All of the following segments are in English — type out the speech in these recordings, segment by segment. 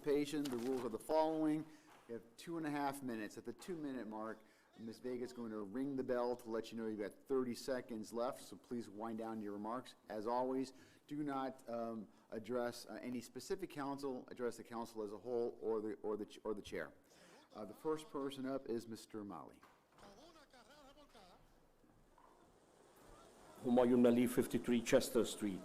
participation. The rules are the following. You have 2.5 minutes. At the 2-minute mark, Ms. Vega is going to ring the bell to let you know you've got 30 seconds left, so please wind down your remarks. As always, do not address any specific council, address the council as a whole or the chair. The first person up is Mr. Mali. Humayun Ali, 53 Chester Street.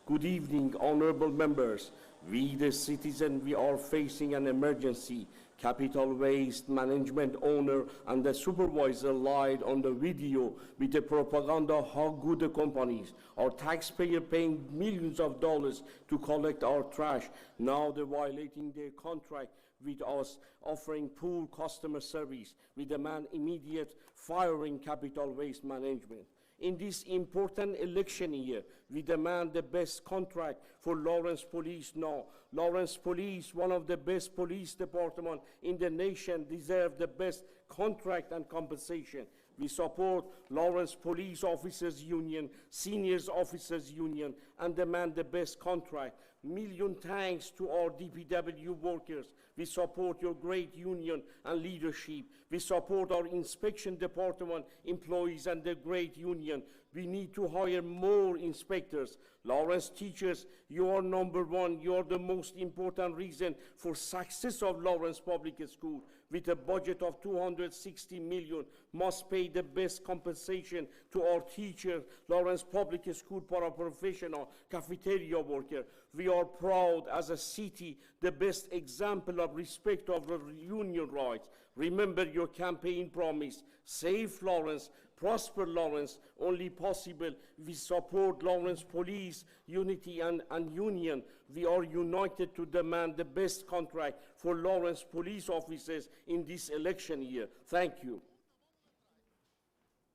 Good evening, honorable members. We, the citizen, we are facing an emergency. Capital Waste Management owner and the supervisor lied on the video with the propaganda how good the companies. Our taxpayer paying millions of dollars to collect our trash. Now they're violating their contract with us, offering poor customer service. We demand immediate firing Capital Waste Management. In this important election year, we demand the best contract for Lawrence Police now. Lawrence Police, one of the best police departments in the nation, deserve the best contract and compensation. We support Lawrence Police Officers Union, Seniors Officers Union, and demand the best contract. Million thanks to our DPW workers. We support your great union and leadership. We support our inspection department employees and the great union. We need to hire more inspectors. Lawrence teachers, you are number one. You are the most important reason for success of Lawrence Public School. With a budget of $260 million, must pay the best compensation to our teachers, Lawrence Public School paraprofessional, cafeteria worker. We are proud as a city, the best example of respect of union rights. Remember your campaign promise, save Lawrence, prosper Lawrence, only possible. We support Lawrence Police, unity and union. We are united to demand the best contract for Lawrence police officers in this election year. Thank you.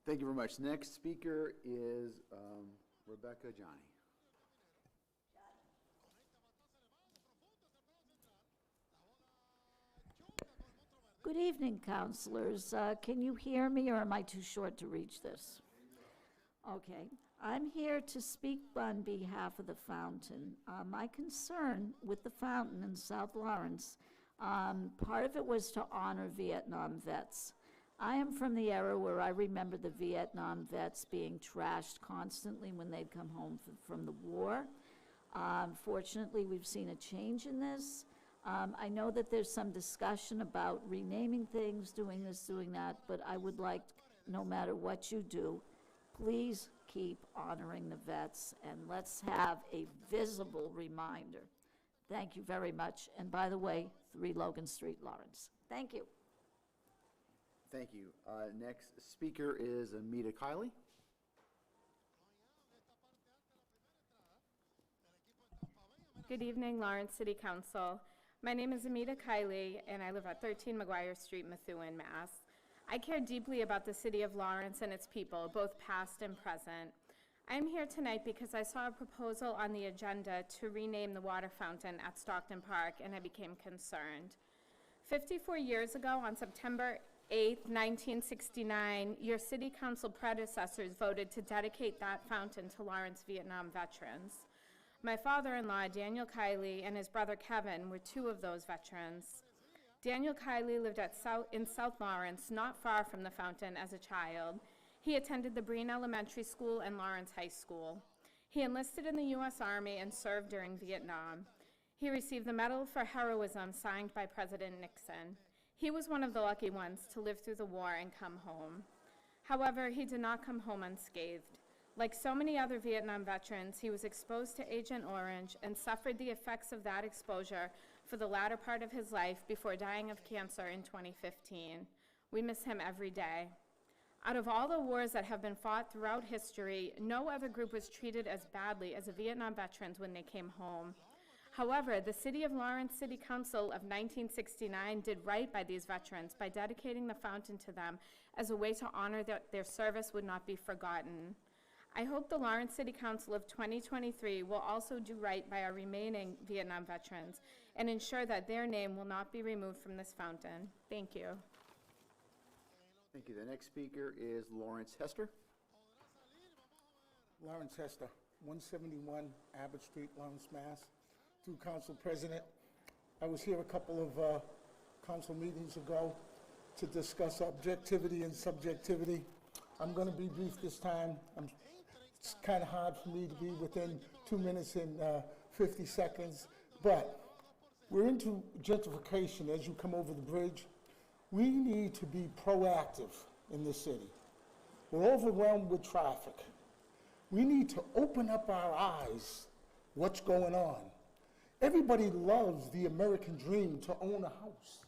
Thank you very much. Next speaker is Rebecca Johnny. Good evening, councilors. Can you hear me, or am I too short to reach this? Okay. I'm here to speak on behalf of the fountain. My concern with the fountain in South Lawrence, part of it was to honor Vietnam vets. I am from the era where I remember the Vietnam vets being trashed constantly when they'd come home from the war. Fortunately, we've seen a change in this. I know that there's some discussion about renaming things, doing this, doing that, but I would like, no matter what you do, please keep honoring the vets, and let's have a visible reminder. Thank you very much. And by the way, 3 Logan Street, Lawrence. Thank you. Thank you. Next speaker is Amita Kiley. Good evening, Lawrence City Council. My name is Amita Kiley, and I live at 13 McGuire Street, Methuen, Mass. I care deeply about the city of Lawrence and its people, both past and present. I am here tonight because I saw a proposal on the agenda to rename the water fountain at Stockton Park, and I became concerned. 54 years ago, on September 8, 1969, your city council predecessors voted to dedicate that fountain to Lawrence Vietnam veterans. My father-in-law, Daniel Kiley, and his brother Kevin were 2 of those veterans. Daniel Kiley lived in South Lawrence, not far from the fountain, as a child. He attended the Breen Elementary School and Lawrence High School. He enlisted in the U.S. Army and served during Vietnam. He received the Medal for Heroism signed by President Nixon. He was one of the lucky ones to live through the war and come home. However, he did not come home unscathed. Like so many other Vietnam veterans, he was exposed to Agent Orange and suffered the effects of that exposure for the latter part of his life before dying of cancer in 2015. We miss him every day. Out of all the wars that have been fought throughout history, no other group was treated as badly as the Vietnam veterans when they came home. However, the City of Lawrence City Council of 1969 did right by these veterans by dedicating the fountain to them as a way to honor that their service would not be forgotten. I hope the Lawrence City Council of 2023 will also do right by our remaining Vietnam veterans and ensure that their name will not be removed from this fountain. Thank you. Thank you. The next speaker is Lawrence Hester. Lawrence Hester, 171 Abbott Street, Lawrence, Mass. Through Council President, I was here a couple of council meetings ago to discuss objectivity and subjectivity. I'm going to be brief this time. It's kind of hard for me to be within 2 minutes and 50 seconds, but we're into gentrification as you come over the bridge. We need to be proactive in this city. We're overwhelmed with traffic. We need to open up our eyes, what's going on. Everybody loves the American dream to own a house,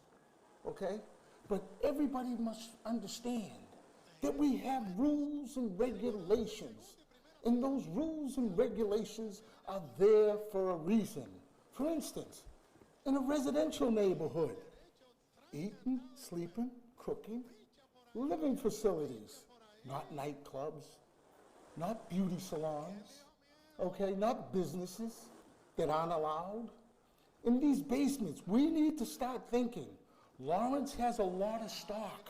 okay? But everybody must understand that we have rules and regulations, and those rules and regulations are there for a reason. For instance, in a residential neighborhood, eating, sleeping, cooking, living facilities, not nightclubs, not beauty salons, okay, not businesses that aren't allowed. In these basements, we need to start thinking. Lawrence has a lot of stock.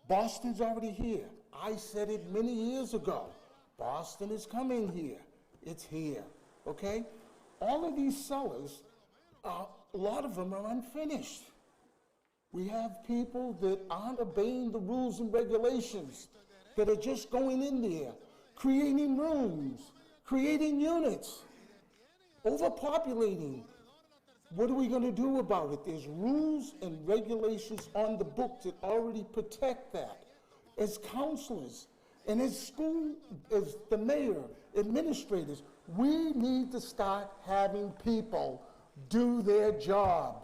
Boston's already here. I said it many years ago. Boston is coming here. It's here, okay? All of these cellars, a lot of them are unfinished. We have people that aren't obeying the rules and regulations, that are just going in there, creating rooms, creating units, overpopulating. What are we going to do about it? There's rules and regulations on the book that already protect that. As counselors and as the mayor, administrators, we need to start having people do their job,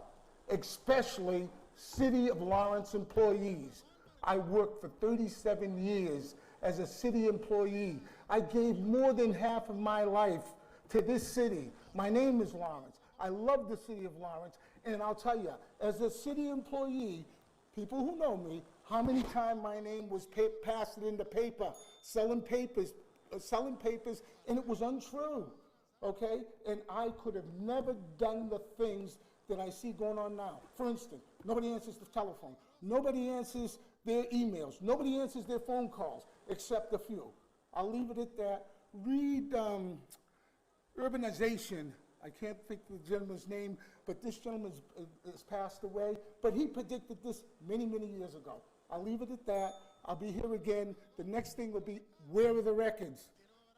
especially City of Lawrence employees. I worked for 37 years as a city employee. I gave more than half of my life to this city. My name is Lawrence. I love the city of Lawrence, and I'll tell you, as a city employee, people who know me, how many times my name was passed into paper, selling papers, and it was untrue, okay? And I could have never done the things that I see going on now. For instance, nobody answers the telephone. Nobody answers their emails. Nobody answers their phone calls, except a few. I'll leave it at that. Read Urbanization. I can't think of the gentleman's name, but this gentleman has passed away, but he predicted this many, many years ago. I'll leave it at that. I'll be here again. The next thing will be, where are the records?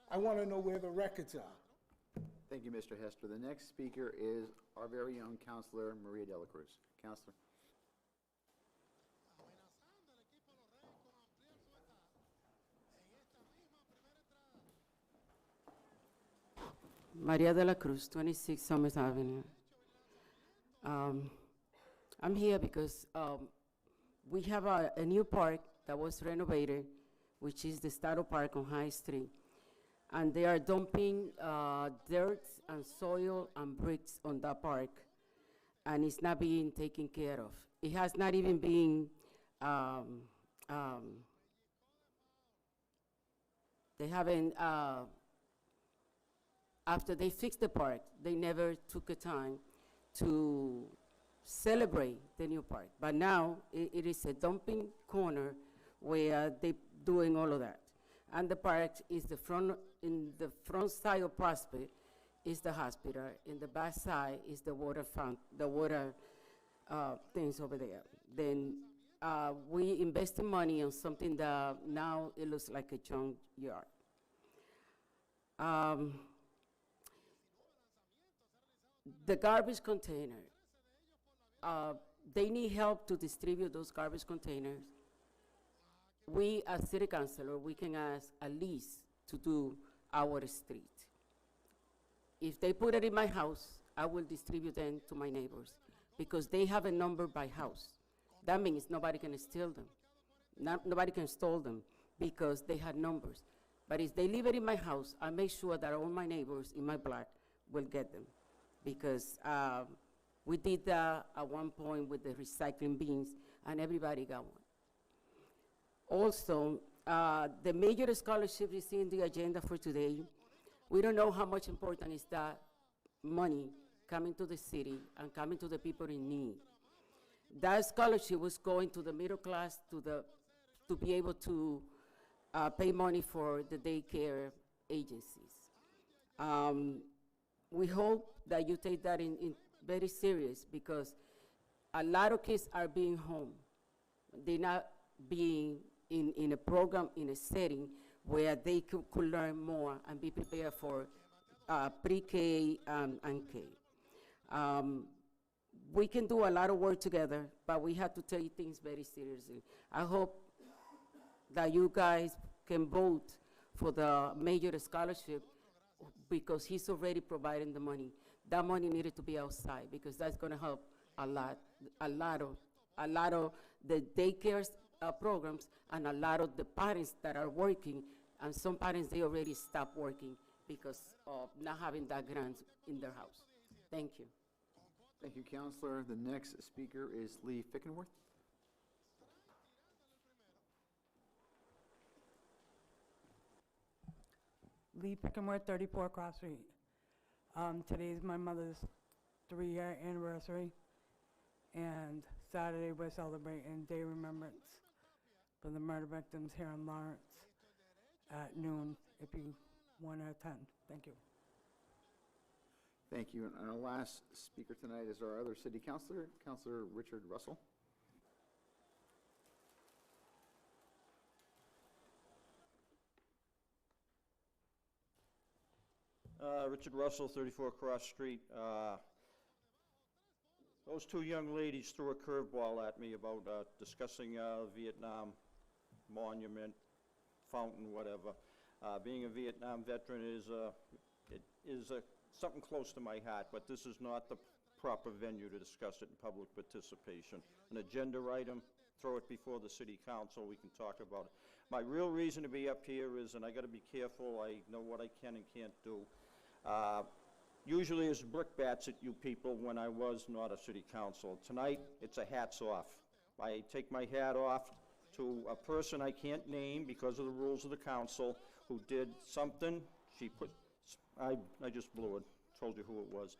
I want to know where the records are. Thank you, Mr. Hester. The next speaker is our very own Councilor Maria Dela Cruz. Councilor. Maria de la Cruz, 26 Summers Avenue. I'm here because we have a new park that was renovated, which is the Staro Park on High Street. And they are dumping dirt and soil and bricks on that park, and it's not being taken care of. It has not even been, they haven't, after they fixed the park, they never took the time to celebrate the new park. But now it is a dumping corner where they're doing all of that. And the park is in the front side of Prospect is the hospital. In the back side is the water things over there. Then we invested money on something that now it looks like a junkyard. The garbage container, they need help to distribute those garbage containers. We, as city councilor, we can ask at least to do our street. If they put it in my house, I will distribute them to my neighbors because they have a number by house. That means nobody can steal them. Nobody can steal them because they have numbers. But if they leave it in my house, I make sure that all my neighbors in my block will get them. Because we did that at one point with the recycling bins, and everybody got one. Also, the major scholarship is in the agenda for today. We don't know how much important is that money coming to the city and coming to the people in need. That scholarship was going to the middle class to be able to pay money for the daycare agencies. We hope that you take that very serious because a lot of kids are being home. They're not being in a program, in a setting where they could learn more and be prepared for pre-K and K. We can do a lot of work together, but we have to take things very seriously. I hope that you guys can vote for the major scholarship because he's already providing the money. That money needed to be outside because that's going to help a lot of the daycare programs and a lot of the parents that are working. And some parents, they already stopped working because of not having that grant in their house. Thank you. Thank you, Counselor. The next speaker is Lee Fickenworth. Lee Pickenworth, 34 Cross Street. Today is my mother's 3-year anniversary, and Saturday we're celebrating Day of Remembrance for the murder victims here in Lawrence at noon, if you want to attend. Thank you. Thank you. And our last speaker tonight is our other city councilor, Councilor Richard Russell. Richard Russell, 34 Cross Street. Those two young ladies threw a curveball at me about discussing Vietnam monument, fountain, whatever. Being a Vietnam veteran is something close to my heart, but this is not the proper venue to discuss it in public participation. An agenda item, throw it before the city council, we can talk about it. My real reason to be up here is, and I gotta be careful, I know what I can and can't do. Usually it's brickbats at you people when I was not a city council. Tonight, it's a hats off. I take my hat off to a person I can't name because of the rules of the council who did something. I just blew it, told you who it was.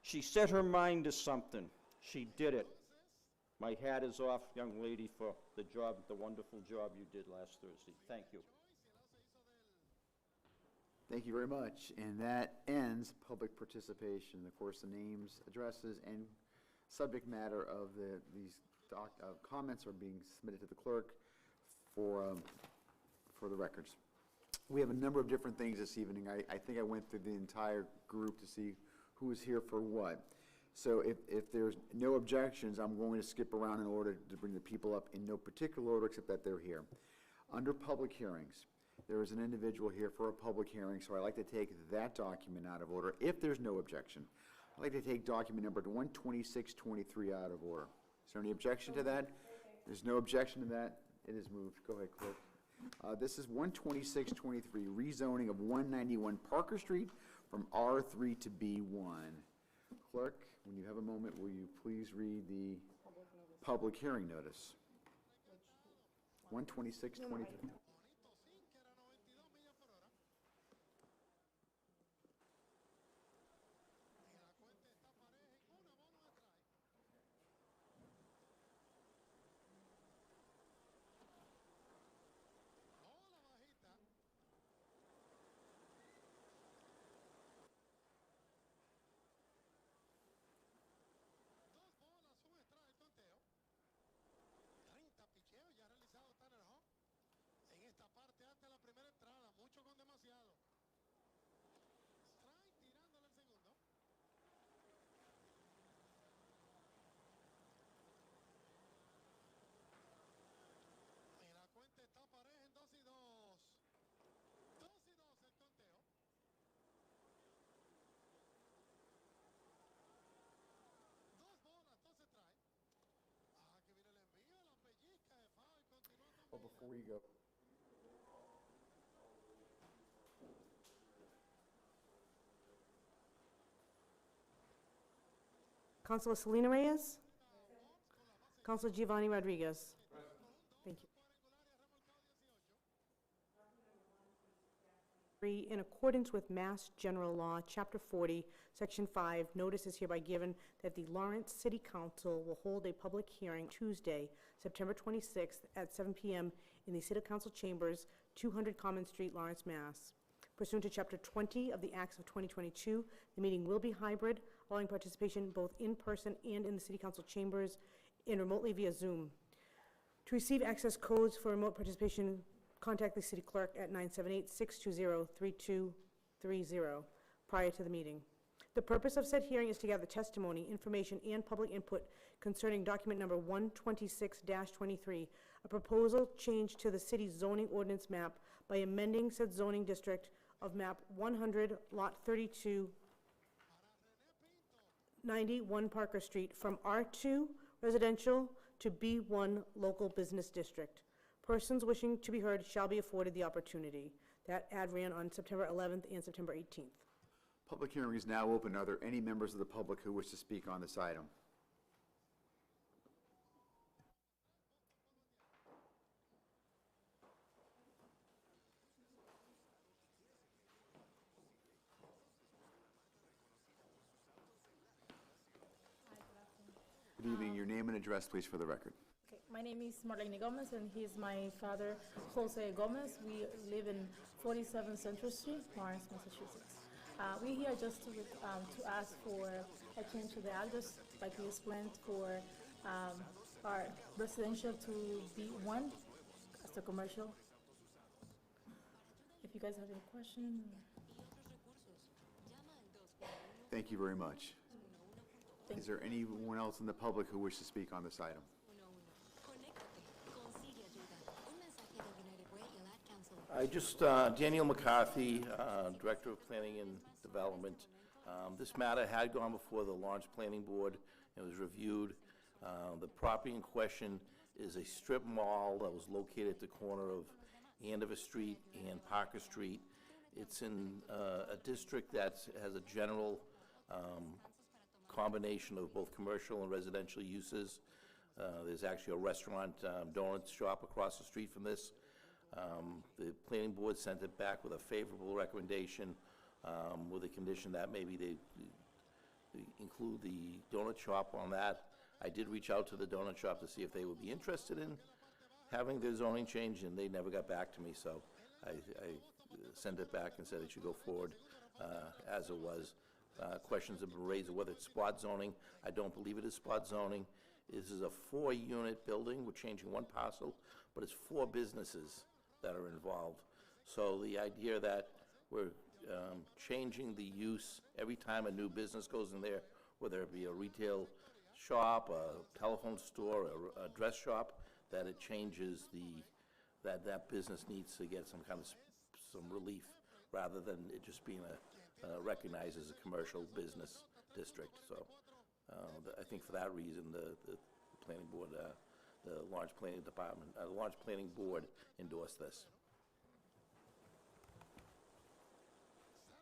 She set her mind to something. She did it. My hat is off, young lady, for the job, the wonderful job you did last Thursday. Thank you. Thank you very much. And that ends public participation. Of course, the names, addresses, and subject matter of these comments are being submitted to the clerk for the records. We have a number of different things this evening. I think I went through the entire group to see who is here for what. So if there's no objections, I'm going to skip around in order to bring the people up in no particular order except that they're here. Under public hearings, there is an individual here for a public hearing, so I'd like to take that document out of order. If there's no objection, I'd like to take document number 12623 out of order. Is there any objection to that? There's no objection to that. It is moved. Go ahead, clerk. This is 12623, rezoning of 191 Parker Street from R3 to B1. Clerk, when you have a moment, will you please read the public hearing notice? 12623. Well, before you go. Councilor Selena Reyes? Councilor Giovanni Rodriguez? Thank you. In accordance with Mass General Law, Chapter 40, Section 5, notice is hereby given that the Lawrence City Council will hold a public hearing Tuesday, September 26th at 7 p.m. in the City Council Chambers, 200 Common Street, Lawrence, Mass. Pursuant to Chapter 20 of the Acts of 2022, the meeting will be hybrid, allowing participation both in person and in the City Council chambers and remotely via Zoom. To receive access codes for remote participation, contact the city clerk at 978-620-3230 prior to the meeting. The purpose of said hearing is to gather testimony, information, and public input concerning document number 126-23, a proposal change to the city's zoning ordinance map by amending said zoning district of map 100, lot 32, 91 Parker Street from R2 residential to B1 local business district. Persons wishing to be heard shall be afforded the opportunity. That ad ran on September 11th and September 18th. Public hearing is now open. Are there any members of the public who wish to speak on this item? Good evening. Your name and address, please, for the record. Okay, my name is Marlene Gomez, and he's my father, Jose Gomez. We live in 47 Central Street, Lawrence, Massachusetts. We're here just to ask for a change to the address, like we explained, for our residential to B1 as a commercial. If you guys have any questions. Thank you very much. Is there anyone else in the public who wishes to speak on this item? Daniel McCarthy, Director of Planning and Development. This matter had gone before the Lawrence Planning Board and was reviewed. The property in question is a strip mall that was located at the corner of Andover Street and Parker Street. It's in a district that has a general combination of both commercial and residential uses. There's actually a restaurant, donut shop across the street from this. The planning board sent it back with a favorable recommendation with a condition that maybe they include the donut shop on that. I did reach out to the donut shop to see if they would be interested in having their zoning change, and they never got back to me, so I sent it back and said it should go forward as it was. Questions have been raised of whether it's spot zoning. I don't believe it is spot zoning. This is a 4-unit building. We're changing one parcel, but it's 4 businesses that are involved. So the idea that we're changing the use every time a new business goes in there, whether it be a retail shop, a telephone store, a dress shop, that it changes that business needs to get some kind of some relief rather than it just being recognized as a commercial business district. So I think for that reason, the planning board, the Lawrence Planning Department, the Lawrence Planning Board endorsed this.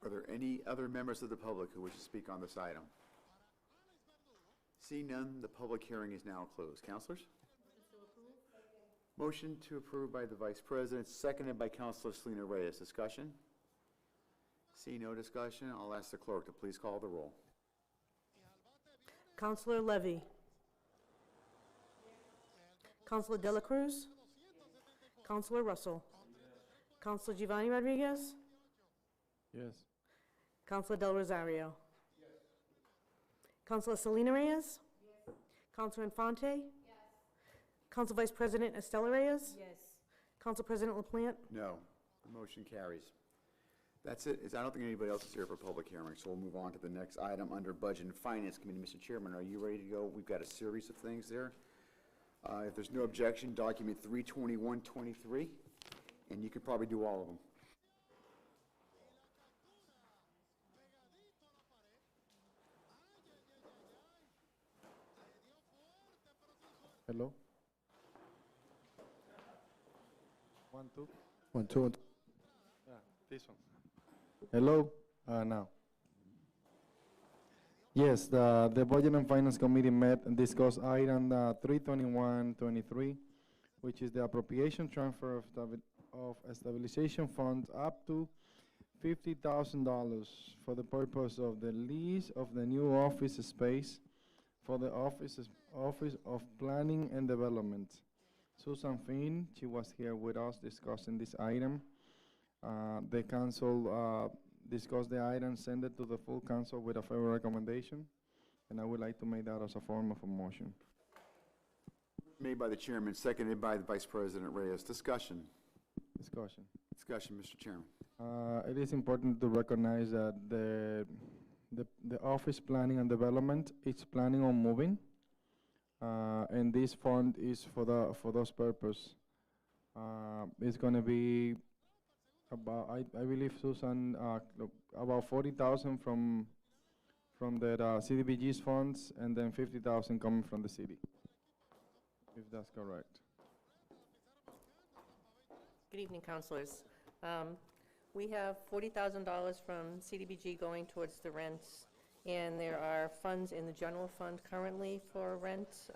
Are there any other members of the public who wish to speak on this item? Seeing none, the public hearing is now closed. Councilors? Motion to approve by the Vice President, seconded by Councilor Selena Reyes. Discussion? See no discussion, I'll ask the clerk to please call the roll. Councilor Levy. Councilor Dela Cruz. Councilor Russell. Councilor Giovanni Rodriguez. Yes. Councilor Del Rosario. Councilor Selena Reyes. Councilor Infante. Council Vice President Estela Reyes. Yes. Council President LaPlante. No. The motion carries. That's it. I don't think anybody else is here for public hearing, so we'll move on to the next item under Budget and Finance Committee. Mr. Chairman, are you ready to go? We've got a series of things there. If there's no objection, document 32123, and you could probably do all of them. Hello? 1, 2. 1, 2. Yeah, this one. Hello? Now. Yes, the Budget and Finance Committee met and discussed item 32123, which is the appropriation transfer of a stabilization fund up to $50,000 for the purpose of the lease of the new office space for the Office of Planning and Development. Susan Finn, she was here with us discussing this item. The council discussed the item, send it to the full council with a favorable recommendation, and I would like to make that as a form of a motion. Made by the chairman, seconded by the Vice President Reyes. Discussion. Discussion. Discussion, Mr. Chairman. It is important to recognize that the Office Planning and Development is planning on moving, and this fund is for those purpose. It's going to be about, I believe, Susan, about 40,000 from the CDBG's funds, and then 50,000 coming from the city, if that's correct. Good evening, councilors. We have $40,000 from CDBG going towards the rents, and there are funds in the general fund currently for rent.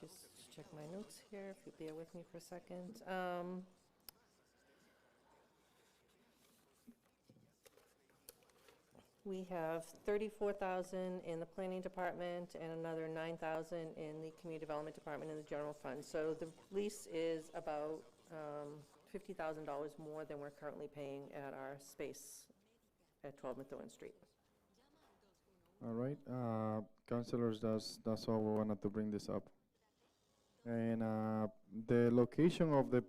Just check my notes here, if you bear with me for a second. We have 34,000 in the planning department and another 9,000 in the community development department in the general fund. So the lease is about $50,000 more than we're currently paying at our space at 12 Methuen Street. All right, councilors, that's all we wanted to bring this up. And the location of the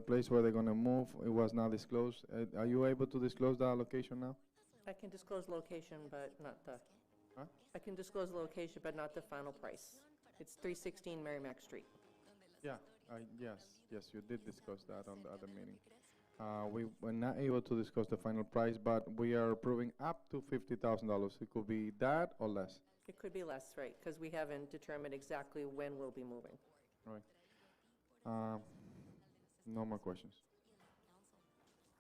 place where they're gonna move, it was not disclosed. Are you able to disclose that location now? I can disclose location, but not the, Huh? I can disclose location, but not the final price. It's 316 Merrimack Street. Yeah, yes, you did discuss that on the other meeting. We were not able to discuss the final price, but we are approving up to $50,000. It could be that or less. It could be less, right, because we haven't determined exactly when we'll be moving. All right. No more questions.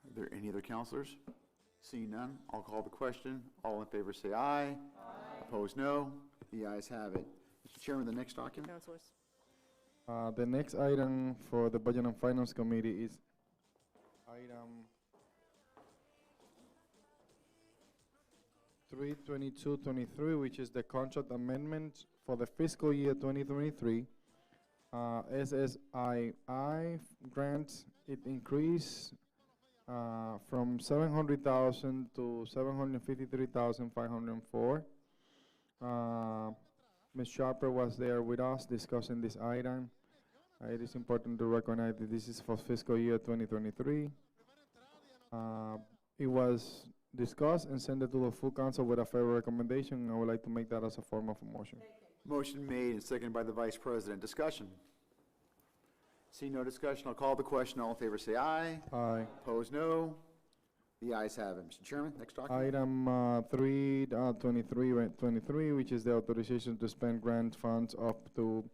Are there any other counselors? Seeing none, I'll call the question. All in favor say aye. Aye. Opposed, no. The ayes have it. Mr. Chairman, the next document? Councilors? The next item for the Budget and Finance Committee is item 32223, which is the contract amendment for the fiscal year 2023. SSII grant, it increased from 700,000 to 753,504. Ms. Sharper was there with us discussing this item. It is important to recognize that this is for fiscal year 2023. It was discussed and sent it to the full council with a favorable recommendation. I would like to make that as a form of a motion. Motion made and seconded by the Vice President. Discussion. Seeing no discussion, I'll call the question. All in favor say aye. Aye. Opposed, no. The ayes have it. Mr. Chairman, next document. Item 323, which is the authorization to spend grant funds up to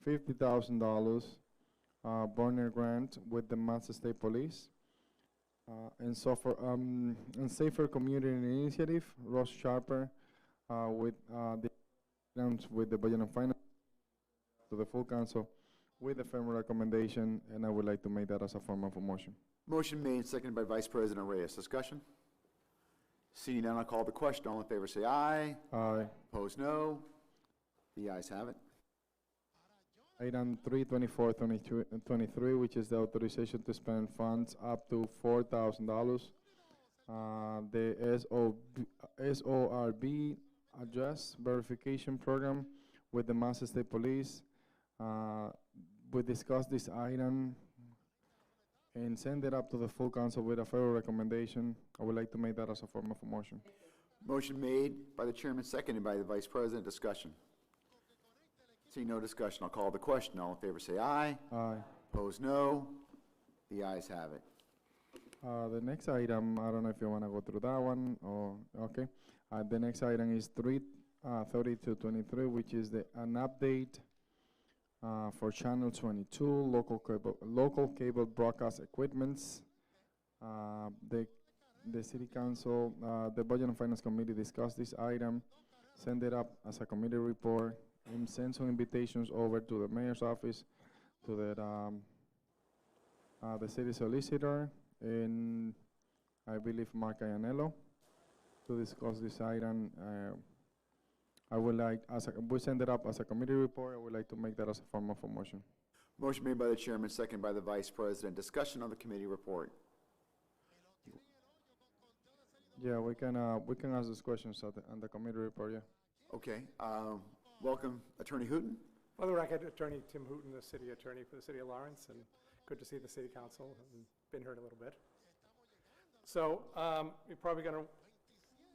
$50,000 Bonner grant with the Massa State Police. And Safer Community Initiative, Ross Sharper, with the Budget and Finance to the full council with a firm recommendation, and I would like to make that as a form of a motion. Motion made and seconded by Vice President Reyes. Discussion. Seeing none, I'll call the question. All in favor say aye. Aye. Opposed, no. The ayes have it. Item 32423, which is the authorization to spend funds up to $4,000. The SORB address verification program with the Massa State Police. We discussed this item and send it up to the full council with a favorable recommendation. I would like to make that as a form of a motion. Motion made by the chairman, seconded by the Vice President. Discussion. Seeing no discussion, I'll call the question. All in favor say aye. Aye. Opposed, no. The ayes have it. The next item, I don't know if you want to go through that one or, okay. The next item is 33223, which is an update for Channel 22, local cable broadcast equipments. The City Council, the Budget and Finance Committee discussed this item, send it up as a committee report, and send some invitations over to the mayor's office, to the city solicitor, and I believe Mark Iannello, to discuss this item. I would like, we send it up as a committee report, I would like to make that as a form of a motion. Motion made by the chairman, second by the vice president. Discussion on the committee report. Yeah, we can ask those questions on the committee report, yeah. Okay, welcome Attorney Hooton. For the record, Attorney Tim Hooton, the city attorney for the city of Lawrence, and good to see the city council, and been heard a little bit. So, you're probably gonna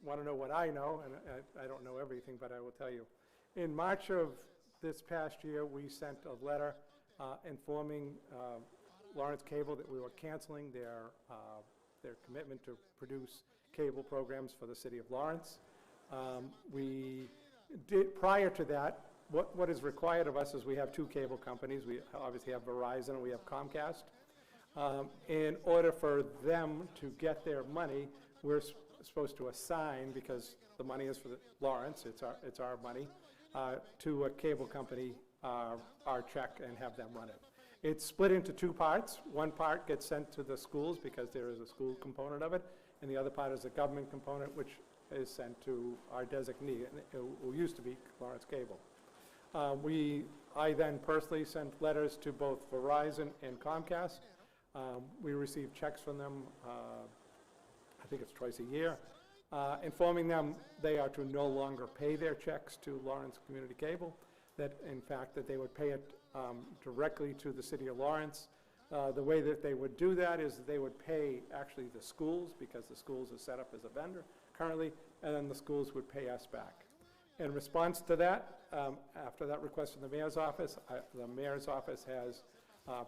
wanna know what I know, and I don't know everything, but I will tell you. In March of this past year, we sent a letter informing Lawrence Cable that we were canceling their commitment to produce cable programs for the city of Lawrence. We did, prior to that, what is required of us is we have two cable companies. We obviously have Verizon and we have Comcast. In order for them to get their money, we're supposed to assign, because the money is for Lawrence, it's our money, to a cable company our check and have them run it. It's split into two parts. One part gets sent to the schools because there is a school component of it, and the other part is a government component, which is sent to our designee, who used to be Lawrence Cable. I then personally sent letters to both Verizon and Comcast. We receive checks from them, I think it's twice a year, informing them they are to no longer pay their checks to Lawrence Community Cable, that in fact that they would pay it directly to the city of Lawrence. The way that they would do that is they would pay actually the schools, because the schools are set up as a vendor currently, and then the schools would pay us back. In response to that, after that request from the mayor's office has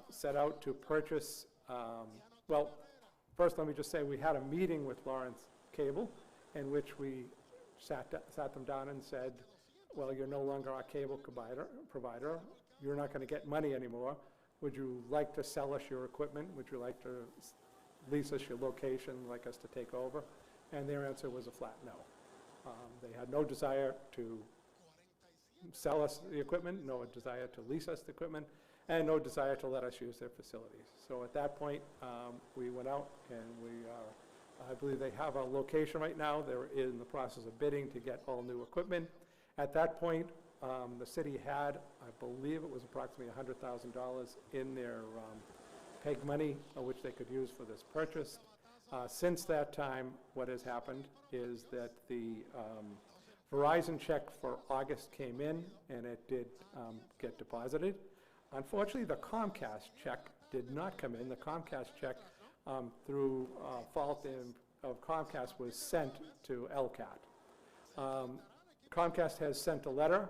set out to purchase, well, first let me just say we had a meeting with Lawrence Cable in which we sat them down and said, well, you're no longer our cable provider. You're not going to get money anymore. Would you like to sell us your equipment? Would you like to lease us your location, like us to take over? And their answer was a flat no. They had no desire to sell us the equipment, no desire to lease us the equipment, and no desire to let us use their facilities. So at that point, we went out and I believe they have a location right now. They're in the process of bidding to get all new equipment. At that point, the city had, I believe it was approximately $100,000 in their PEG money, which they could use for this purchase. Since that time, what has happened is that the Verizon check for August came in, and it did get deposited. Unfortunately, the Comcast check did not come in. The Comcast check, through fault of Comcast, was sent to LCAT. Comcast has sent a letter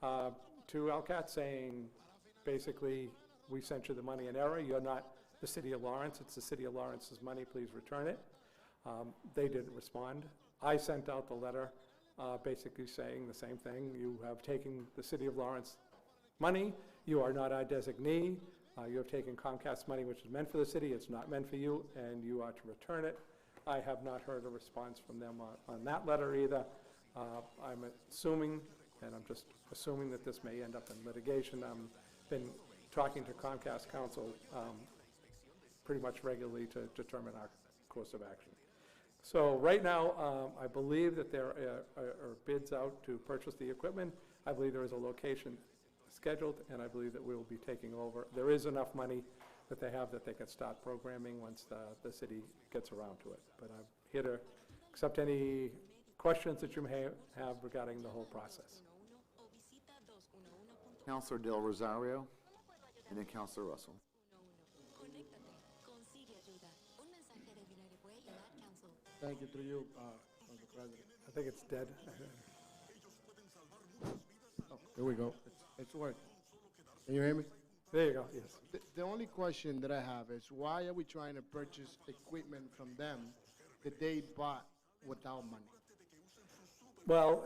to LCAT saying, basically, we sent you the money in error. You're not the city of Lawrence. It's the city of Lawrence's money. Please return it. They didn't respond. I sent out the letter basically saying the same thing. You have taken the city of Lawrence money. You are not our designee. You have taken Comcast money, which is meant for the city. It's not meant for you, and you are to return it. I have not heard a response from them on that letter either. I'm assuming, and I'm just assuming that this may end up in litigation. I've been talking to Comcast counsel pretty much regularly to determine our course of action. So right now, I believe that there are bids out to purchase the equipment. I believe there is a location scheduled, and I believe that we will be taking over. There is enough money that they have that they can start programming once the city gets around to it. But I'm here to accept any questions that you may have regarding the whole process. Councilor Del Rosario, and then Councilor Russell. Thank you, through you, Council President. I think it's dead. Oh, here we go. It's working. Can you hear me? There you go, yes. The only question that I have is, why are we trying to purchase equipment from them that they bought without money? Well,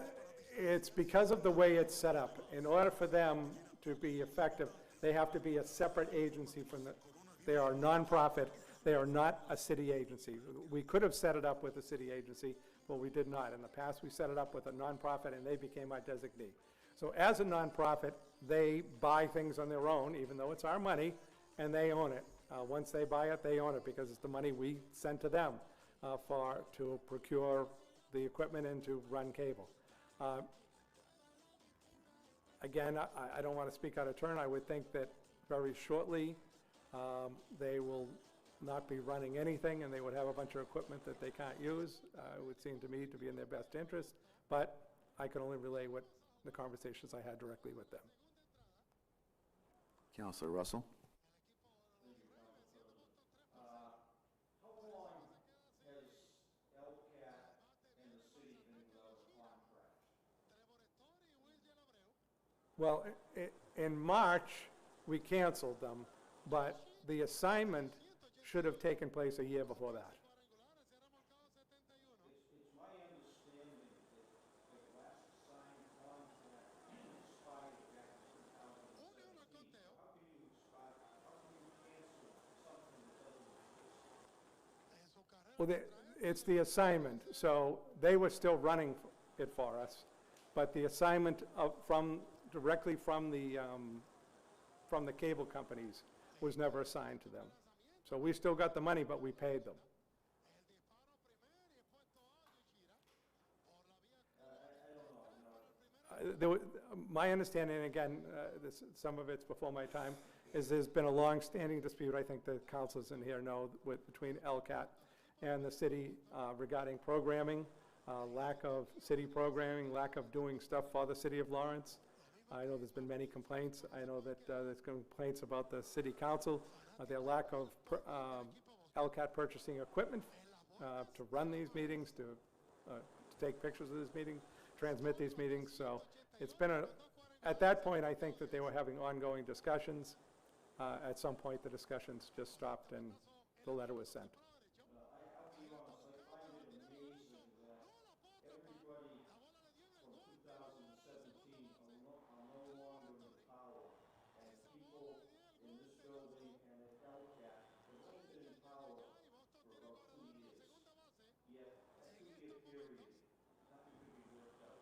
it's because of the way it's set up. In order for them to be effective, they have to be a separate agency from they are a nonprofit. They are not a city agency. We could have set it up with a city agency, but we did not. In the past, we set it up with a nonprofit, and they became our designee. So as a nonprofit, they buy things on their own, even though it's our money, and they own it. Once they buy it, they own it, because it's the money we send to them to procure the equipment and to run cable. Again, I don't want to speak out of turn. I would think that very shortly. They will not be running anything, and they would have a bunch of equipment that they can't use. It would seem to me to be in their best interest, but I can only relay what the conversations I had directly with them. Counselor Russell? How long has LCAT and the city been without a contract? Well, in March, we canceled them, but the assignment should have taken place a year before that. It's my understanding that the last signed contract expired back in 2017. How can you cancel something that doesn't exist? Well, it's the assignment, so they were still running it for us, but the assignment directly from the cable companies was never assigned to them. So we still got the money, but we paid them. My understanding, again, some of it's before my time, is there's been a long-standing dispute, I think the councilors in here know, between LCAT and the city regarding programming, lack of city programming, lack of doing stuff for the city of Lawrence. I know there's been many complaints. I know that there's complaints about the city council, their lack of LCAT purchasing equipment to run these meetings, to take pictures of these meetings, transmit these meetings. So it's been at that point, I think that they were having ongoing discussions. At some point, the discussions just stopped and the letter was sent. I'll be honest, I find it amazing that everybody from 2017 are no longer in power, and people in this building and at LCAT have only been in power for about 2 years. Yet, that 2-year period, nothing could be worked out.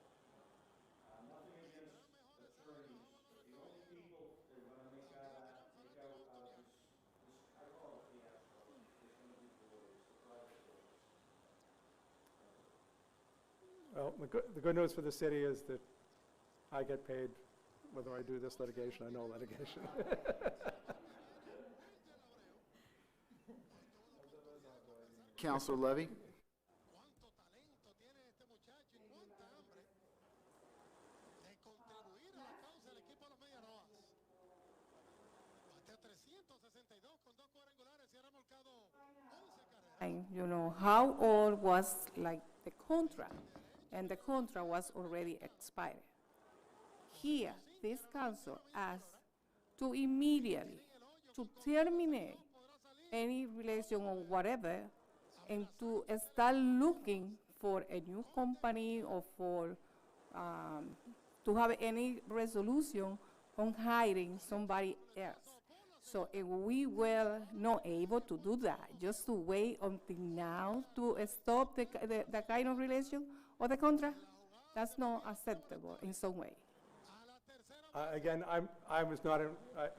Nothing against attorneys. The only people that are gonna make out this, I call it fiasco, is gonna be the lawyers, the private lawyers. Well, the good news for the city is that I get paid whether I do this litigation or no litigation. Counselor Levy? You know, how old was like the contract, and the contract was already expired. Here, this council asked to immediately to terminate any relation or whatever, and to start looking for a new company or for to have any resolution on hiring somebody else. So if we were not able to do that, just to wait until now to stop the kind of relation or the contract, that's not acceptable in some way. Again, I was not, I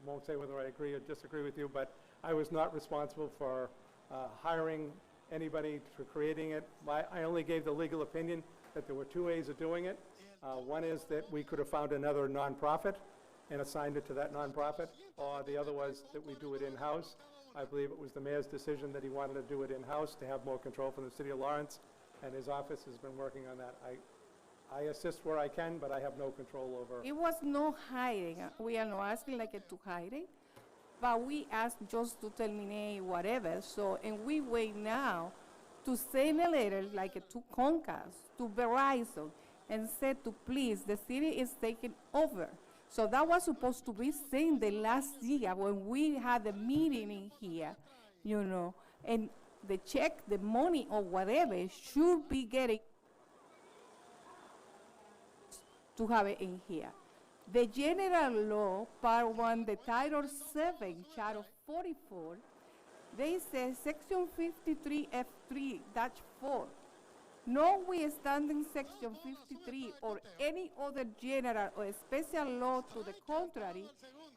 won't say whether I agree or disagree with you, but I was not responsible for hiring anybody, for creating it. I only gave the legal opinion that there were 2 ways of doing it. One is that we could have found another nonprofit and assigned it to that nonprofit, or the other was that we do it in-house. I believe it was the mayor's decision that he wanted to do it in-house to have more control from the city of Lawrence, and his office has been working on that. I assist where I can, but I have no control over. It was no hiring. We are not asking like to hiring, but we asked just to terminate whatever. So, and we wait now to send a letter like to Comcast, to Verizon, and said to please, the city is taking over. So that was supposed to be sent the last year when we had the meeting in here, you know, and the check, the money or whatever should be getting to have it in here. The general law, part 1, the title 7, chapter 44, they say section 53F3-4. Notwithstanding section 53 or any other general or special law to the contrary,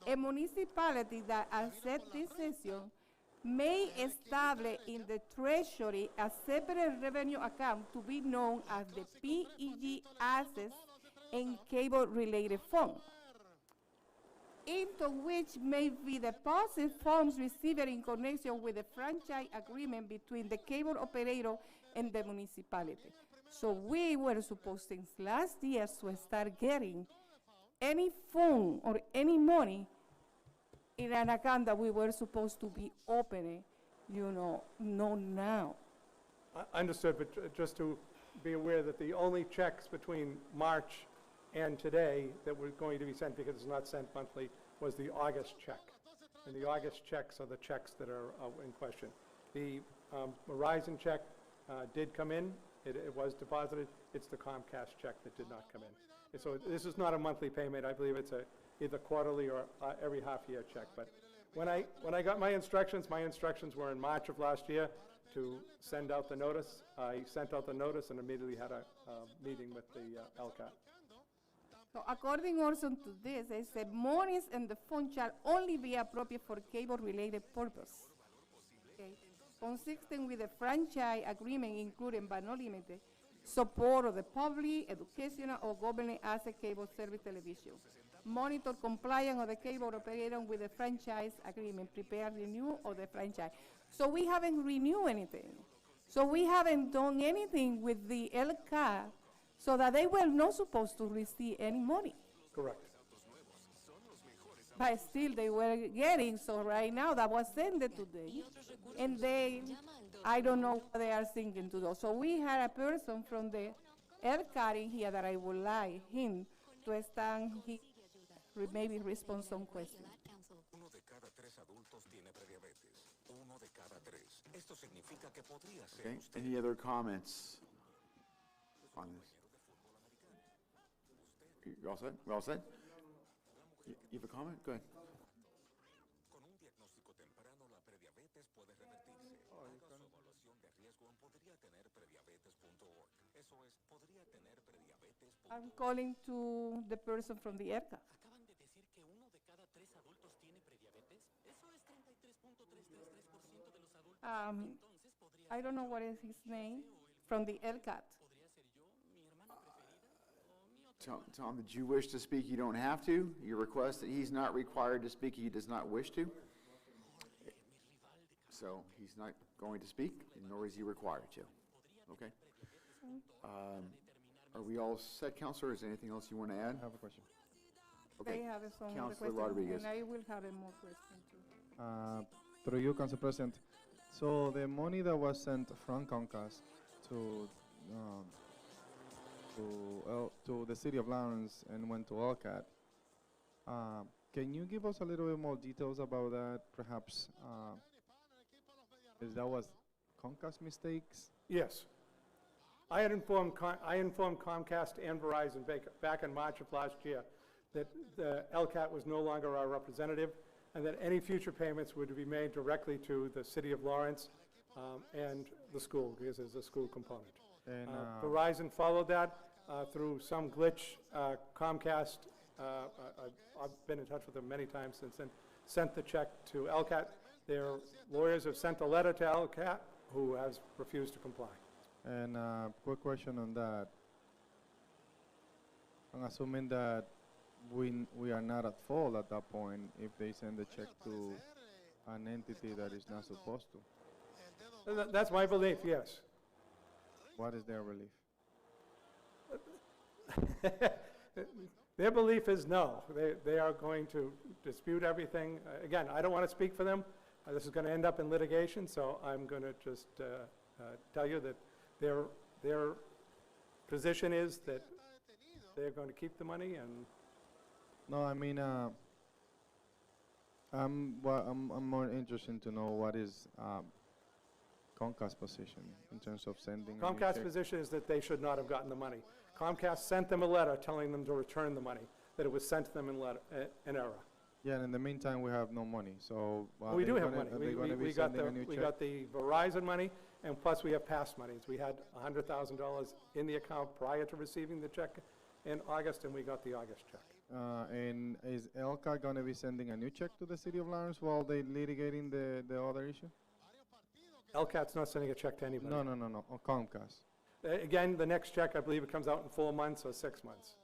a municipality that accepts this section may establish in the treasury a separate revenue account to be known as the PEG Assets and Cable Related Fund. into which may be deposited funds received in connection with the franchise agreement between the cable operator and the municipality. So we were supposed since last year to start getting any fund or any money in an account that we were supposed to be opening, not now. Understood, but just to be aware that the only checks between March and today that were going to be sent, because it's not sent monthly, was the August check. And the August checks are the checks that are in question. The Verizon check did come in. It was deposited. It's the Comcast check that did not come in. And so this is not a monthly payment. I believe it's either quarterly or every half-year check. But when I got my instructions were in March of last year to send out the notice. I sent out the notice and immediately had a meeting with the LCAT. So according also to this, they said monies and the fund shall only be appropriate for cable-related purpose. Okay. Consistent with the franchise agreement, including but not limited, support of the public, educational, or government asset cable service television. Monitor compliance of the cable operator with the franchise agreement, prepare renewal of the franchise. So we haven't renewed anything. So we haven't done anything with the LCAT so that they were not supposed to receive any money. Correct. But still they were getting, so right now that was sent today. And I don't know what they are thinking to do. So we had a person from the LCAT in here that I would like him to stand, maybe respond some questions. Okay, any other comments on this? You all set? We all set? You have a comment? Go ahead. I'm calling to the person from the ERCA. I don't know what is his name, from the LCAT. Tom, did you wish to speak? You don't have to. You request that he's not required to speak. He does not wish to. So he's not going to speak, nor is he required to. Okay? Are we all set, Counselor? Is there anything else you want to add? I have a question. They have some other Counselor questions, Rodriguez. and I will have a more question too. Through you, Council President. So the money that was sent from Comcast to the city of Lawrence and went to LCAT, can you give us a little bit more details about that? Perhaps, if that was Comcast mistakes? Yes. I had informed Comcast and Verizon back in March of last year that the LCAT was no longer our representative, and that any future payments would be made directly to the city of Lawrence and the school, because there's a school component. And, Verizon followed that through some glitch. Comcast, I've been in touch with them many times since then, sent the check to LCAT. Their lawyers have sent a letter to LCAT, who has refused to comply. And quick question on that. I'm assuming that we are not at fault at that point if they send a check to an entity that is not supposed to. That's my belief, yes. What is their relief? Their belief is no. They are going to dispute everything. Again, I don't want to speak for them. This is going to end up in litigation, so I'm going to just tell you that their position is that they're going to keep the money. And no, I mean, I'm more interested to know what is Comcast's position in terms of sending. Comcast's position is that they should not have gotten the money. Comcast sent them a letter telling them to return the money, that it was sent to them in error. Yeah, and in the meantime, we have no money, so. We do have money. We got the Verizon money, and plus we have past monies. We had $100,000 in the account prior to receiving the check in August, and we got the August check. And is LCAT going to be sending a new check to the city of Lawrence while they litigating the other issue? LCAT's not sending a check to anybody. No, Comcast. Again, the next check, I believe it comes out in 4 months or 6 months.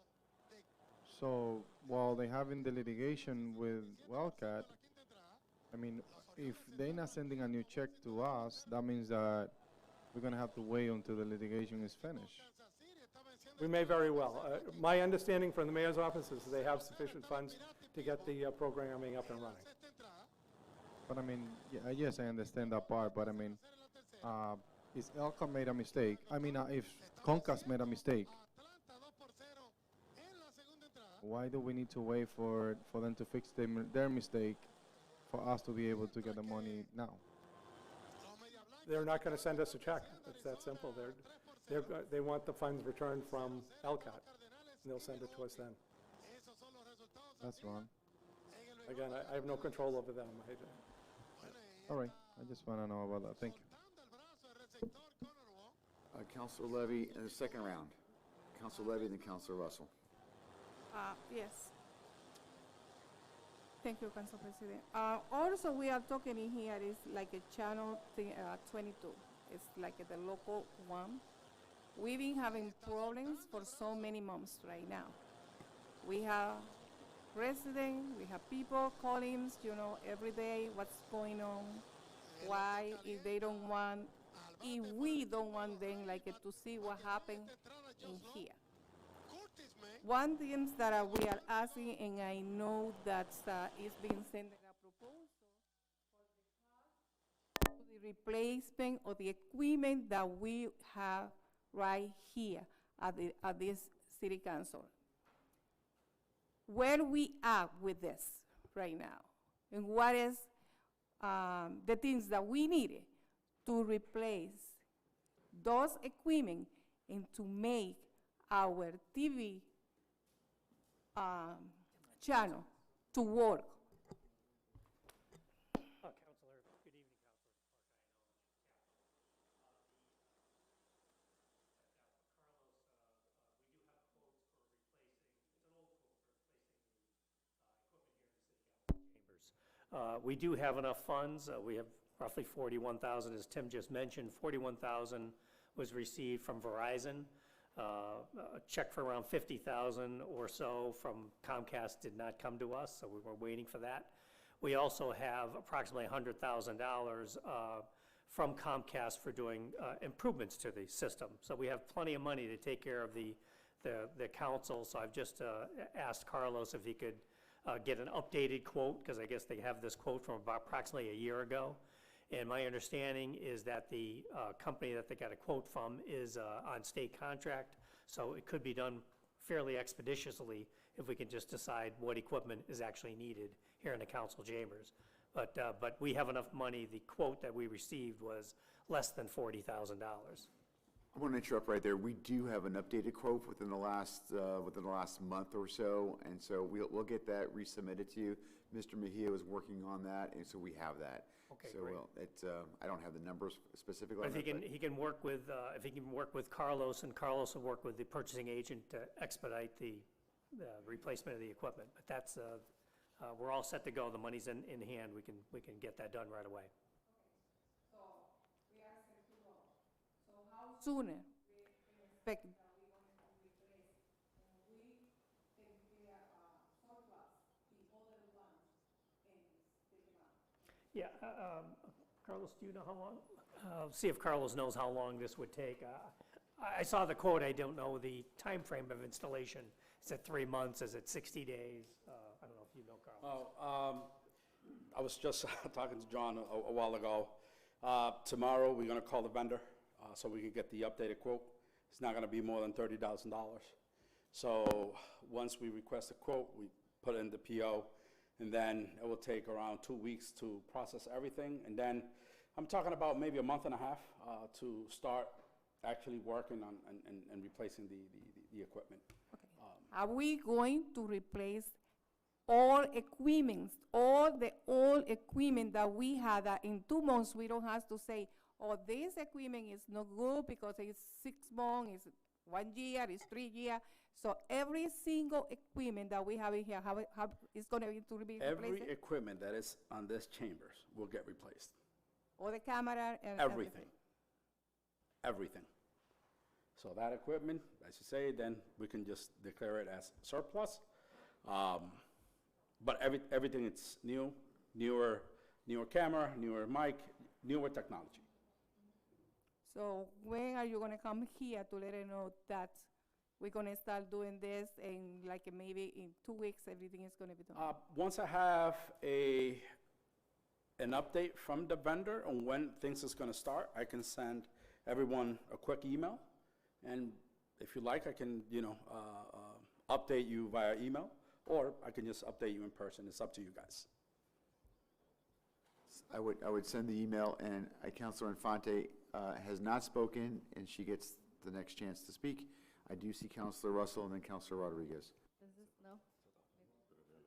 So while they having the litigation with Wildcat, I mean, if they're not sending a new check to us, that means that we're gonna have to wait until the litigation is finished. We may very well. My understanding from the mayor's office is they have sufficient funds to get the programming up and running. But I mean, yes, I understand that part, but I mean, if Elka made a mistake, I mean, if Comcast made a mistake, why do we need to wait for them to fix their mistake for us to be able to get the money now? They're not going to send us a check. It's that simple. They want the funds returned from LCAT, and they'll send it to us then. That's wrong. Again, I have no control over them. All right, I just want to know about that. Thank you. Councilor Levy in the second round. Councilor Levy and then Councilor Russell. Yes. Thank you, Council President. Also, we are talking in here is like a channel 22. It's like the local one. We've been having problems for so many months right now. We have residents, we have people calling, every day, what's going on, why, if they don't want, if we don't want them to see what happened in here. One thing that we are asking, and I know that is being sent a proposal for the replacement of the equipment that we have right here at this city council. Where we are with this right now, and what is the things that we needed to replace those equipment and to make our TV channel to work. Councilor, good evening, we do have enough funds. We have roughly 41,000, as Tim just mentioned. 41,000 was received from Verizon. A check for around 50,000 or so from Comcast did not come to us, so we were waiting for that. We also have approximately $100,000 from Comcast for doing improvements to the system. So we have plenty of money to take care of the council. So I've just asked Carlos if he could get an updated quote, because I guess they have this quote from about approximately a year ago. And my understanding is that the company that they got a quote from is on state contract, so it could be done fairly expeditiously if we can just decide what equipment is actually needed here in the council chambers. But we have enough money. The quote that we received was less than $40,000. I want to interrupt right there. We do have an updated quote within the last month or so, and so we'll get that resubmitted to you. Mr. Mejia was working on that, and so we have that. Okay, so great. I don't have the numbers specifically. But if he can work with if he can work with Carlos, and Carlos will work with the purchasing agent to expedite the replacement of the equipment. But that's we're all set to go. The money's in hand. We can get that done right away. So we are set to go. So how sooner we expect that we want to replace, and we can surplus the other ones and take them out. Yeah, Carlos, do you know how long? See if Carlos knows how long this would take. I saw the quote. I don't know the time frame of installation. Is it 3 months? Is it 60 days? I don't know if you know, Carlos. I was just talking to John a while ago. Tomorrow, we're going to call the vendor so we can get the updated quote. It's not going to be more than $30,000. So once we request a quote, we put in the PO, and then it will take around 2 weeks to process everything. And then I'm talking about maybe a month and a half to start actually working on and replacing the equipment. Are we going to replace all equipment, all the old equipment that we had that in 2 months we don't have to say, oh, this equipment is not good because it's 6 months, it's 1 year, it's 3 years. So every single equipment that we have in here, how is going to be replaced? Every equipment that is on this chambers will get replaced. All the camera and everything. Everything. So that equipment, as you say, then we can just declare it as surplus, But everything is newer camera, newer mic, newer technology. So when are you gonna come here to let us know that we're gonna start doing this and like maybe in 2 weeks, everything is gonna be done? Once I have an update from the vendor on when things is gonna start, I can send everyone a quick email. And if you like, I can, update you via email, or I can just update you in person. It's up to you guys. I would send the email, and Councilor Infante has not spoken, and she gets the next chance to speak. I do see Councilor Russell and then Councilor Rodriguez. Is this, no?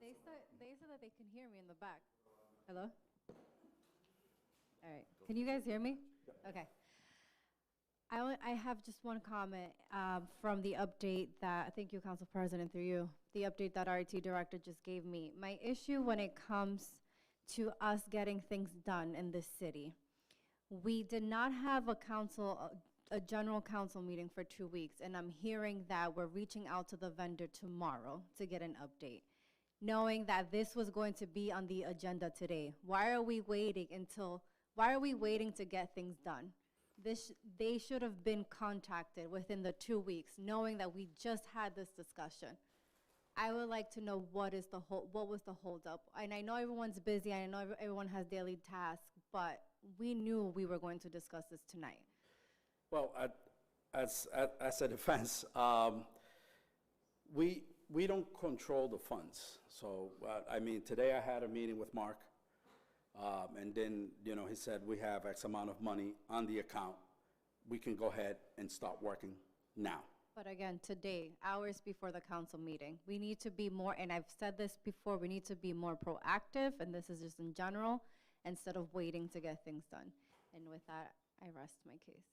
They said that they can hear me in the back. Hello? All right, can you guys hear me? Okay. I have just one comment from the update that, thank you, Council President, through you, the update that our IT director just gave me. My issue when it comes to us getting things done in this city, we did not have a general council meeting for 2 weeks, and I'm hearing that we're reaching out to the vendor tomorrow to get an update, knowing that this was going to be on the agenda today. Why are we waiting to get things done? They should have been contacted within the 2 weeks, knowing that we just had this discussion. I would like to know what was the holdup. And I know everyone's busy, I know everyone has daily tasks, but we knew we were going to discuss this tonight. Well, as a defense, we don't control the funds. So, today I had a meeting with Mark, and then, he said, we have X amount of money on the account. We can go ahead and start working now. But again, today, hours before the council meeting, we need to be more, and I've said this before, we need to be more proactive, and this is just in general, instead of waiting to get things done. And with that, I rest my case.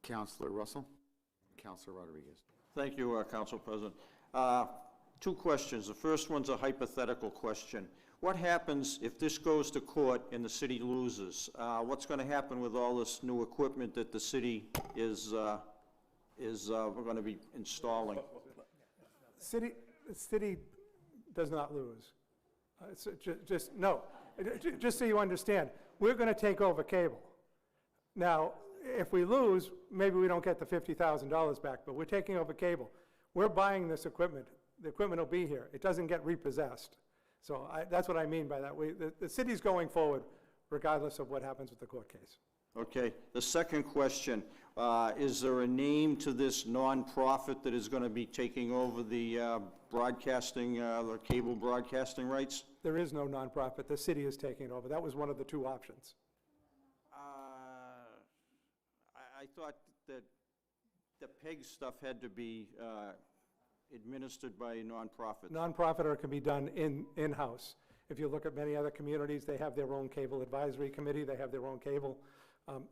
Councilor Russell, Councilor Rodriguez. Thank you, Council President. 2 questions. The first one's a hypothetical question. What happens if this goes to court and the city loses? What's going to happen with all this new equipment that the city is going to be installing? The city does not lose. Just so you understand, we're going to take over cable. Now, if we lose, maybe we don't get the $50,000 back, but we're taking over cable. We're buying this equipment. The equipment will be here. It doesn't get repossessed. So that's what I mean by that. The city's going forward regardless of what happens with the court case. Okay. The second question, is there a name to this nonprofit that is going to be taking over the broadcasting, the cable broadcasting rights? There is no nonprofit. The city is taking it over. That was one of the 2 options. I thought that the PEG stuff had to be administered by nonprofits. Nonprofit, or it can be done in-house. If you look at many other communities, they have their own cable advisory committee, they have their own cable.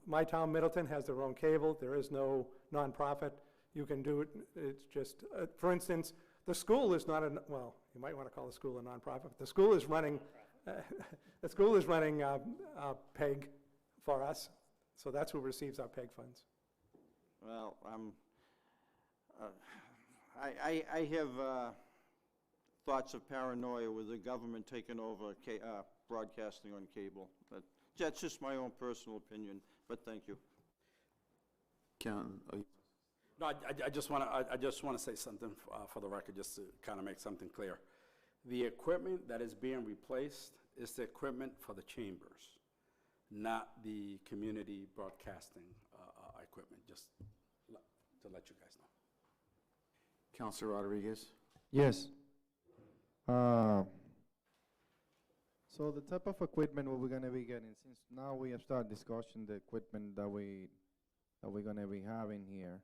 My town, Middleton, has their own cable. There is no nonprofit. You can do it. It's just, for instance, the school is not well, you might want to call the school a nonprofit. The school is running, PEG for us, so that's who receives our PEG funds. Well, I have thoughts of paranoia with the government taking over broadcasting on cable. But that's just my own personal opinion, but thank you. No, I just want to say something for the record, just to kind of make something clear. The equipment that is being replaced is the equipment for the chambers, not the community broadcasting equipment, just to let you guys know. Councilor Rodriguez. Yes. So the type of equipment what we're gonna be getting, since now we have started discussing the equipment that we're gonna be having here,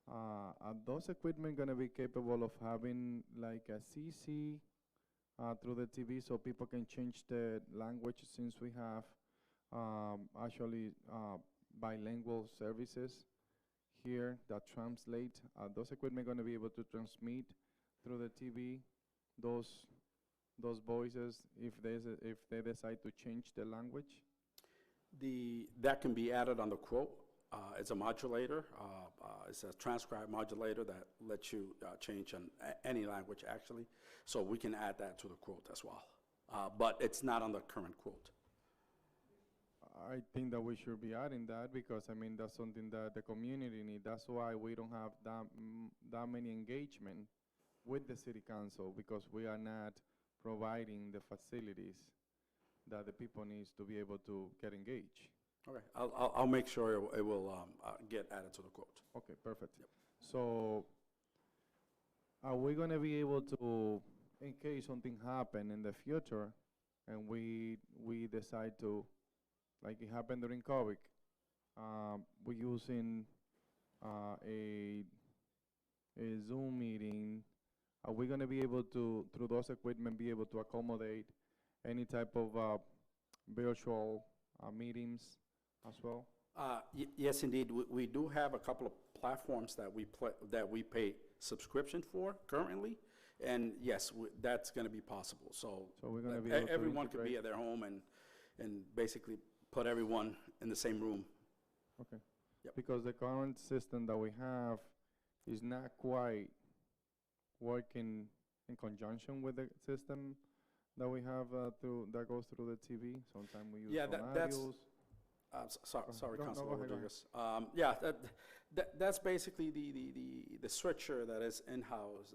are those equipment gonna be capable of having like a CC through the TV so people can change the language, since we have actually bilingual services here that translate? Are those equipment going to be able to transmit through the TV those voices if they decide to change the language? That can be added on the quote. It's a modulator. it's a transcribe modulator that lets you change on any language, actually. So we can add that to the quote as well. But it's not on the current quote. I think that we should be adding that because, I mean, that's something that the community need. That's why we don't have that many engagement with the city council, because we are not providing the facilities that the people needs to be able to get engaged. Okay, I'll make sure it will get added to the quote. Okay, perfect. So, are we gonna be able to, in case something happen in the future, and we decide to, like it happened during COVID, we're using a Zoom meeting, are we gonna be able to, through those equipment, be able to accommodate any type of virtual meetings as well? Yes, indeed. We do have a couple of platforms that we pay subscription for currently, and yes, that's going to be possible. So we're going to be able to everyone could be integrate? at their home and basically put everyone in the same room. Okay. Yep. Because the current system that we have is not quite working in conjunction with the system that we have that goes through the TV. Sometimes we use Yeah, that's. Sonarios. Sorry, No, Councilor go ahead, go Rodriguez. Yeah, that's basically the switcher that is in-house.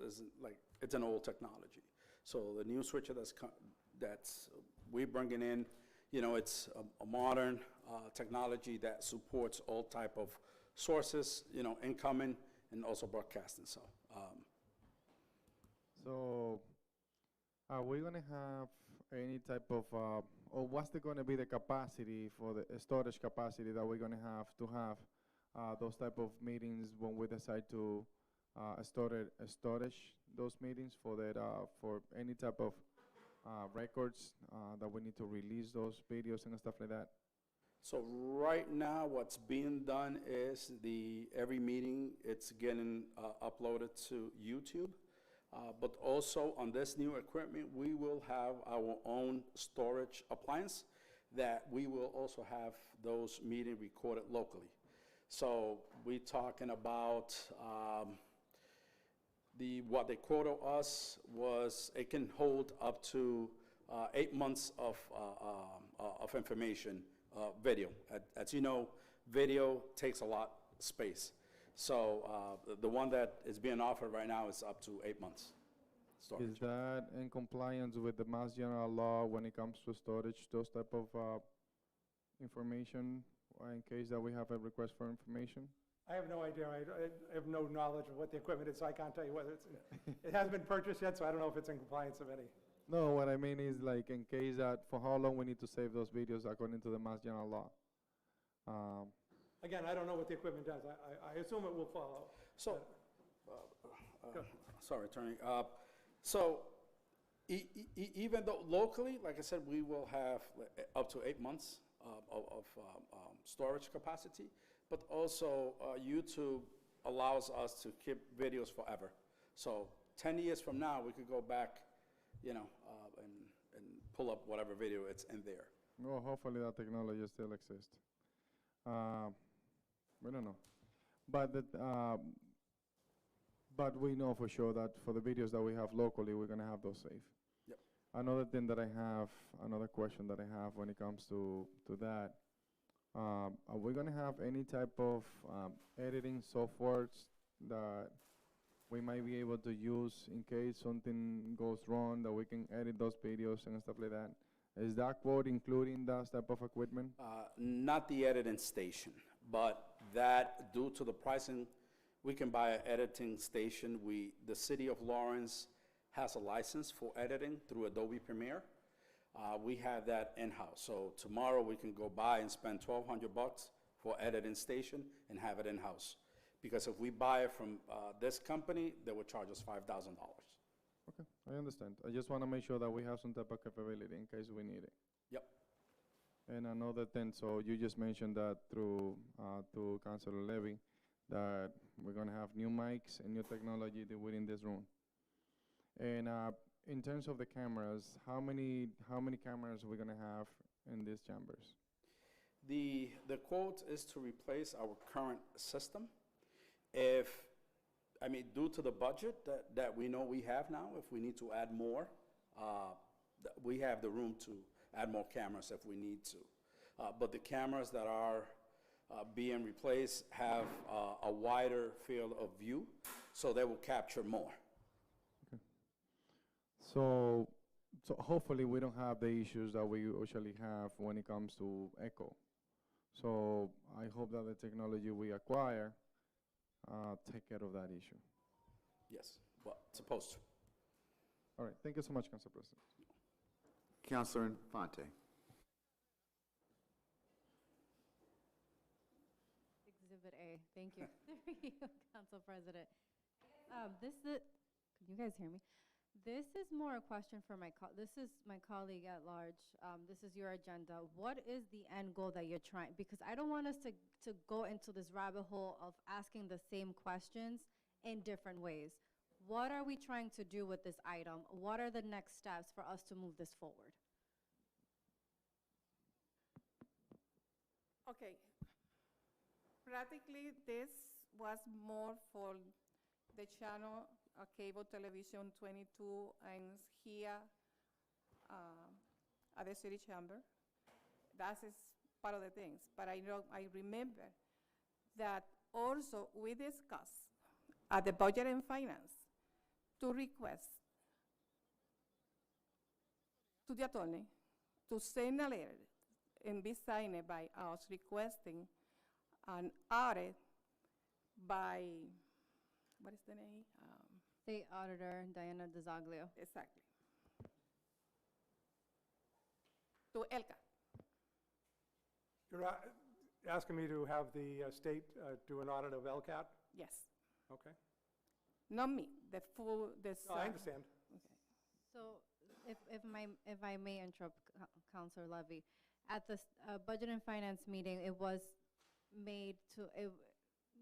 It's an old technology. So the new switcher that's we're bringing in, it's a modern technology that supports all type of sources, incoming and also broadcasting. So, are we gonna have any type of, or what's gonna be the capacity for the storage capacity that we're gonna have those type of meetings when we decide to storage those meetings for that for any type of records that we need to release those videos and stuff like that? So right now, what's being done is every meeting, it's getting uploaded to YouTube. But also on this new equipment, we will have our own storage appliance that we will also have those meetings recorded locally. So we're talking about what they quoted us was it can hold up to 8 months of information, video. As you know, video takes a lot of space. So the one that is being offered right now is up to 8 months storage. Is that in compliance with the Mass General Law when it comes to storage, those type of information, in case that we have a request for information? I have no idea. I have no knowledge of what the equipment is, so I can't tell you whether it hasn't been purchased yet, so I don't know if it's in compliance of any. No, what I mean is like in case that for how long we need to save those videos according to the Mass General Law. Again, I don't know what the equipment does. I assume it will follow. So, sorry, Attorney. So, even though locally, like I said, we will have up to 8 months of storage capacity, but also YouTube allows us to keep videos forever. So 10 years from now, we could go back, and pull up whatever video it's in there. Well, hopefully that technology still exists. We don't know. But we know for sure that for the videos that we have locally, we're going to have those safe. Yep. Another question that I have when it comes to that, are we going to have any type of editing softwares that we might be able to use in case something goes wrong, that we can edit those videos and stuff like that? Is that quote including that type of equipment? Not the editing station, but that due to the pricing, we can buy an editing station. The city of Lawrence has a license for editing through Adobe Premiere. We have that in-house. So tomorrow we can go buy and spend $1,200 for editing station and have it in-house. Because if we buy it from this company, they would charge us $5,000. Okay, I understand. I just want to make sure that we have some type of capability in case we need it. Yep. And another thing, so you just mentioned that through to Councilor Levy, that we're going to have new mics and new technology within this room. And in terms of the cameras, how many cameras are we going to have in these chambers? The quote is to replace our current system, If, I mean, due to the budget that we know we have now, if we need to add more, we have the room to add more cameras if we need to. But the cameras that are being replaced have a wider field of view, so they will capture more. So hopefully we don't have the issues that we usually have when it comes to echo. So I hope that the technology we acquire take care of that issue. Yes, well, supposed to. All right, thank you so much, Council President. Councilor Infante. Exhibit A, thank you. There you go, Council President. Can you guys hear me? This is more a question for this is my colleague at large. This is your agenda. What is the end goal that you're trying? Because I don't want us to go into this rabbit hole of asking the same questions in different ways. What are we trying to do with this item? What are the next steps for us to move this forward? Okay. Practically, this was more for the channel cable television 22 and here at the city chamber. That is part of the things. But I remember that also we discussed at the Budget and Finance to request to the attorney to send a letter and be signed by us requesting an audit by, what is the name? State Auditor Diana DeZoglio. Exactly. To ELCA. You're asking me to have the state do an audit of LCAT? Yes. Okay. Not me, the full, No, I understand. Okay. So if I may interrupt, Councilor Levy, at the Budget and Finance meeting, it was made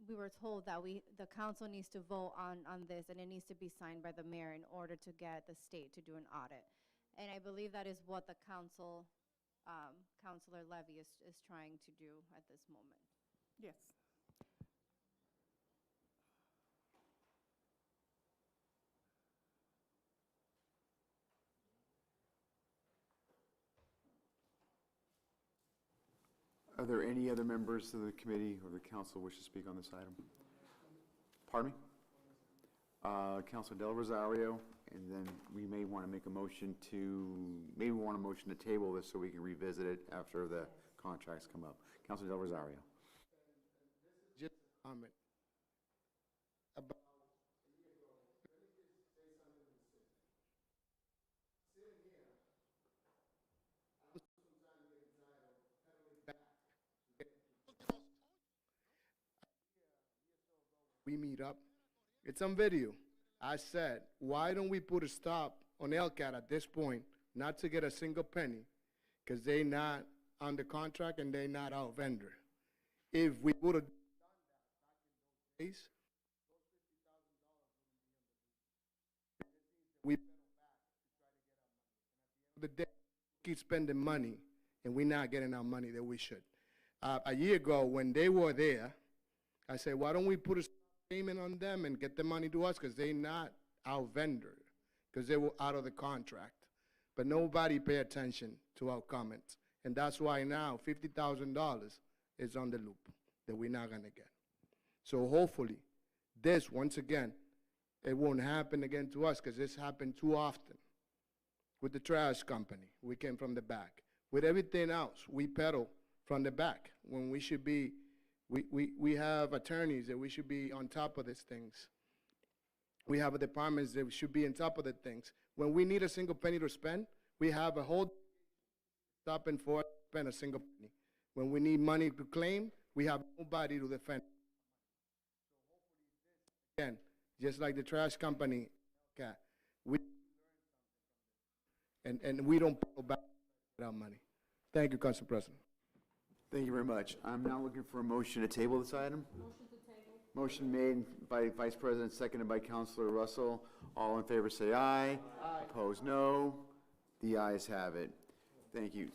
we were told that the council needs to vote on this, and it needs to be signed by the mayor in order to get the state to do an audit. And I believe that is what the council, Councilor Levy is trying to do at this moment. Yes. Are there any other members of the committee or the council wish to speak on this item? Pardon me? Councilor Del Rosario, and then we may want to make a motion to table this so we can revisit it after the contracts come up. Councilor Del Rosario. Just a comment. About we meet up. It's on video. I said, why don't we put a stop on LCAT at this point, not to get a single penny, because they're not under contract and they're not our vendor. If we would have done that back in those days, we the day keep spending money and we're not getting our money that we should. A year ago, when they were there, I said, why don't we put a payment on them and get the money to us, because they're not our vendor, because they were out of the contract. But nobody pay attention to our comments. And that's why now $50,000 is on the loop that we're not gonna get. So hopefully, this, once again, it won't happen again to us, because this happened too often. With the trash company, we came from the back. With everything else, we pedal from the back when we should be. We have attorneys that we should be on top of these things. We have departments that should be on top of the things. When we need a single penny to spend, we have a whole stop and forth, spend a single penny. When we need money to claim, we have nobody to defend. Again, just like the trash company, and we don't pull back our money. Thank you, Council President. Thank you very much. I'm now looking for a motion to table this item. Motion to table. Motion made by Vice President, seconded by Councilor Russell. All in favor say aye. Aye. Opposed, no. The ayes have it. Thank you.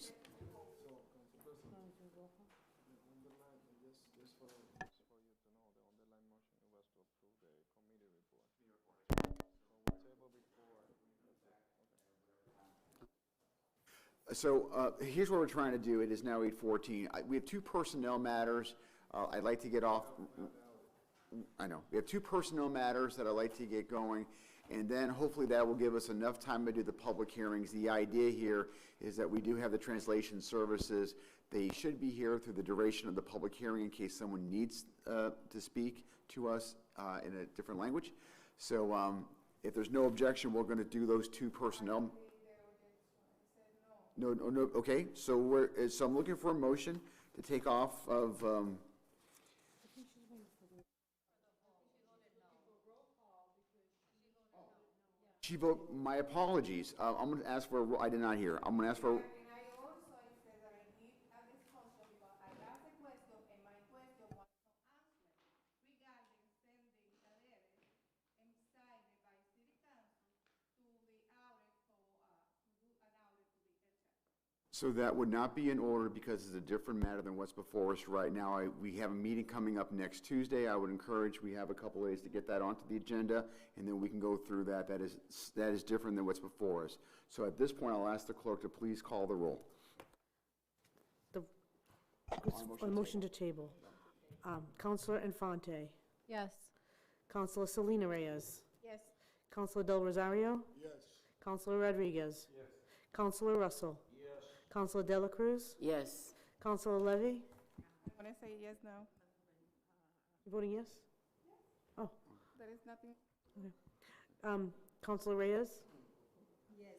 Here's what we're trying to do. It is now 8:14. We have two personnel matters. I'd like to get off. I know. We have two personnel matters that I'd like to get going, and then hopefully that will give us enough time to do the public hearings. The idea here is that we do have the translation services. They should be here through the duration of the public hearing in case someone needs to speak to us in a different language. So if there's no objection, we're going to do those two personnel. No, okay, so so I'm looking for a motion to take off of, she vote, my apologies, I'm gonna ask for, I did not hear, I'm gonna ask for. So that would not be in order because it's a different matter than what's before us right now. We have a meeting coming up next Tuesday. I would encourage, we have a couple ways to get that onto the agenda, and then we can go through that. That is different than what's before us. So at this point, I'll ask the clerk to please call the roll. On motion to table. Counselor Infante. Yes. Counselor Selena Reyes. Yes. Counselor Del Rosario. Yes. Counselor Rodriguez. Yes. Counselor Russell. Yes. Counselor Dela Cruz. Yes. Counselor Levy. I want to say yes now. You voting yes? Oh. There is nothing. Okay. Counselor Reyes. Yes.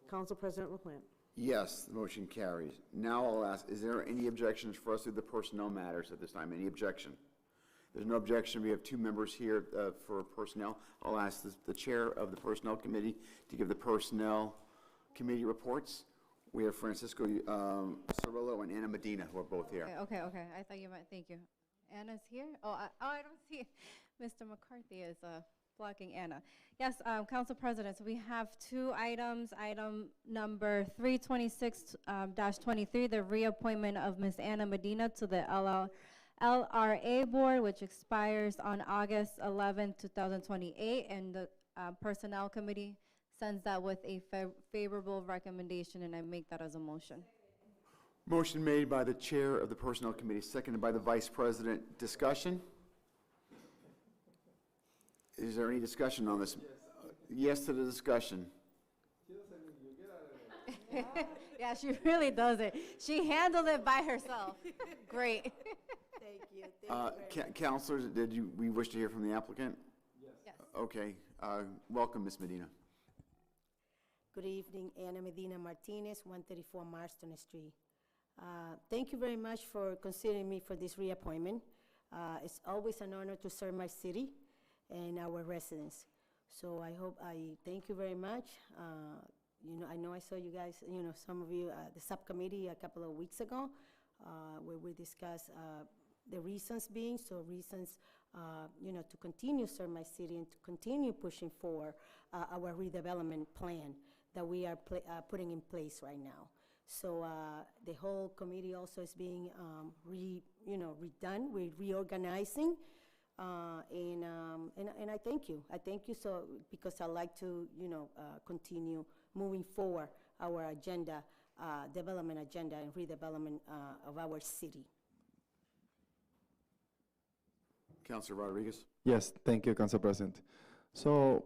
Council President LaPlante. Yes, the motion carries. Now I'll ask, is there any objections for us to the personnel matters at this time? Any objection? There's no objection. We have two members here for personnel. I'll ask the chair of the Personnel Committee to give the Personnel Committee reports. We have Francisco Cirillo and Anna Medina, who are both here. Okay. I thought you meant, thank you. Anna's here? I don't see, Mr. McCarthy is blocking Anna. Yes, Council President, so we have two items. Item number 326-23, the reappointment of Ms. Anna Medina to the LRA Board, which expires on August 11, 2028, and the Personnel Committee sends that with a favorable recommendation, and I make that as a motion. Motion made by the chair of the Personnel Committee, seconded by the Vice President. Discussion? Is there any discussion on this? Yes to the discussion. Yeah, she really does it. She handled it by herself. Great. Thank you. Councilors, we wish to hear from the applicant? Yes. Okay. Welcome, Ms. Medina. Good evening, Anna Medina Martinez, 134 Marston Street. Thank you very much for considering me for this reappointment. It's always an honor to serve my city and our residents. So I thank you very much. I know I saw you guys, some of you at the subcommittee a couple of weeks ago, where we discussed the reasons being, to continue serve my city and to continue pushing for our redevelopment plan that we are putting in place right now. So the whole committee also is being redone. We're reorganizing, and I thank you. I thank you because I like to continue moving forward our agenda, development agenda and redevelopment of our city. Councilor Rodriguez. Yes, thank you, Council President. So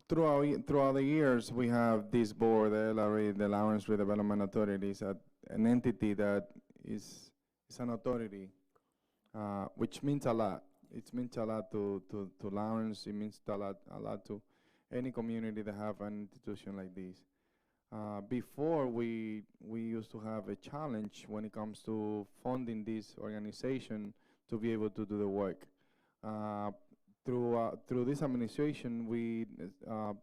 throughout the years, we have this board, the LRA, the Lawrence Redevelopment Authority, is an entity that is an authority, which means a lot. It means a lot to Lawrence. It means a lot to any community that have an institution like this. Before, we used to have a challenge when it comes to funding this organization to be able to do the work. Through this administration, we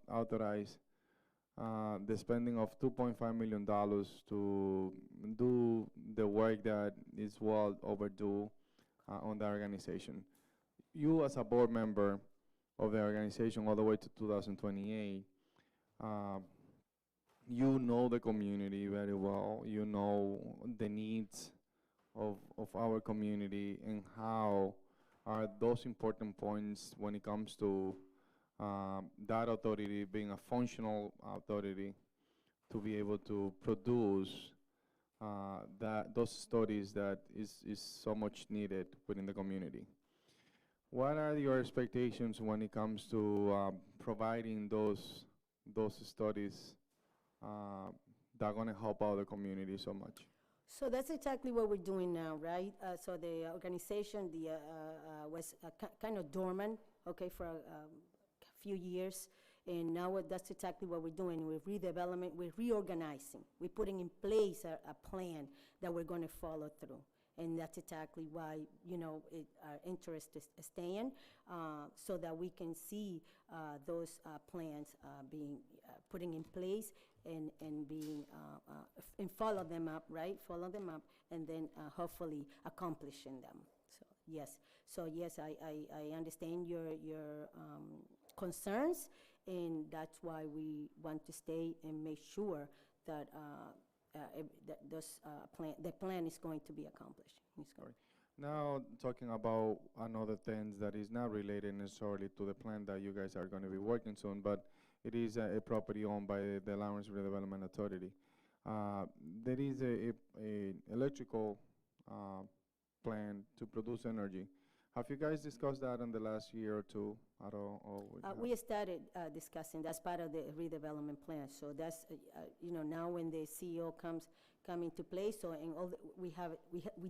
authorized the spending of $2.5 million to do the work that is well overdue on the organization. You, as a board member of the organization all the way to 2028, you know the community very well. You know the needs of our community and how are those important points when it comes to that authority being a functional authority to be able to produce those stories that is so much needed within the community. What are your expectations when it comes to providing those studies that are going to help out the community so much? So that's exactly what we're doing now, right? So the organization was kind of dormant, okay, for a few years, and now that's exactly what we're doing. We're redevelopment, we're reorganizing, we're putting in place a plan that we're going to follow through. And that's exactly why, you know, our interest is staying, so that we can see those plans being putting in place and being and follow them up, right? Follow them up, and then hopefully accomplishing them. So yes, I understand your concerns, and that's why we want to stay and make sure that the plan is going to be accomplished. Now, talking about another thing that is not related necessarily to the plan that you guys are going to be working soon, but it is a property owned by the Lawrence Redevelopment Authority. There is a electrical plan to produce energy. Have you guys discussed that in the last year or two at all? Or We started discussing, that's part of the redevelopment plan. So that's, you know, now when the CEO come into place, so in all we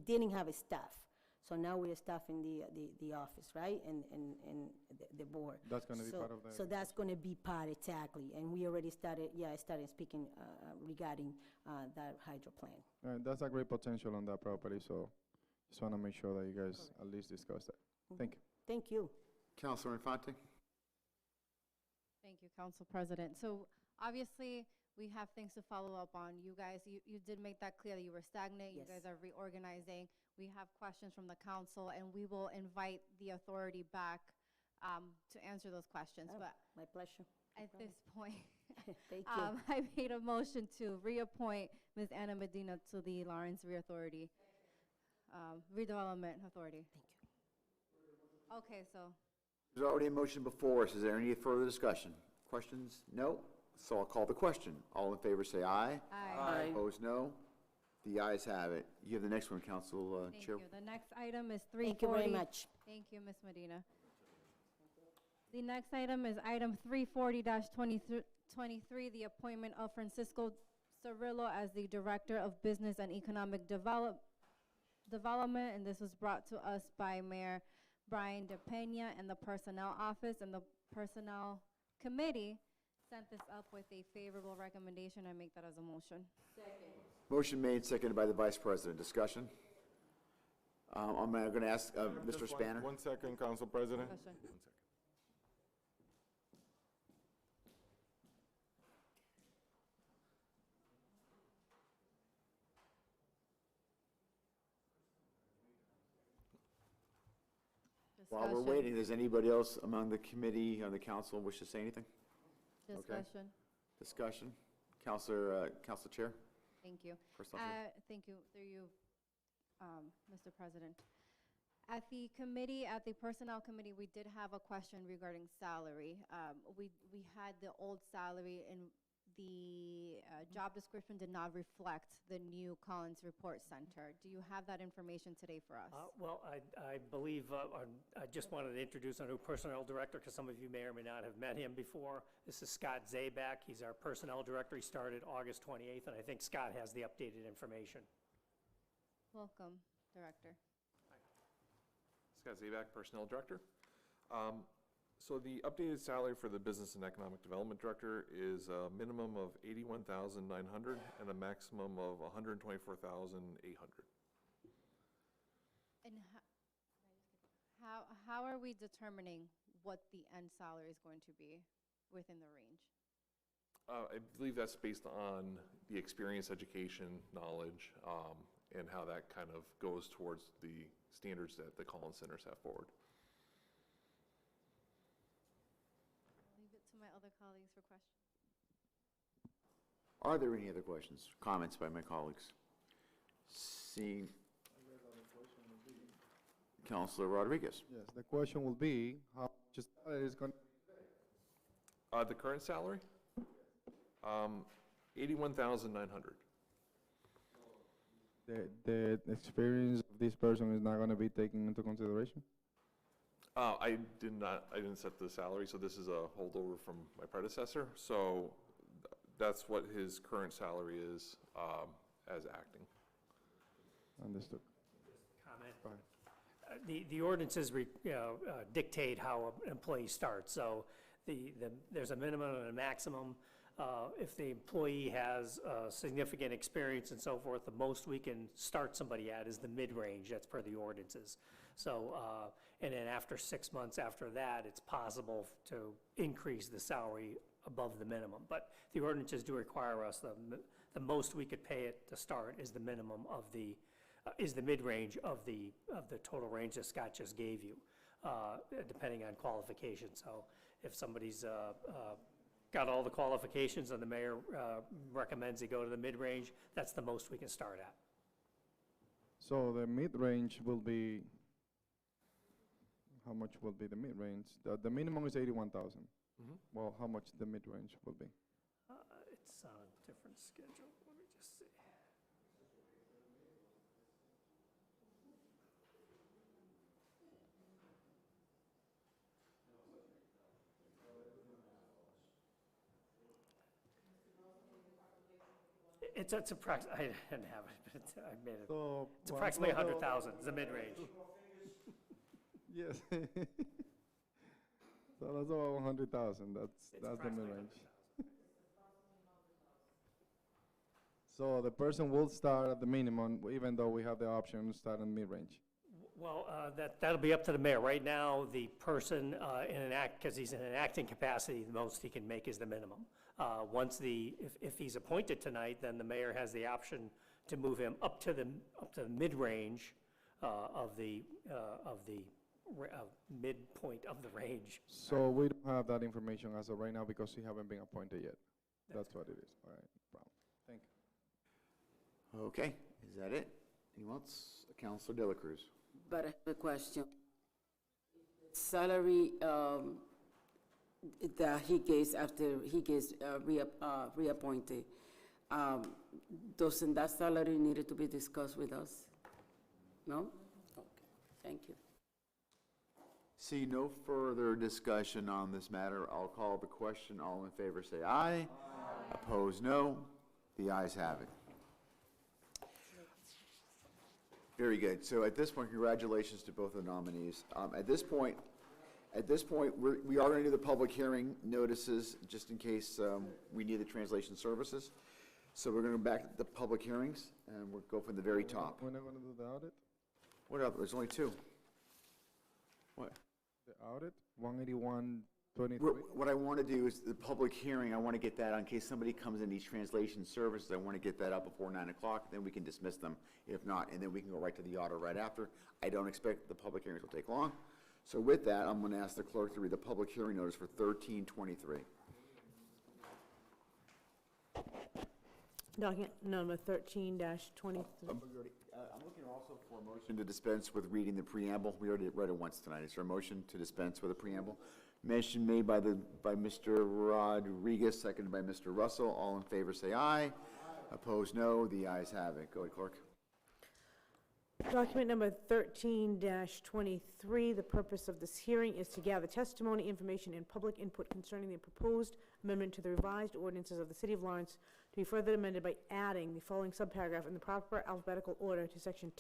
didn't have a staff. So now we're staffing the office, right, and the board. That's going to be part of that? So that's going to be part, exactly. And we already started speaking regarding that hydro plan. That's a great potential on that property, so just want to make sure that you guys at least discuss that. Thank you. Thank you. Councilor Infante? Thank you, Council President. So obviously, we have things to follow up on. You guys, you did make that clear that you were stagnant. You guys are reorganizing. We have questions from the council, and we will invite the authority back to answer those questions. But my pleasure. At this point, Thank you. I made a motion to reappoint Ms. Ana Medina to the Lawrence Redevelopment Authority. Thank you. Okay, so. There's already a motion before us. Is there any further discussion? Questions? No? So I'll call the question. All in favor say aye. Aye. Opposed, no. The ayes have it. You have the next one, Council Chair. Thank you. The next item is 340. Thank you very much. Thank you, Ms. Medina. The next item is item 340-23, the appointment of Francisco Cirillo as the Director of Business and Economic Development, and this was brought to us by Mayor Brian DePena and the Personnel Office, and the Personnel Committee sent this up with a favorable recommendation. I make that as a motion. Motion made, seconded by the Vice President. Discussion? I'm going to ask Mr. Spanner. One second, Council President. Discussion. 1 second. While we're waiting, does anybody else among the committee or the council wish to say anything? Discussion. Discussion? Councilor Chair? Thank you. Personnel Chair. Thank you, through you, Mr. President. At the committee, at the Personnel Committee, we did have a question regarding salary. We had the old salary, and the job description did not reflect the new Collins Report Center. Do you have that information today for us? Well, I believe, I just wanted to introduce our new Personnel Director, because some of you may or may not have met him before. This is Scott Zabak. He's our Personnel Director. He started August 28th, and I think Scott has the updated information. Welcome, Director. Scott Zabak, Personnel Director. So the updated salary for the Business and Economic Development Director is a minimum of $81,900 and a maximum of $124,800. And how are we determining what the end salary is going to be within the range? I believe that's based on the experience, education, knowledge, and how that kind of goes towards the standards that the Collins Centers have forward. Leave it to my other colleagues for questions. Are there any other questions, comments by my colleagues? Seeing Councilor Rodriguez. Yes, the question will be, how much is going The current salary? $81,900. The experience of this person is not going to be taken into consideration? I didn't set the salary, so this is a holdover from my predecessor. So that's what his current salary is as acting. Understood. Comment. The ordinances dictate how an employee starts, so there's a minimum and a maximum. If the employee has significant experience and so forth, the most we can start somebody at is the mid-range. That's per the ordinances. So, and then after 6 months after that, it's possible to increase the salary above the minimum. But the ordinances do require us, the most we could pay it to start is the minimum of the, is the mid-range of the total range that Scott just gave you, depending on qualifications. So if somebody's got all the qualifications and the mayor recommends they go to the mid-range, that's the most we can start at. So the mid-range will be, how much will be the mid-range? The minimum is 81,000. Mhm. Well, how much the mid-range will be? It's on a different schedule. Let me just see. It's I didn't have it, but I made it. So, It's well, approximately well, 100,000, is the mid-range. Yes. So that's about 100,000. That's the approximately mid-range. So the person will start at the minimum, even though we have the option to start in mid-range. Well, that'll be up to the mayor. Right now, the person because he's in an acting capacity, the most he can make is the minimum. Once if he's appointed tonight, then the mayor has the option to move him up to the mid-range of the midpoint of the range. So we don't have that information as of right now because he haven't been appointed yet. That's what it is. All right, no problem. Thank you. Okay, is that it? Anyone else? Councilor De La Cruz. But I have a question. Salary that he gets after he gets reappointed, doesn't that salary needed to be discussed with us? No? Okay, thank you. See no further discussion on this matter. I'll call the question. All in favor say aye. Opposed, no. The ayes have it. Very good. So at this point, congratulations to both the nominees. At this point, we are going to do the public hearing notices just in case we need the translation services. So we're going to go back to the public hearings and we'll go from the very top. We're not going to do the audit? What other? There's only two. What? The audit, 181-23. What I want to do is the public hearing, I want to get that in case somebody comes in these translation services, I want to get that up before 9 o'clock, then we can dismiss them. If not, and then we can go right to the audit right after. I don't expect the public hearings will take long. So with that, I'm going to ask the clerk to read the public hearing notice for 1323. Document number 13-23. I'm looking also for a motion to dispense with reading the preamble. We already read it once tonight. Is there a motion to dispense with a preamble? Motion made by Mr. Rodriguez, seconded by Mr. Russell. All in favor say aye. Opposed, no. The ayes have it. Go ahead, clerk. Document number 13-23, the purpose of this hearing is to gather testimony, information, and public input concerning the proposed amendment to the revised ordinances of the City of Lawrence to be further amended by adding the following subparagraph in the proper alphabetical order to section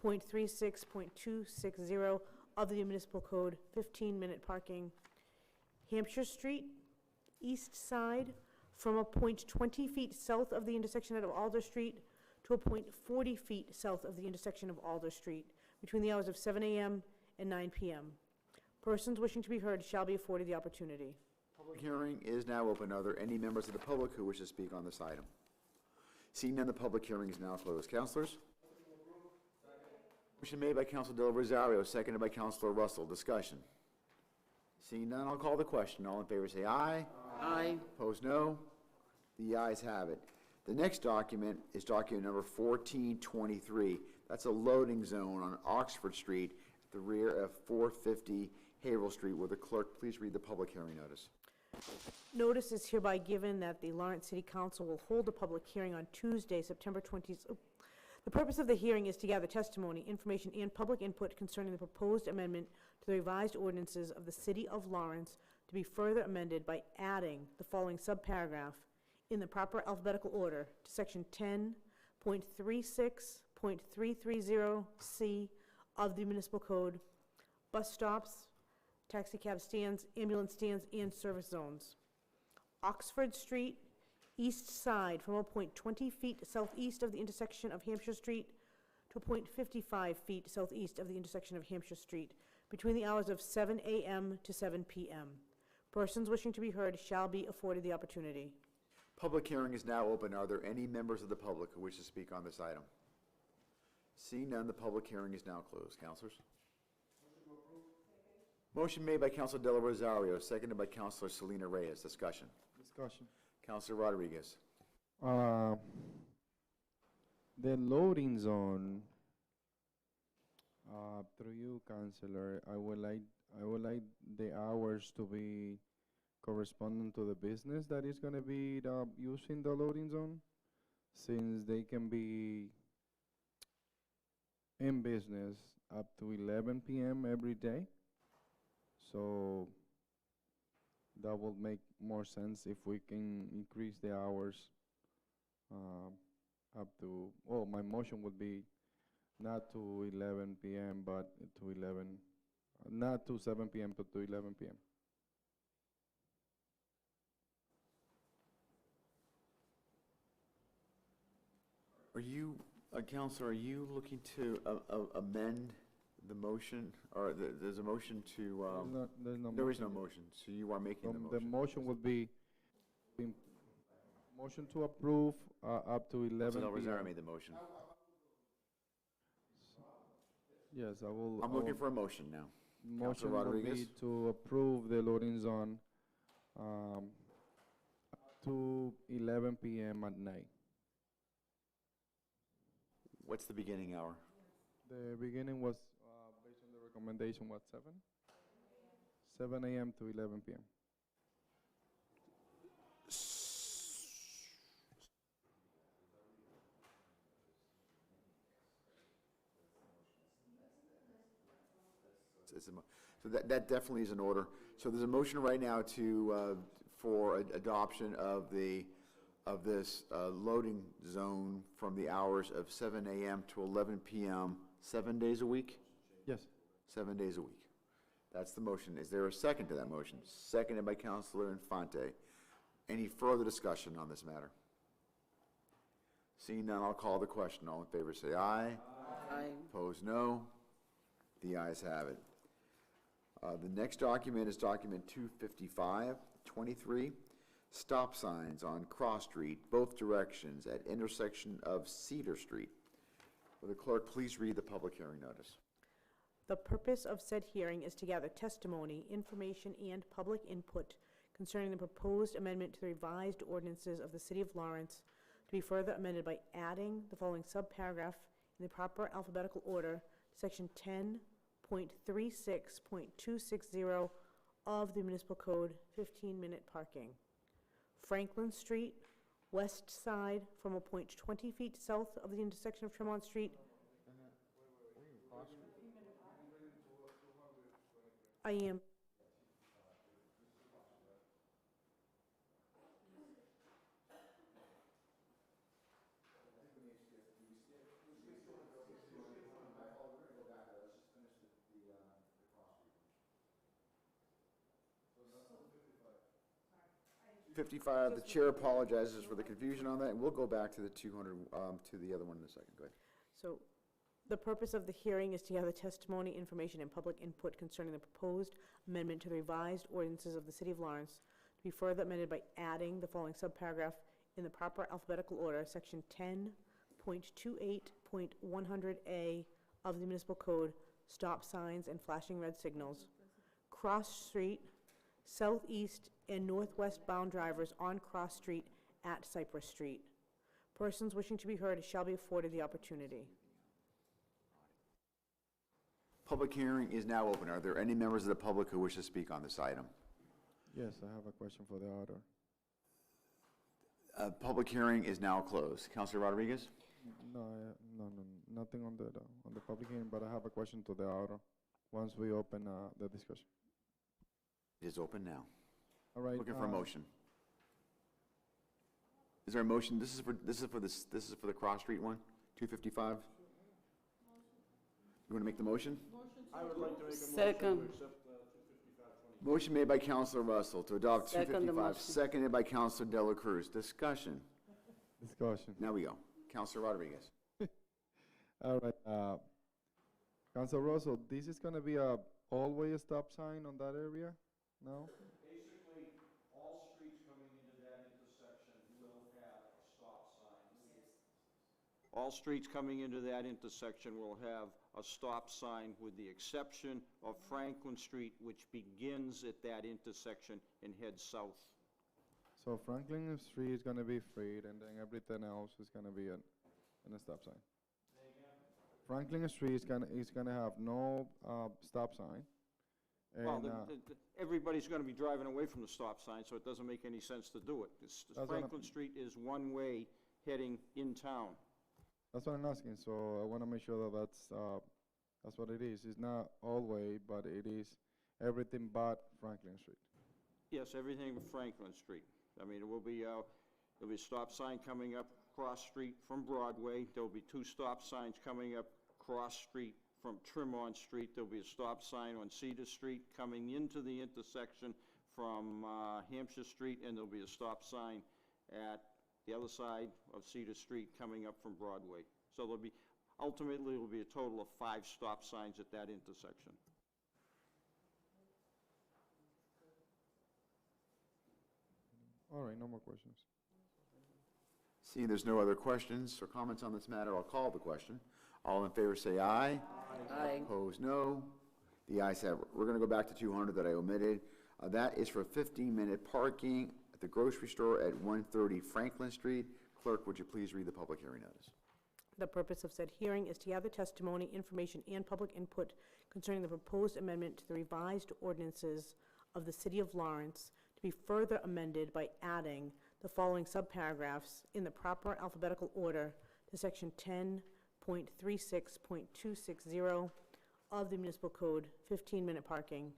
10.36.260 of the municipal code, 15-minute parking, Hampshire Street, east side, from a point 20 feet south of the intersection of Alder Street to a point 40 feet south of the intersection of Alder Street, between the hours of 7 a.m. and 9 p.m. Persons wishing to be heard shall be afforded the opportunity. Public hearing is now open. Are there any members of the public who wish to speak on this item? Seeing none, the public hearing is now closed. Councilors? Motion made by Councilor Del Rosario, seconded by Councilor Russell. Discussion. Seeing none, I'll call the question. All in favor say aye. Aye. Opposed, no. The ayes have it. The next document is document number 1423. That's a loading zone on Oxford Street at the rear of 450 Haverhill Street. Will the clerk please read the public hearing notice? Notice is hereby given that the Lawrence City Council will hold a public hearing on Tuesday, September 20th. The purpose of the hearing is to gather testimony, information, and public input concerning the proposed amendment to the revised ordinances of the City of Lawrence to be further amended by adding the following subparagraph in the proper alphabetical order to Section 10.36.330C of the Municipal Code, bus stops, taxi cab stands, ambulance stands, and service zones. Oxford Street, east side, from a point 20 feet southeast of the intersection of Hampshire Street to a point 55 feet southeast of the intersection of Hampshire Street, between the hours of 7 a.m. to 7 p.m. Persons wishing to be heard shall be afforded the opportunity. Public hearing is now open. Are there any members of the public who wish to speak on this item? Seeing none, the public hearing is now closed. Councilors? Motion made by Councilor Del Rosario, seconded by Councilor Selena Reyes. Discussion. Councilor Rodriguez. The loading zone, through you, Councilor, I would like the hours to be corresponding to the business that is going to be using the loading zone, since they can be in business up to 11 p.m. every day. So that will make more sense if we can increase the hours up to, well, my motion would be not to 11 p.m., but to 11, not to 7 p.m., but to 11 p.m. Are you, Counselor, are you looking to amend the motion, or there's a motion to, There's no there is no motion. motion, so you are making the The motion. motion would be, motion to approve up to 11 Councilor Del Rosario p.m. made the motion. Yes, I will. I'm looking for a motion now. Motion Councilor would be Rodriguez? to approve the loading zone up to 11 p.m. at night. What's the beginning hour? The beginning was, based on the recommendation, what, 7? 7 a.m. to 11 p.m. So that definitely is in order. So there's a motion right now to, for adoption of this loading zone from the hours of 7 a.m. to 11 p.m., 7 days a week? Yes. 7 days a week. That's the motion. Is there a second to that motion? Seconded by Councilor Infante. Any further discussion on this matter? Seeing none, I'll call the question. All in favor say aye. Aye. Opposed, no. The ayes have it. The next document is document 25523, stop signs on Cross Street, both directions at intersection of Cedar Street. Will the clerk please read the public hearing notice? The purpose of said hearing is to gather testimony, information, and public input concerning the proposed amendment to the revised ordinances of the City of Lawrence to be further amended by adding the following subparagraph in the proper alphabetical order to Section 10.36.260 of the Municipal Code, 15-minute parking. Franklin Street, west side, from a point 20 feet south of the intersection of Tremont Street. I am. The chair apologizes for the confusion on that, and we'll go back to the 200, to the other one in a second. Go ahead. So, the purpose of the hearing is to gather testimony, information, and public input concerning the proposed amendment to the revised ordinances of the City of Lawrence to be further amended by adding the following subparagraph in the proper alphabetical order, Section 10.28.100A of the Municipal Code, stop signs and flashing red signals. Cross Street, southeast and northwest bound drivers on Cross Street at Cypress Street. Persons wishing to be heard shall be afforded the opportunity. Public hearing is now open. Are there any members of the public who wish to speak on this item? Yes, I have a question for the auditor. Public hearing is now closed. Counselor Rodriguez? No, nothing on the public hearing, but I have a question to the auditor once we open the discussion. It is open now. All right. Looking for a motion. Is there a motion? This is for the Cross Street one, 255? You want to make the motion? I would like to make a motion Second. to accept 255-20. Motion made by Counselor Russell to adopt Second the 255, motion. seconded by Counselor Dela Cruz. Discussion. Discussion. Now we go. Counselor Rodriguez. All right. Council Russell, this is gonna be a all-way stop sign on that area? No? Basically, all streets coming into that intersection will have a stop sign. All streets coming into that intersection will have a stop sign with the exception of Franklin Street, which begins at that intersection and heads south. So Franklin Street is gonna be freed, and then everything else is gonna be in a stop sign. Franklin Street is gonna have no stop sign. Well, And, everybody's gonna be driving away from the stop sign, so it doesn't make any sense to do it. That's what I'm- Franklin Street is one way heading in town. that's what I'm asking, so I wanna make sure that that's what it is. It's not all-way, but it is everything but Franklin Street. Yes, everything with Franklin Street. I mean, it will be, there'll be a stop sign coming up Cross Street from Broadway. There'll be 2 stop signs coming up Cross Street from Tremont Street. There'll be a stop sign on Cedar Street coming into the intersection from Hampshire Street, and there'll be a stop sign at the other side of Cedar Street coming up from Broadway. So there'll be, ultimately, it'll be a total of 5 stop signs at that intersection. All right, no more questions. Seeing there's no other questions or comments on this matter, I'll call the question. All in favor say aye. Aye. Opposed, no. The ayes have it. We're going to go back to 200 that I omitted. That is for 15-minute parking at the grocery store at 130 Franklin Street. Clerk, would you please read the public hearing notice? The purpose of said hearing is to gather testimony, information, and public input concerning the proposed amendment to the revised ordinances of the City of Lawrence to be further amended by adding the following subparagraphs in the proper alphabetical order to Section 10.36.260 of the Municipal Code, 15-minute parking.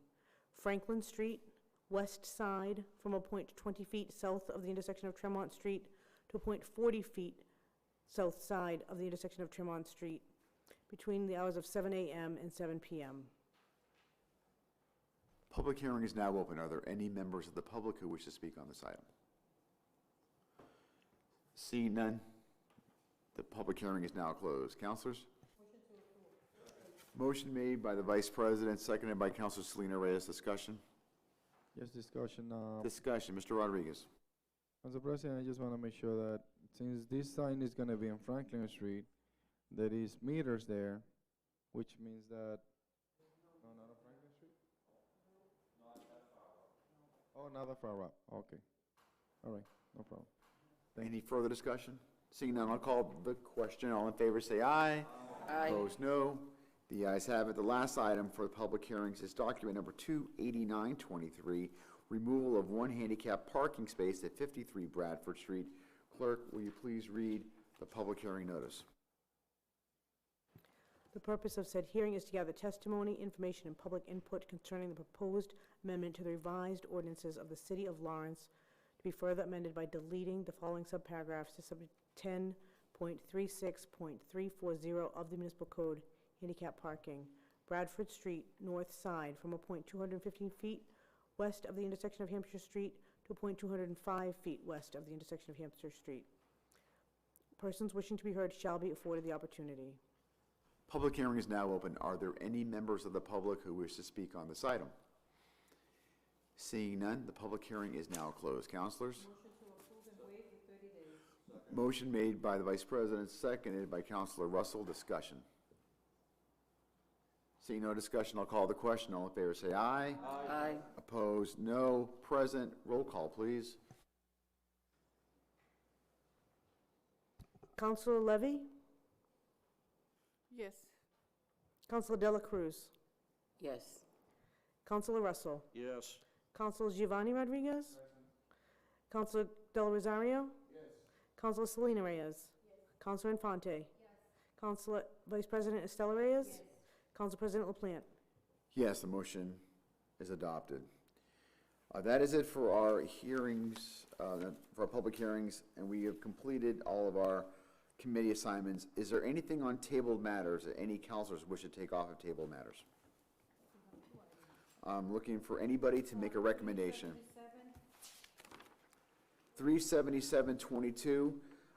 Franklin Street, west side, from a point 20 feet south of the intersection of Tremont Street to a point 40 feet south side of the intersection of Tremont Street, between the hours of 7 a.m. and 7 p.m. Public hearing is now open. Are there any members of the public who wish to speak on this item? Seeing none, the public hearing is now closed. Councilors? Motion made by the Vice President, seconded by Councilor Selena Reyes. Discussion? Yes, discussion. Discussion. Mr. Rodriguez. Council President, I just want to make sure that since this sign is going to be on Franklin Street, there is meters there, which means that. No, not on Franklin Street? Not that far up. Oh, not that far up. Okay. All right, no problem. Any further discussion? Seeing none, I'll call the question. All in favor say aye. Aye. Opposed, no. The ayes have it. The last item for the public hearings is document number 28923, removal of 1 handicap parking space at 53 Bradford Street. Clerk, will you please read the public hearing notice? The purpose of said hearing is to gather testimony, information, and public input concerning the proposed amendment to the revised ordinances of the City of Lawrence to be further amended by deleting the following subparagraphs to sub 10.36.340 of the Municipal Code, handicap parking. Bradford Street, north side, from a point 215 feet west of the intersection of Hampshire Street to a point 205 feet west of the intersection of Hampshire Street. Persons wishing to be heard shall be afforded the opportunity. Public hearing is now open. Are there any members of the public who wish to speak on this item? Seeing none, the public hearing is now closed. Councilors? Motion made by the Vice President, seconded by Councilor Russell. Discussion. Seeing no discussion, I'll call the question. All in favor say aye. Aye. Opposed, no. Present. Roll call, please. Councilor Levy? Yes. Councilor Dela Cruz? Yes. Councilor Russell? Yes. Counselor Giovanni Rodriguez? Counselor Del Rosario? Yes. Counselor Selena Reyes? Yes. Counselor Infante? Yes. Counselor Vice President Estela Reyes? Yes. Council President LaPlante? Yes, the motion is adopted. That is it for our hearings, for our public hearings, and we have completed all of our committee assignments. Is there anything on tabled matters that any counselors wish to take off of tabled matters? I'm looking for anybody to make a recommendation. 37722,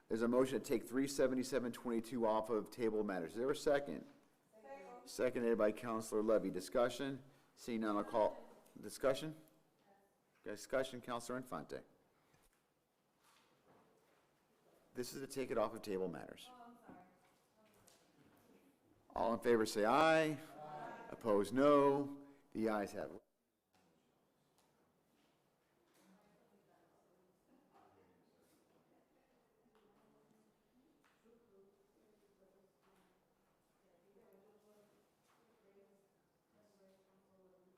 there's a motion to take 37722 off of table matters. Is there a second? Seconded by Counselor Levy. Discussion? Seeing none, I'll call. Discussion? Discussion, Counselor Infante. This is to take it off of table matters. All in favor say aye. Opposed, no. The ayes have it.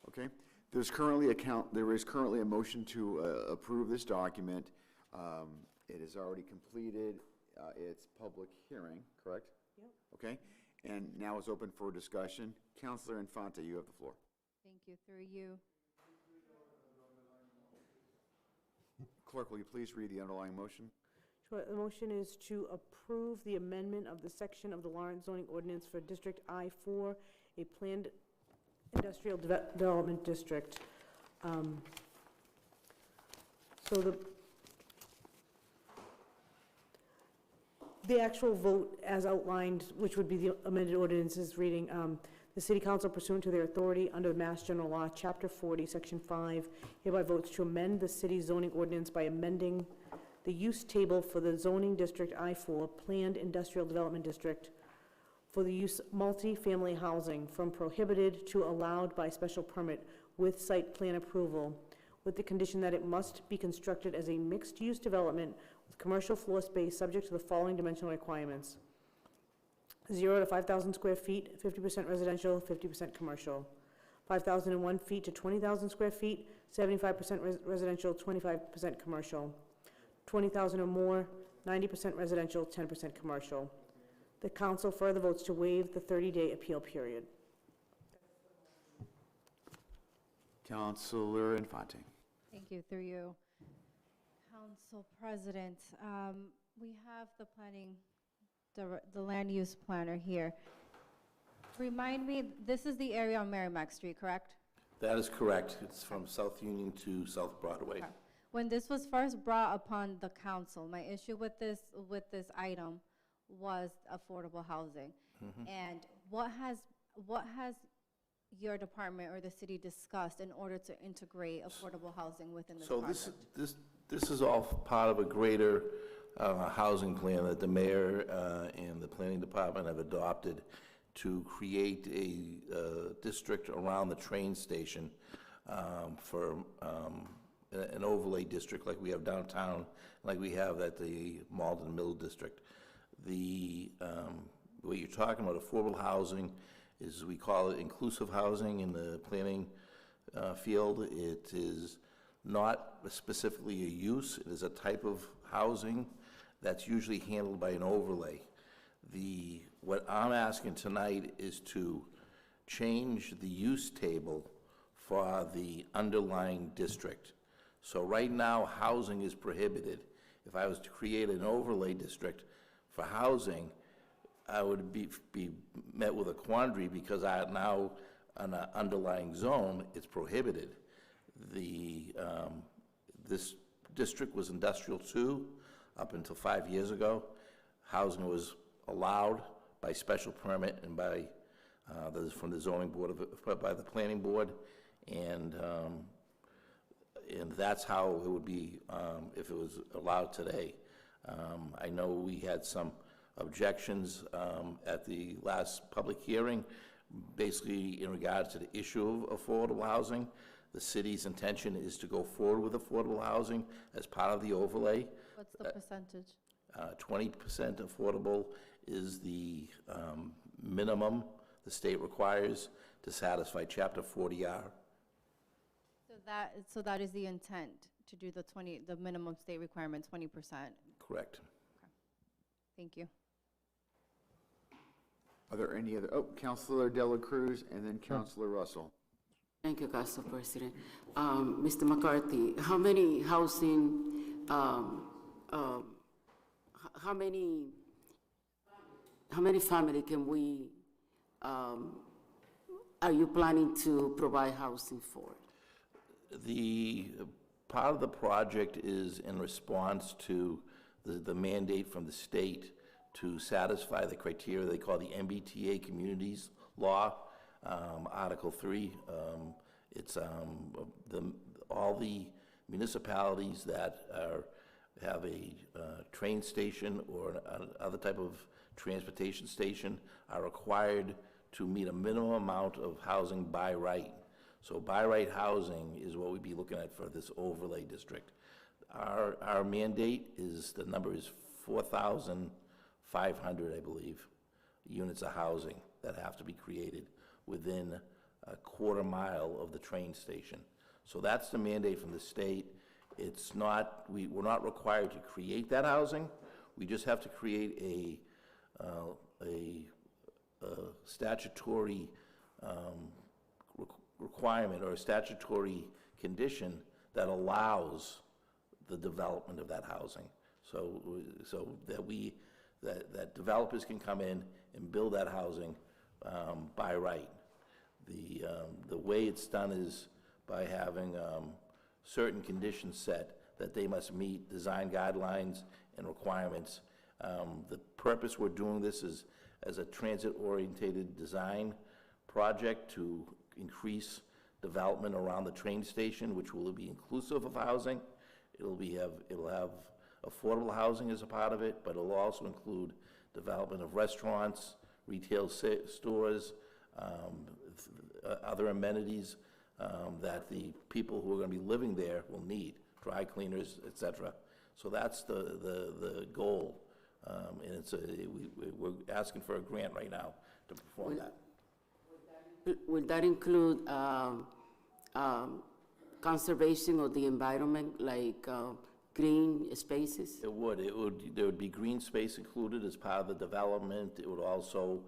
Okay. There is currently a motion to approve this document. It is already completed its public hearing, correct? Yep. Okay. And now it's open for discussion. Counselor Infante, you have the floor. Thank you. Through you. Clerk, will you please read the underlying motion? Sure. The motion is to approve the amendment of the section of the Lawrence zoning ordinance for District I-4, a planned industrial development district. So the actual vote as outlined, which would be the amended ordinance, is reading, the City Council pursuant to their authority under Mass General Law, Chapter 40, Section 5, hereby votes to amend the city's zoning ordinance by amending the use table for the zoning district I-4, planned industrial development district, for the use multi-family housing from prohibited to allowed by special permit with site plan approval, with the condition that it must be constructed as a mixed-use development with commercial floor space subject to the following dimensional requirements: 0 to 5,000 square feet, 50% residential, 50% commercial; 5,001 feet to 20,000 square feet, 75% residential, 25% commercial; 20,000 or more, 90% residential, 10% commercial. The council further votes to waive the 30-day appeal period. Counselor Infante. Thank you. Through you. Council President, we have the the land use planner here. Remind me, this is the area on Merrimack Street, correct? That is correct. It's from South Union to South Broadway. Okay. When this was first brought upon the council, my issue with this item was affordable housing. And what has your department or the city discussed in order to integrate affordable housing within this project? So this is all part of a greater housing plan that the mayor and the planning department have adopted to create a district around the train station for an overlay district like we have downtown, like we have at the Malden Mill District. What you're talking about, affordable housing, is we call it inclusive housing in the planning field. It is not specifically a use, it is a type of housing that's usually handled by an overlay. What I'm asking tonight is to change the use table for the underlying district. So right now, housing is prohibited. If I was to create an overlay district for housing, I would be met with a quandary because now on an underlying zone, it's prohibited. This district was industrial 2 up until 5 years ago. Housing was allowed by special permit and by from the zoning board by the planning board, and that's how it would be if it was allowed today. I know we had some objections at the last public hearing, basically in regards to the issue of affordable housing. The city's intention is to go forward with affordable housing as part of the overlay. What's the percentage? 20% affordable is the minimum the state requires to satisfy Chapter 40R. So So that is the intent, to do the minimum state requirement, 20%. Correct. Thank you. Are there any other, oh, Councilor Dela Cruz and then Councilor Russell. Thank you, Council President. Mr. McCarthy, how many housing, how many family can we, are you planning to provide housing for? The part of the project is in response to the mandate from the state to satisfy the criteria they call the MBTA Communities Law, Article 3. It's all the municipalities that have a train station or other type of transportation station are required to meet a minimum amount of housing by right. So by right housing is what we'd be looking at for this overlay district. Our mandate is, the number is 4,500, I believe, units of housing that have to be created within a quarter mile of the train station. So that's the mandate from the state. It's not, we're not required to create that housing. We just have to create a statutory requirement or a statutory condition that allows the development of that housing. So that developers can come in and build that housing by right. The way it's done is by having certain conditions set that they must meet, design guidelines and requirements. The purpose we're doing this is as a transit-oriented design project to increase development around the train station, which will be inclusive of housing. It'll have affordable housing as a part of it, but it'll also include development of restaurants, retail stores, other amenities that the people who are going to be living there will need, dry cleaners, et cetera. So that's the goal. And we're asking for a grant right now to perform that. Will that include conservation of the environment, like green spaces? It would. There would be green space included as part of the development. It would also,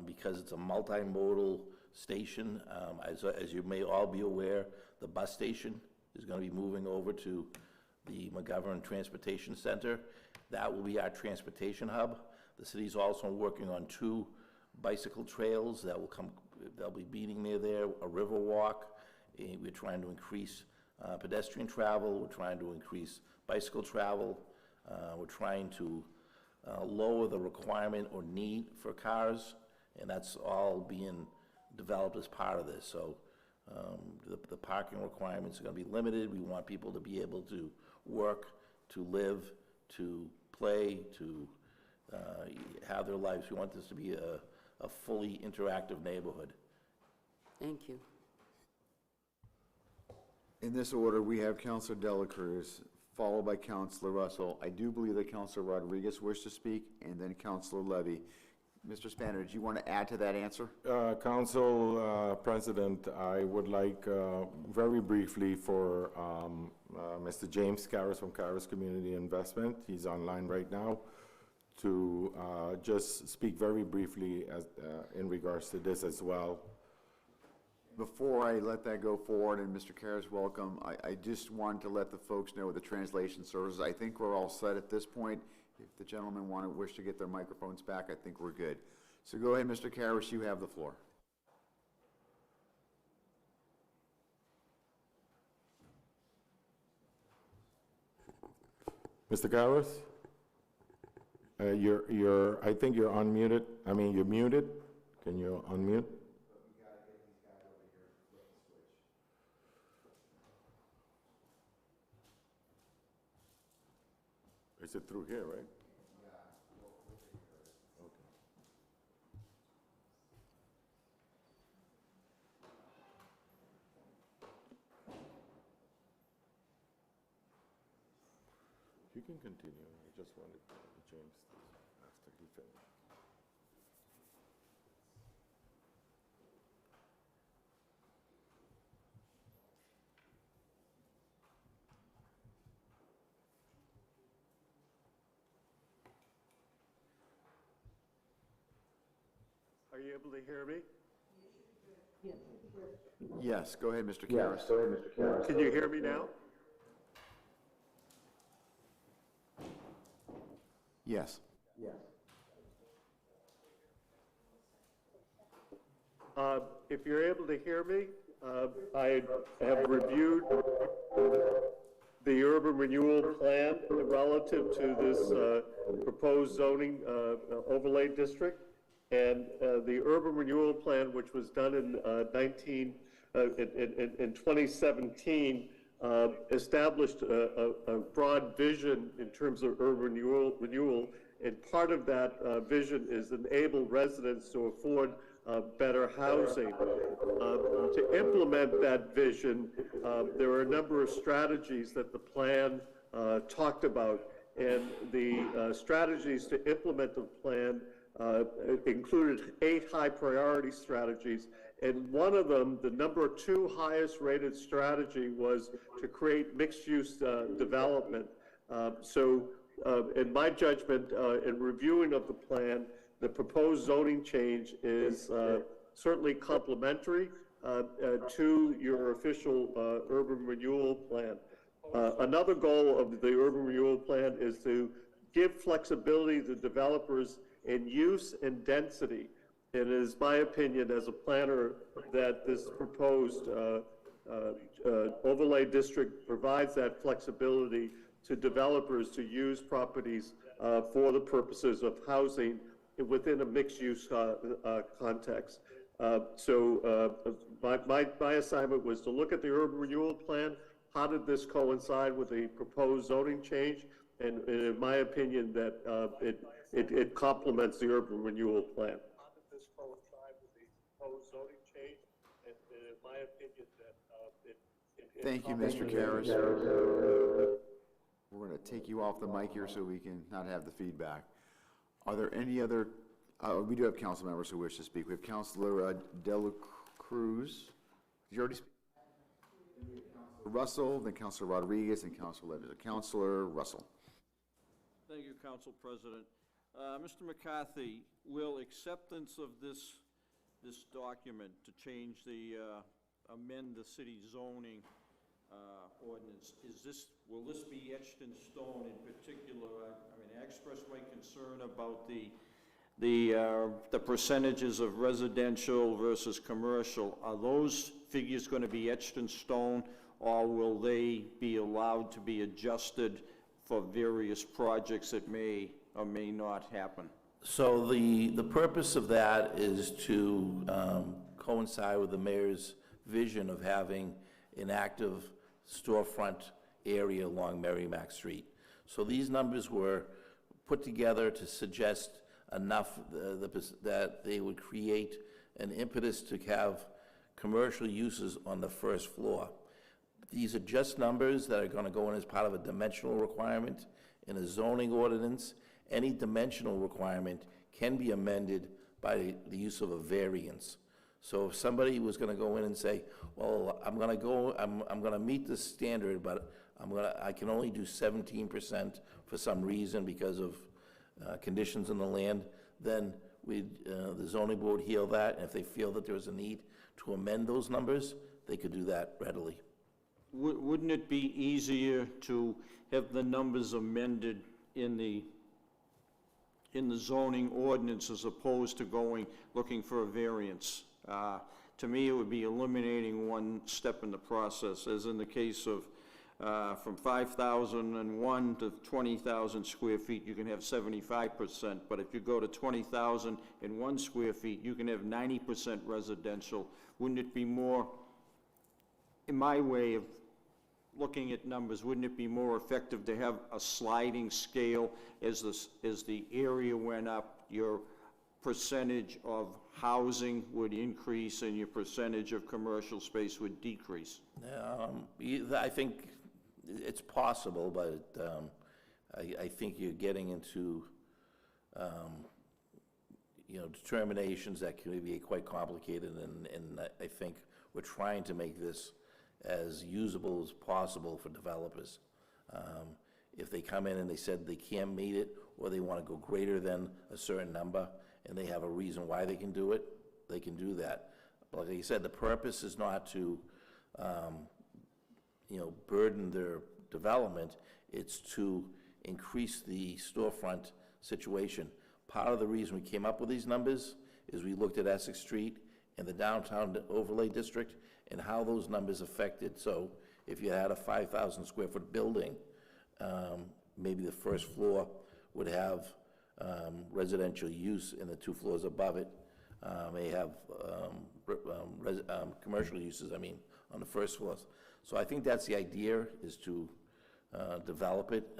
because it's a multimodal station, as you may all be aware, the bus station is going to be moving over to the McGovern Transportation Center. That will be our transportation hub. The city's also working on 2 bicycle trails that will come, they'll be meeting near there, a river walk. We're trying to increase pedestrian travel. We're trying to increase bicycle travel. We're trying to lower the requirement or need for cars, and that's all being developed as part of this. So the parking requirements are going to be limited. We want people to be able to work, to live, to play, to have their lives. We want this to be a fully interactive neighborhood. Thank you. In this order, we have Councilor Dela Cruz, followed by Councilor Russell. I do believe that Councilor Rodriguez wished to speak, and then Councilor Levy. Mr. Spanner, did you want to add to that answer? Council President, I would like very briefly for Mr. James Karras from Karras Community Investment, he's online right now, to just speak very briefly in regards to this as well. Before I let that go forward, and Mr. Karras, welcome, I just wanted to let the folks know with the translation services, I think we're all set at this point. If the gentlemen wish to get their microphones back, I think we're good. So go ahead, Mr. Karras, you have the floor. Mr. Karras, I think you're unmuted. I mean, you're muted. Can you unmute? Is it through here, right? Okay. You can continue. I just wanted James after he finished. Are you able to hear me? Yes, go ahead, Mr. Karas. Can you hear me now? Yes. If you're able to hear me, I have reviewed the urban renewal plan relative to this proposed zoning overlay district. And the urban renewal plan, which was done in 2017, established a broad vision in terms of urban renewal. And part of that vision is enable residents to afford better housing. To implement that vision, there are a number of strategies that the plan talked about. And the strategies to implement the plan included 8 high priority strategies. And one of them, the number 2 highest rated strategy, was to create mixed use development. In my judgment, in reviewing of the plan, the proposed zoning change is certainly complementary to your official urban renewal plan. Another goal of the urban renewal plan is to give flexibility to developers in use and density. It is my opinion as a planner that this proposed overlay district provides that flexibility to developers to use properties for the purposes of housing within a mixed-use context. My assignment was to look at the urban renewal plan. How did this coincide with the proposed zoning change? And in my opinion, that it complements the urban renewal plan. How did this coincide with the proposed zoning change? And in my opinion, that Thank you, Mr. Karas. We're going to take you off the mic here so we can not have the feedback. Are there any other, we do have council members who wish to speak. We have Councilor Dela Cruz. Did you already speak? Russell, then Councilor Rodriguez, and Councilor Levy. Councilor Russell. Thank you, Council President. Mr. McCarthy, will acceptance of this document to change amend the city zoning ordinance, will this be etched in stone in particular? I expressed my concern about the percentages of residential versus commercial. Are those figures going to be etched in stone, or will they be allowed to be adjusted for various projects that may or may not happen? So the purpose of that is to coincide with the mayor's vision of having an active storefront area along Merrimack Street. So these numbers were put together to suggest enough that they would create an impetus to have commercial uses on the first floor. These are just numbers that are going to go in as part of a dimensional requirement in a zoning ordinance. Any dimensional requirement can be amended by the use of a variance. So if somebody was going to go in and say, well, I'm going to meet this standard, but I can only do 17% for some reason because of conditions in the land, then the zoning board would hear that, and if they feel that there was a need to amend those numbers, they could do that readily. Wouldn't it be easier to have the numbers amended in the zoning ordinance as opposed to looking for a variance? To me, it would be eliminating one step in the process, as in the case of from 5,001 to 20,000 square feet, you can have 75%, but if you go to 20,001 square feet, you can have 90% residential. Wouldn't it be more, in my way of looking at numbers, wouldn't it be more effective to have a sliding scale as the area went up, your percentage of housing would increase and your percentage of commercial space would decrease? I think it's possible, but I think you're getting into determinations that can be quite complicated, and I think we're trying to make this as usable as possible for developers. If they come in and they said they can't meet it, or they want to go greater than a certain number, and they have a reason why they can do it, they can do that. But like I said, the purpose is not to, burden their development, it's to increase the storefront situation. Part of the reason we came up with these numbers is we looked at Essex Street and the downtown overlay district and how those numbers affected. So if you had a 5,000 square foot building, maybe the first floor would have residential use and the 2 floors above it may have commercial uses, on the first floors. So I think that's the idea, is to develop it.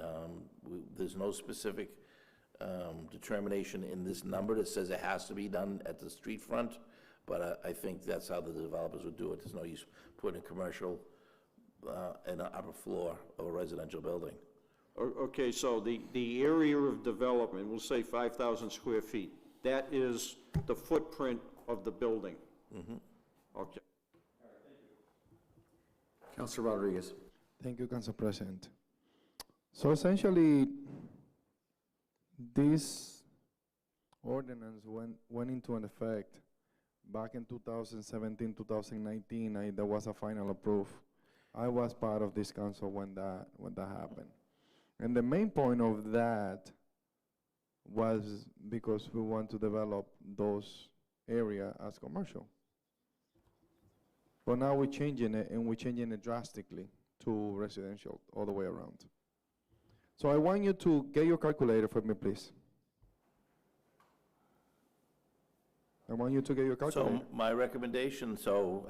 There's no specific determination in this number that says it has to be done at the street front, but I think that's how the developers would do it. There's no use putting commercial in an upper floor of a residential building. Okay, so the area of development, we'll say 5,000 square feet, that is the footprint of the building? Okay. Councilor Rodriguez. Thank you, Council President. So essentially, this ordinance went into an effect back in 2017, 2019. There was a final approval. I was part of this council when that happened. And the main point of that was because we want to develop those areas as commercial. But now we're changing it, and we're changing it drastically to residential all the way around. So I want you to get your calculator for me, please. I want you to get your calculator. So my recommendation, No.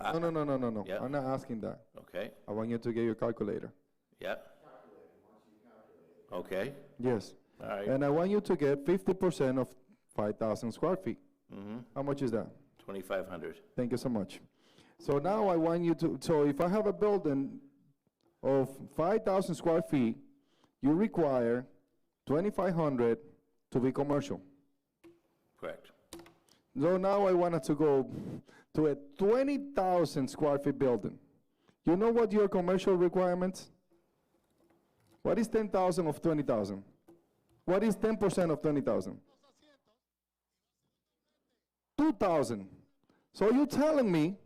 Yeah. I'm not asking that. Okay, I want you to get your calculator. yeah. Okay, Yes. all right. And I want you to get 50% of 5,000 square feet. How much is that? 2,500. Thank you so much. So now I want you to, so if I have a building of 5,000 square feet, you require 2,500 to be commercial. Correct. So now I wanted to go to a 20,000 square feet building. You know what your commercial requirements? What is 10,000 of 20,000? What is 10% of 20,000? 2,000. So you're telling me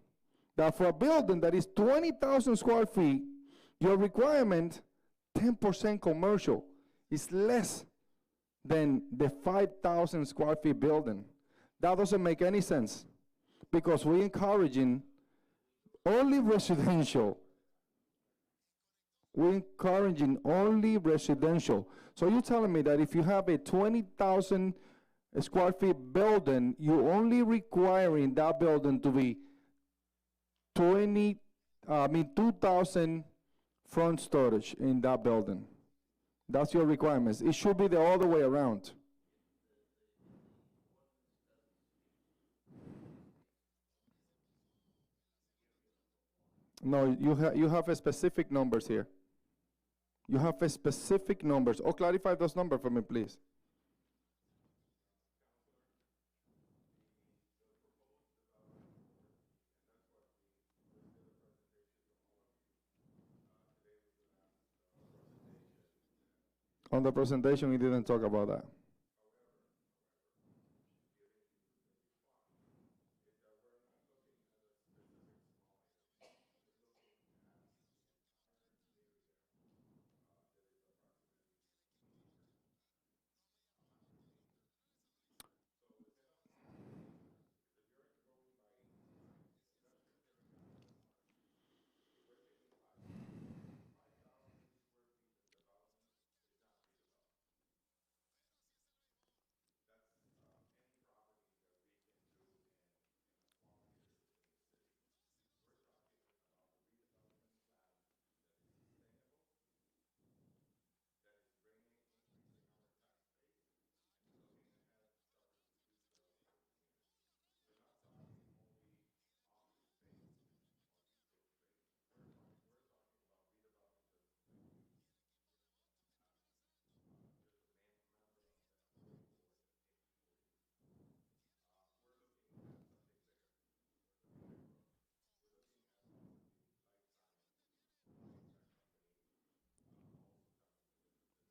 that for a building that is 20,000 square feet, your requirement, 10% commercial, is less than the 5,000 square feet building. That doesn't make any sense, because we're encouraging only residential. We're encouraging only residential. So you're telling me that if you have a 20,000 square feet building, you're only requiring that building to be 2,000 front storage in that building. That's your requirements. It should be the other way around. No, you have a specific numbers here. You have a specific numbers. Oh, clarify those numbers for me, please. On the presentation, we didn't talk about that.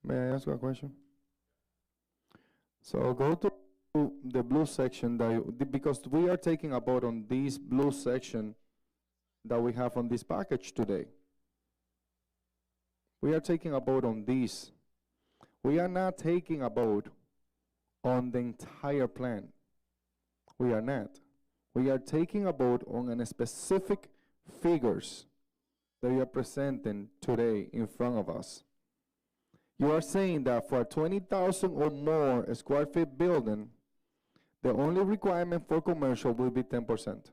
May I ask you a question? So go to the blue section because we are taking a vote on this blue section that we have on this package today. We are taking a vote on this. We are not taking a vote on the entire plan. We are not. We are taking a vote on a specific figures that you are presenting today in front of us. You are saying that for a 20,000 or more square feet building, the only requirement for commercial will be 10%.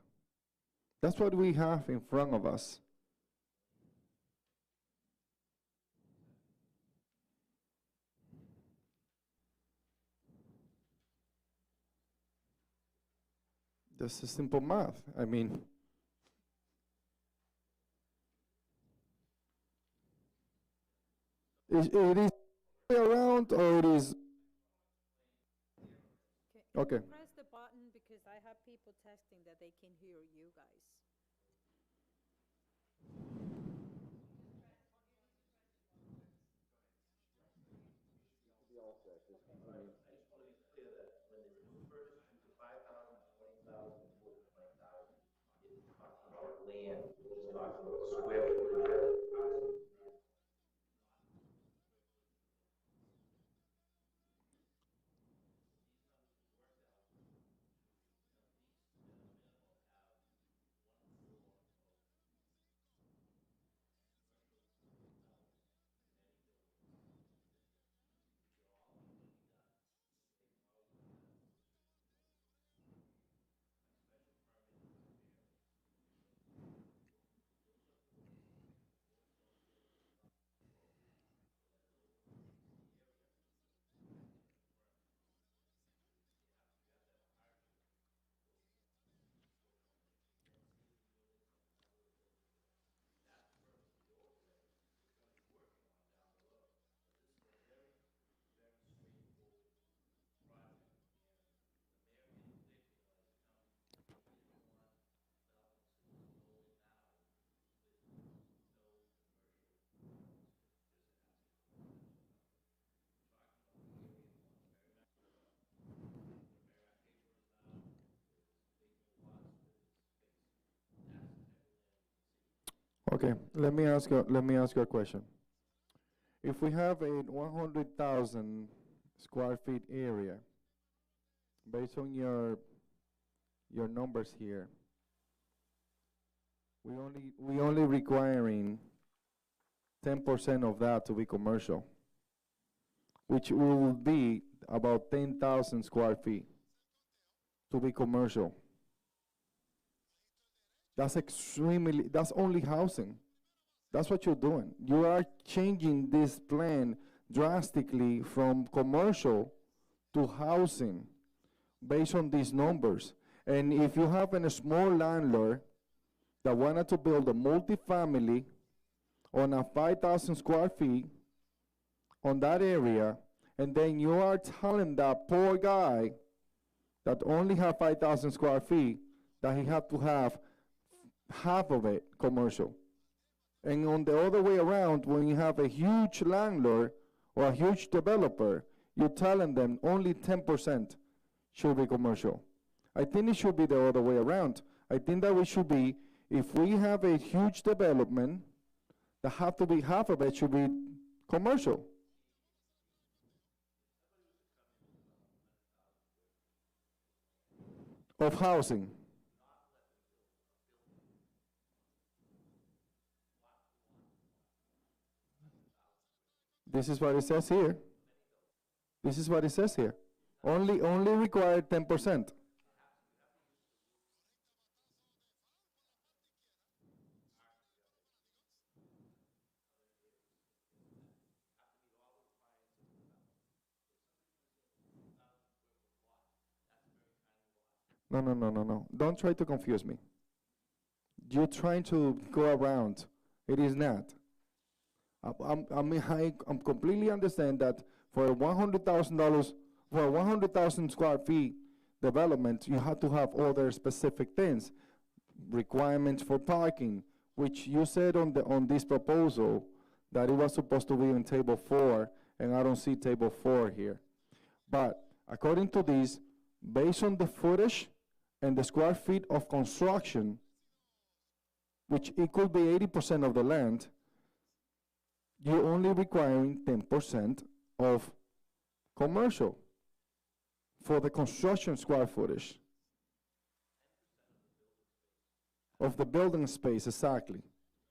That's what we have in front of us. This is simple math. I mean, it is around or it is okay. Press the button because I have people texting that they can hear you guys. Okay, let me ask you a question. If we have a 100,000 square feet area, based on your numbers here, we only requiring 10% of that to be commercial, which will be about 10,000 square feet to be commercial. That's only housing. That's what you're doing. You are changing this plan drastically from commercial to housing based on these numbers. And if you have a small landlord that wanted to build a multifamily on a 5,000 square feet on that area, and then you are telling that poor guy that only have 5,000 square feet that he have to have half of it commercial. And on the other way around, when you have a huge landlord or a huge developer, you're telling them only 10% should be commercial. I think it should be the other way around. I think that we should be, if we have a huge development, that have to be half of it should be commercial. Of housing. This is what it says here. This is what it says here. Only require 10%. No. Don't try to confuse me. You're trying to go around. It is not. I completely understand that for $100,000, for 100,000 square feet development, you have to have other specific things, requirements for parking, which you said on this proposal that it was supposed to be in table 4, and I don't see table 4 here. But according to this, based on the footage and the square feet of construction, which it could be 80% of the land, you're only requiring 10% of commercial for the construction square footage of the building space, exactly.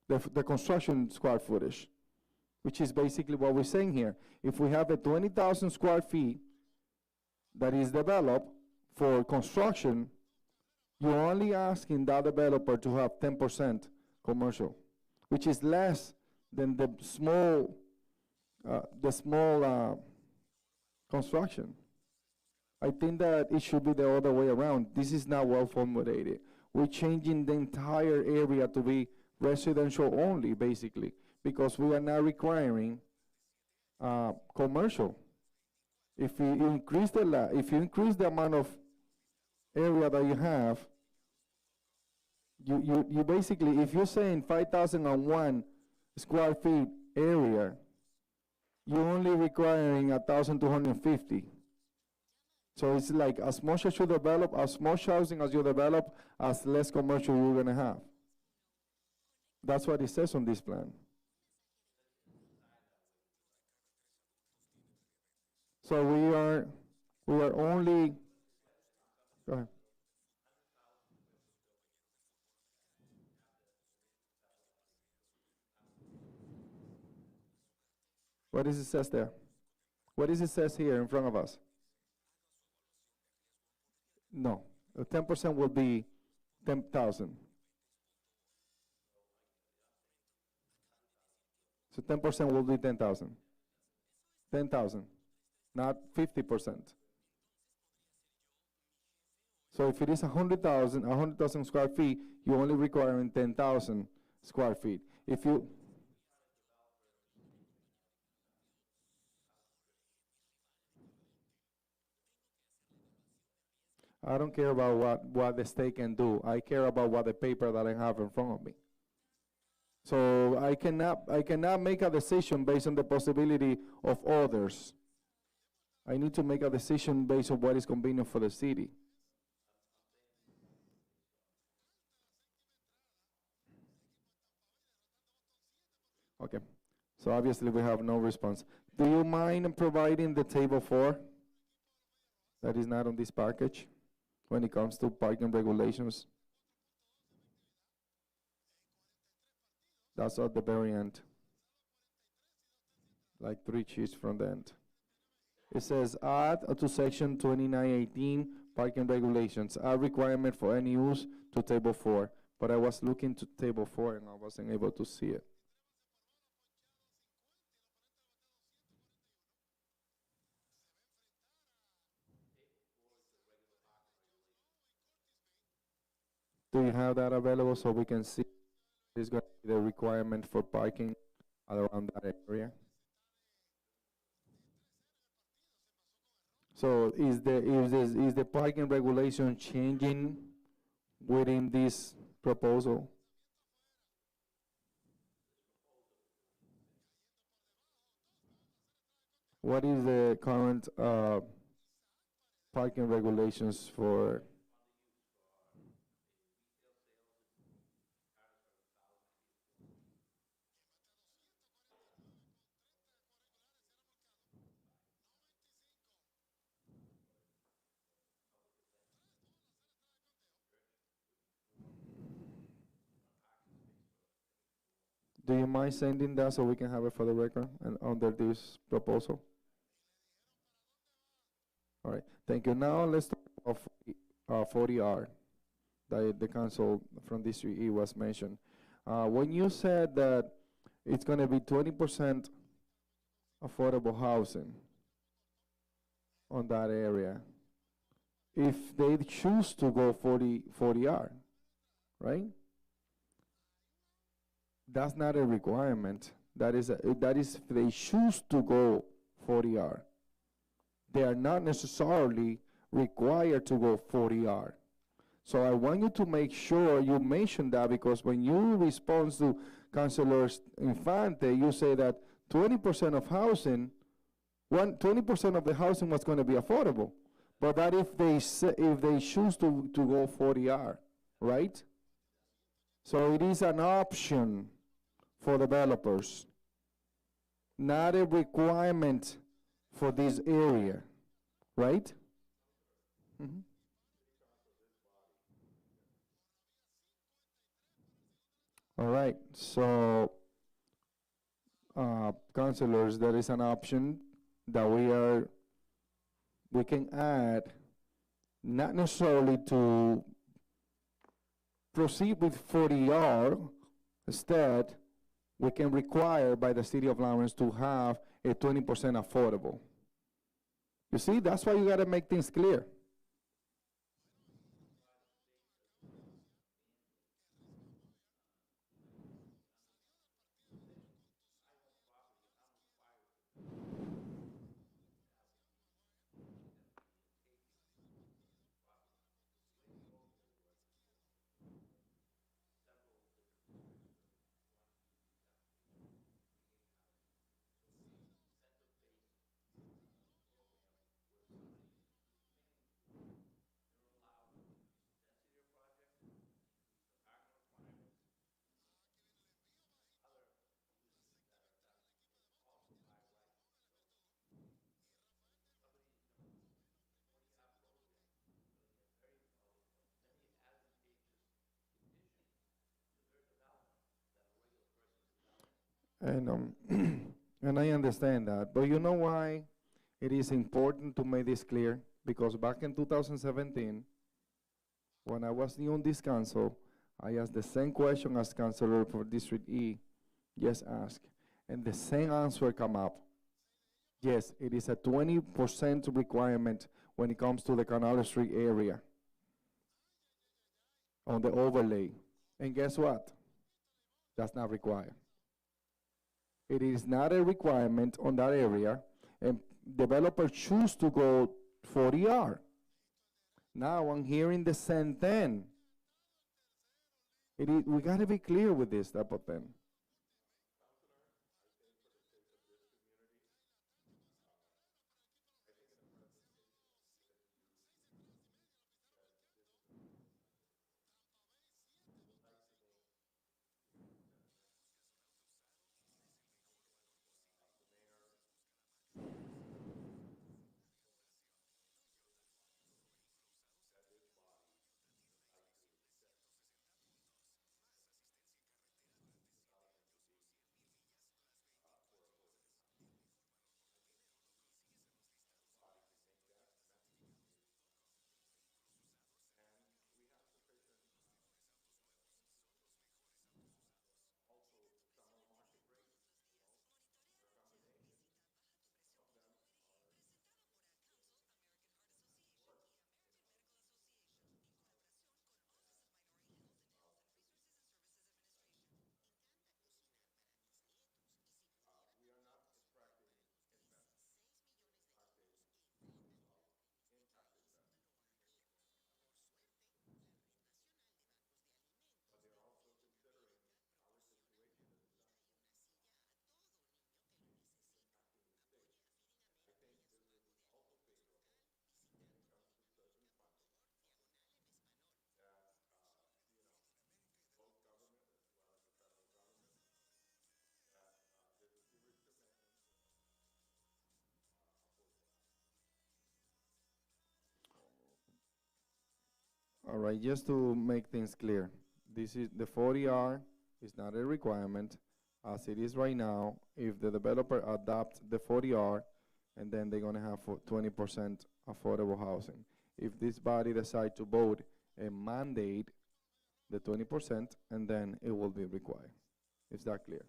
The construction square footage, which is basically what we're saying here. If we have a 20,000 square feet that is developed for construction, you're only asking that developer to have 10% commercial, which is less than the small construction. I think that it should be the other way around. This is not well formulated. We're changing the entire area to be residential only, basically, because we are not requiring commercial. If you increase the amount of area that you have, you basically, if you're saying 5,001 square feet area, you're only requiring 1,250. So it's like as much as you develop, as much housing as you develop, as less commercial you're gonna have. That's what it says on this plan. So we are only, go ahead. What does it says there? What does it says here in front of us? No, 10% will be 10,000. So 10% will be 10,000. 10,000, not 50%. So if it is 100,000 square feet, you're only requiring 10,000 square feet. If you I don't care about what the state can do. I care about what the paper that I have in front of me. So I cannot make a decision based on the possibility of others. I need to make a decision based on what is convenient for the city. Okay, so obviously we have no response. Do you mind providing the table 4 that is not on this package when it comes to parking regulations? That's at the very end, like 3 sheets from the end. It says add to section 2918 parking regulations, add requirement for any use to table 4. But I was looking to table 4 and I wasn't able to see it. Do you have that available so we can see is going to be the requirement for parking around that area? So is the parking regulation changing within this proposal? What is the current parking regulations for? Do you mind sending that so we can have it for the record and under this proposal? All right, thank you. Now let's talk about 40R that the council from District E was mentioned. When you said that it's going to be 20% affordable housing on that area, if they choose to go 40R, right? That's not a requirement. That is if they choose to go 40R. They are not necessarily required to go 40R. So I want you to make sure you mention that, because when you respond to Councilor Infante, you say that 20% of housing, 20% of the housing was going to be affordable. But that if they choose to go 40R, right? So it is an option for developers, not a requirement for this area, right? Mhm. All right, so, councilors, there is an option that we can add, not necessarily to proceed with 40R. Instead, we can require by the city of Lawrence to have a 20% affordable. You see, that's why you gotta make things clear. And and I understand that, but you know why it is important to make this clear? Because back in 2017, when I was new on this council, I asked the same question as Councilor for District E just asked, and the same answer come up. Yes, it is a 20% requirement when it comes to the Canal Street area on the overlay. And guess what? That's not required. It is not a requirement on that area, and developers choose to go 40R. Now I'm hearing the same thing. We got to be clear with this type of thing. All right, just to make things clear, this is the 40R is not a requirement as it is right now. If the developer adopts the 40R, and then they're gonna have 20% affordable housing. If this body decide to vote and mandate the 20%, and then it will be required. Is that clear?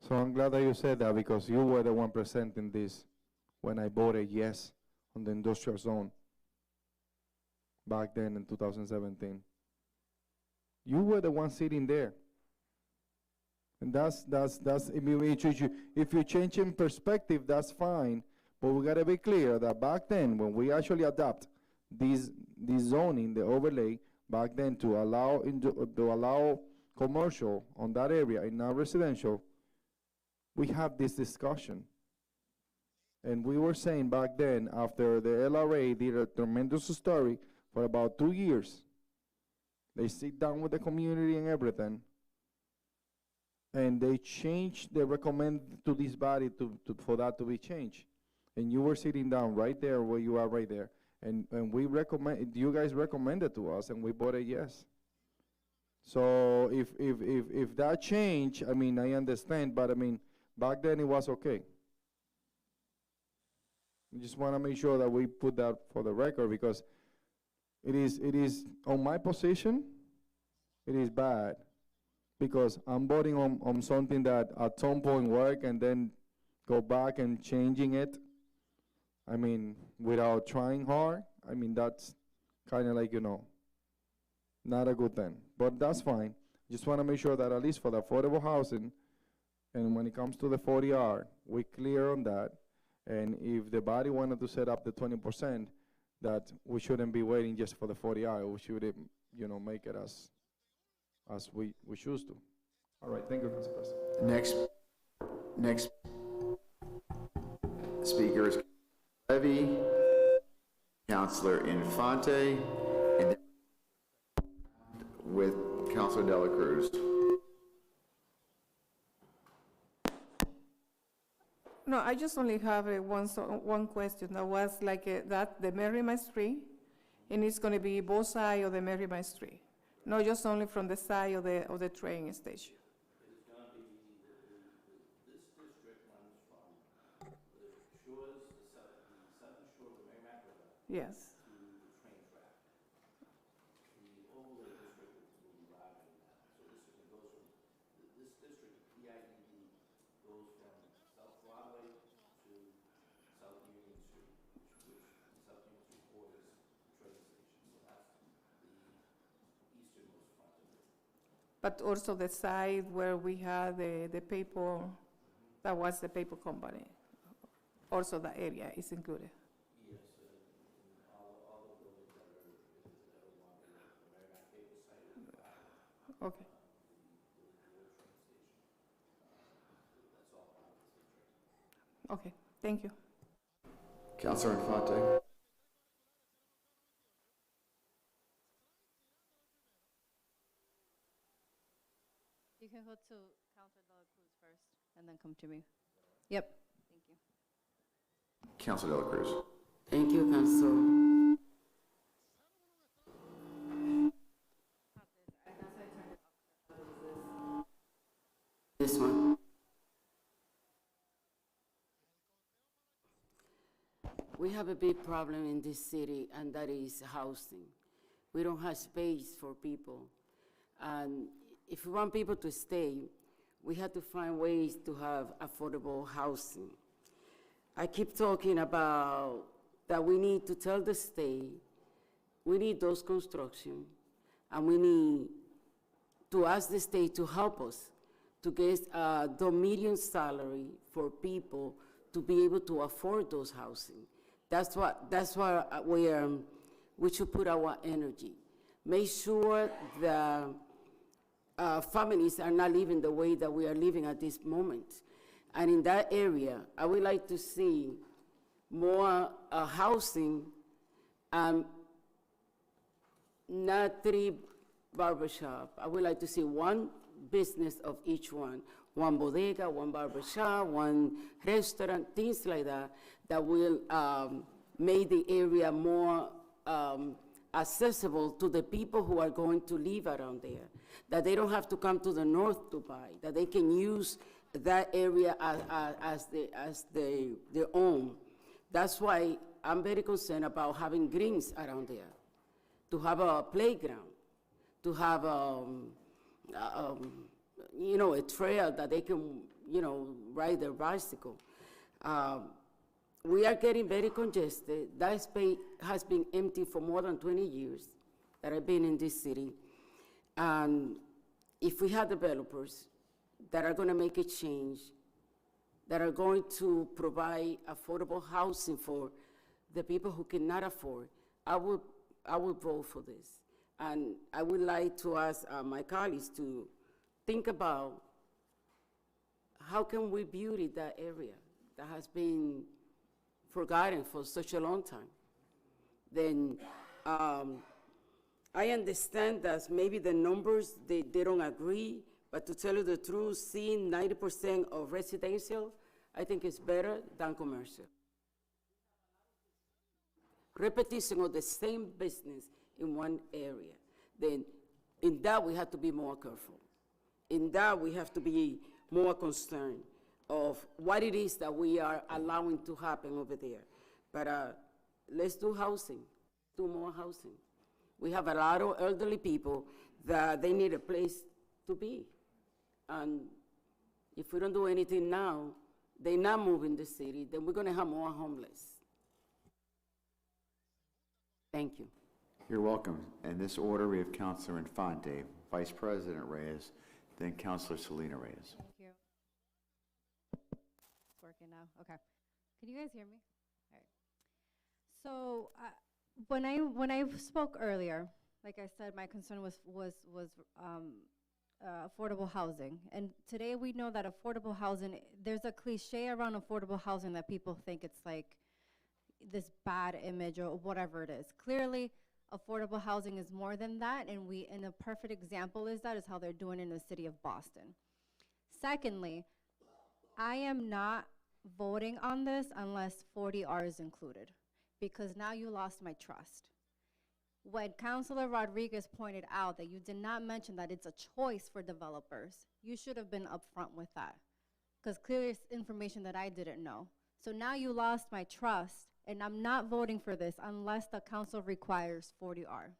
So I'm glad that you said that, because you were the one presenting this when I voted yes on the industrial zone back then in 2017. You were the one sitting there. And if you change in perspective, that's fine. But we gotta be clear that back then, when we actually adopt this zoning, the overlay, back then to allow commercial on that area and not residential, we have this discussion. And we were saying back then, after the LRA did a tremendous story for about 2 years, they sit down with the community and everything, and they recommend to this body for that to be changed. And you were sitting down right there where you are right there. And you guys recommended to us, and we voted yes. So if that changed, I mean, I understand, but I mean, back then it was okay. I just want to make sure that we put that for the record, because it is on my position, it is bad, because I'm voting on something that at some point work and then go back and changing it. I mean, without trying hard. I mean, that's kind of like, not a good thing. But that's fine. Just want to make sure that at least for the affordable housing, and when it comes to the 40R, we're clear on that. And if the body wanted to set up the 20%, that we shouldn't be waiting just for the 40R. We should, make it as we choose to. All right, thank you, Council President. Next speaker is Levy, Councilor Infante, and then with Councilor Dela Cruz. No, I just only have one question. That was like the Merrimack Street, and it's going to be both sides of the Merrimack Street, not just only from the side of the train station. It's going to be, this district runs from the shores, the southern shore of the Merrimack River. Yes. To the train track. The overlay district will be larger than that. So this goes from, this district, PIDD, goes from South Broadway to South Union Street, which South Union Street borders the train station. So that's the easternmost front of it. But also the side where we had the paper, that was the paper company. Also that area is included. Yes, all the buildings that are along the Merrimack Paper site. Okay. That's all part of the district. Okay, thank you. Councilor Infante. You can go to Councilor Dela Cruz first, and then come to me. Yep, thank you. Councilor Dela Cruz. Thank you, Council. This one. We have a big problem in this city, and that is housing. We don't have space for people. And if we want people to stay, we have to find ways to have affordable housing. I keep talking about that we need to tell the state, we need those construction, and we need to ask the state to help us to get the median salary for people to be able to afford those housing. That's what we should put our energy. Make sure that families are not living the way that we are living at this moment. And in that area, I would like to see more housing, not 3 barbershop. I would like to see one business of each one bodega, one barbershop, one restaurant, things like that, that will make the area more accessible to the people who are going to live around there, that they don't have to come to the north to buy, that they can use that area as their own. That's why I'm very concerned about having greens around there, to have a playground, to have a trail that they can, ride their bicycle. We are getting very congested. That space has been empty for more than 20 years that I've been in this city. And if we have developers that are going to make a change, that are going to provide affordable housing for the people who cannot afford, I would vote for this. And I would like to ask my colleagues to think about how can we beauty that area that has been forgotten for such a long time. Then I understand that maybe the numbers, they don't agree, but to tell you the truth, seeing 90% of residential, I think is better than commercial. Repetition of the same business in one area. Then in that, we have to be more careful. In that, we have to be more concerned of what it is that we are allowing to happen over there. But let's do housing, do more housing. We have a lot of elderly people that they need a place to be. And if we don't do anything now, they not move in the city, then we're gonna have more homeless. Thank you. You're welcome. In this order, we have Councilor Infante, Vice President Reyes, then Councilor Selena Reyes. Thank you. It's working now. Okay. Can you guys hear me? All right. So when I spoke earlier, like I said, my concern was affordable housing. And today we know that affordable housing, there's a cliche around affordable housing that people think it's like this bad image or whatever it is. Clearly, affordable housing is more than that, and a perfect example is how they're doing in the city of Boston. Secondly, I am not voting on this unless 40R is included, because now you lost my trust. When Councilor Rodriguez pointed out that you did not mention that it's a choice for developers, you should have been upfront with that, because clearly it's information that I didn't know. So now you lost my trust, and I'm not voting for this unless the council requires 40R.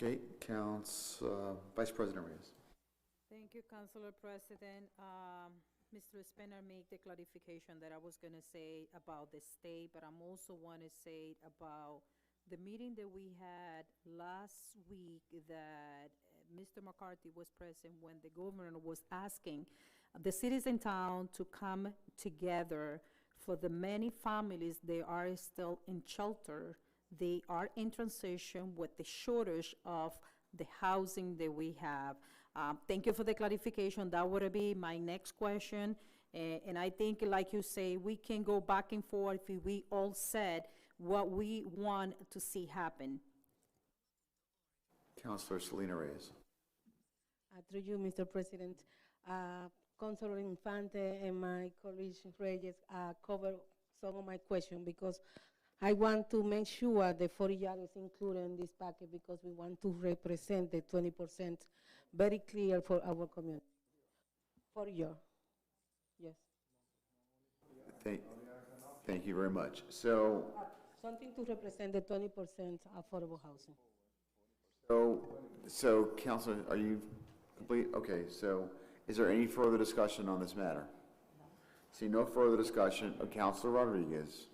Okay, Vice President Reyes. Thank you, Councilor President. Mr. Spinner made the clarification that I was going to say about the state, but I'm also want to say about the meeting that we had last week that Mr. McCarthy was present when the governor was asking the cities in town to come together for the many families that are still in shelter. They are in transition with the shortage of the housing that we have. Thank you for the clarification. That would be my next question. And I think, like you say, we can go back and forth if we all said what we want to see happen. Councilor Selena Reyes. Through you, Mr. President, Councilor Infante and my colleague Reyes covered some of my questions because I want to make sure the 40 yard is included in this package because we want to represent the 20% very clear for our community. 40 yard, yes. Thank you very much. So, something to represent the 20% affordable housing. so Councilor, are you complete? Okay, so is there any further discussion on this matter? See no further discussion. Councilor Rodriguez.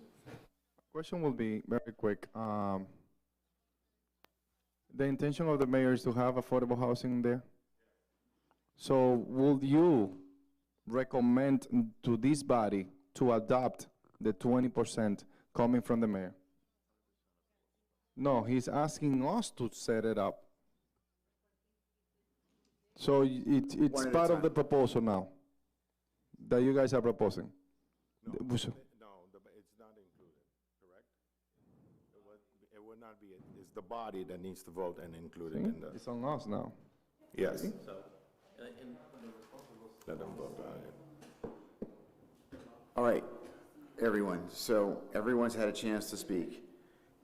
Question will be very quick. The intention of the mayor is to have affordable housing there. So would you recommend to this body to adopt the 20% coming from the mayor? No, he's asking us to set it up. So it's One at a part of time. the proposal now that you guys are proposing. No, The- no, it's not included, correct? It would not be, it's the body that needs to vote and include it See? in the, It's on us now. yes. See? Let them vote on it. All right, everyone. So everyone's had a chance to speak.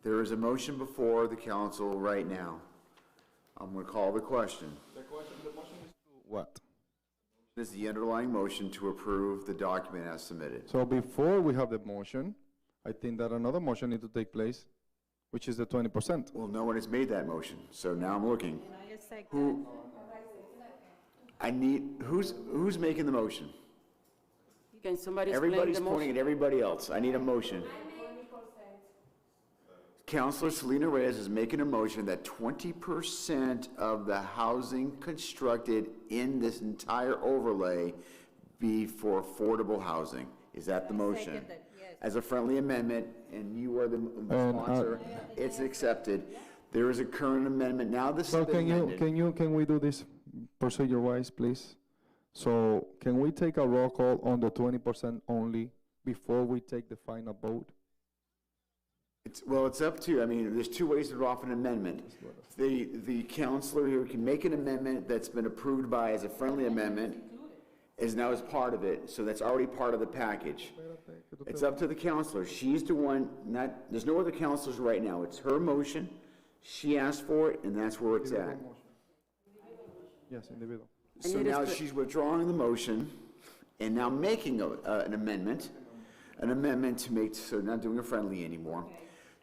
There is a motion before the council right now. I'm going to call the question. The motion is what? This is the underlying motion to approve the document as submitted. So before we have the motion, I think that another motion needs to take place, which is the 20%. Well, no one has made that motion, so now I'm looking. I second. Who? Who's making the motion? Can somebody explain the Everybody's pointing motion? at everybody else. I need a motion. Councilor Selena Reyes is making a motion that 20% of the housing constructed in this entire overlay be for affordable housing. Is that the motion? second that, yes. As a friendly amendment, and you are the sponsor, it's accepted. There is a current amendment. Now this So has been amended. can we do this procedure-wise, please? So can we take a roll call on the 20% only before we take the final vote? Well, it's up to, I mean, there's two ways to draw up an amendment. The counselor here can make an amendment that's been approved by as a friendly amendment, is now as part of it, so that's already part of the package. It's up to the counselor. She's the one, there's no other counselors right now. It's her motion. She asked for it, and that's where it's at. Yes, individual. So now she's withdrawing the motion and now making an amendment to make, so not doing a friendly anymore.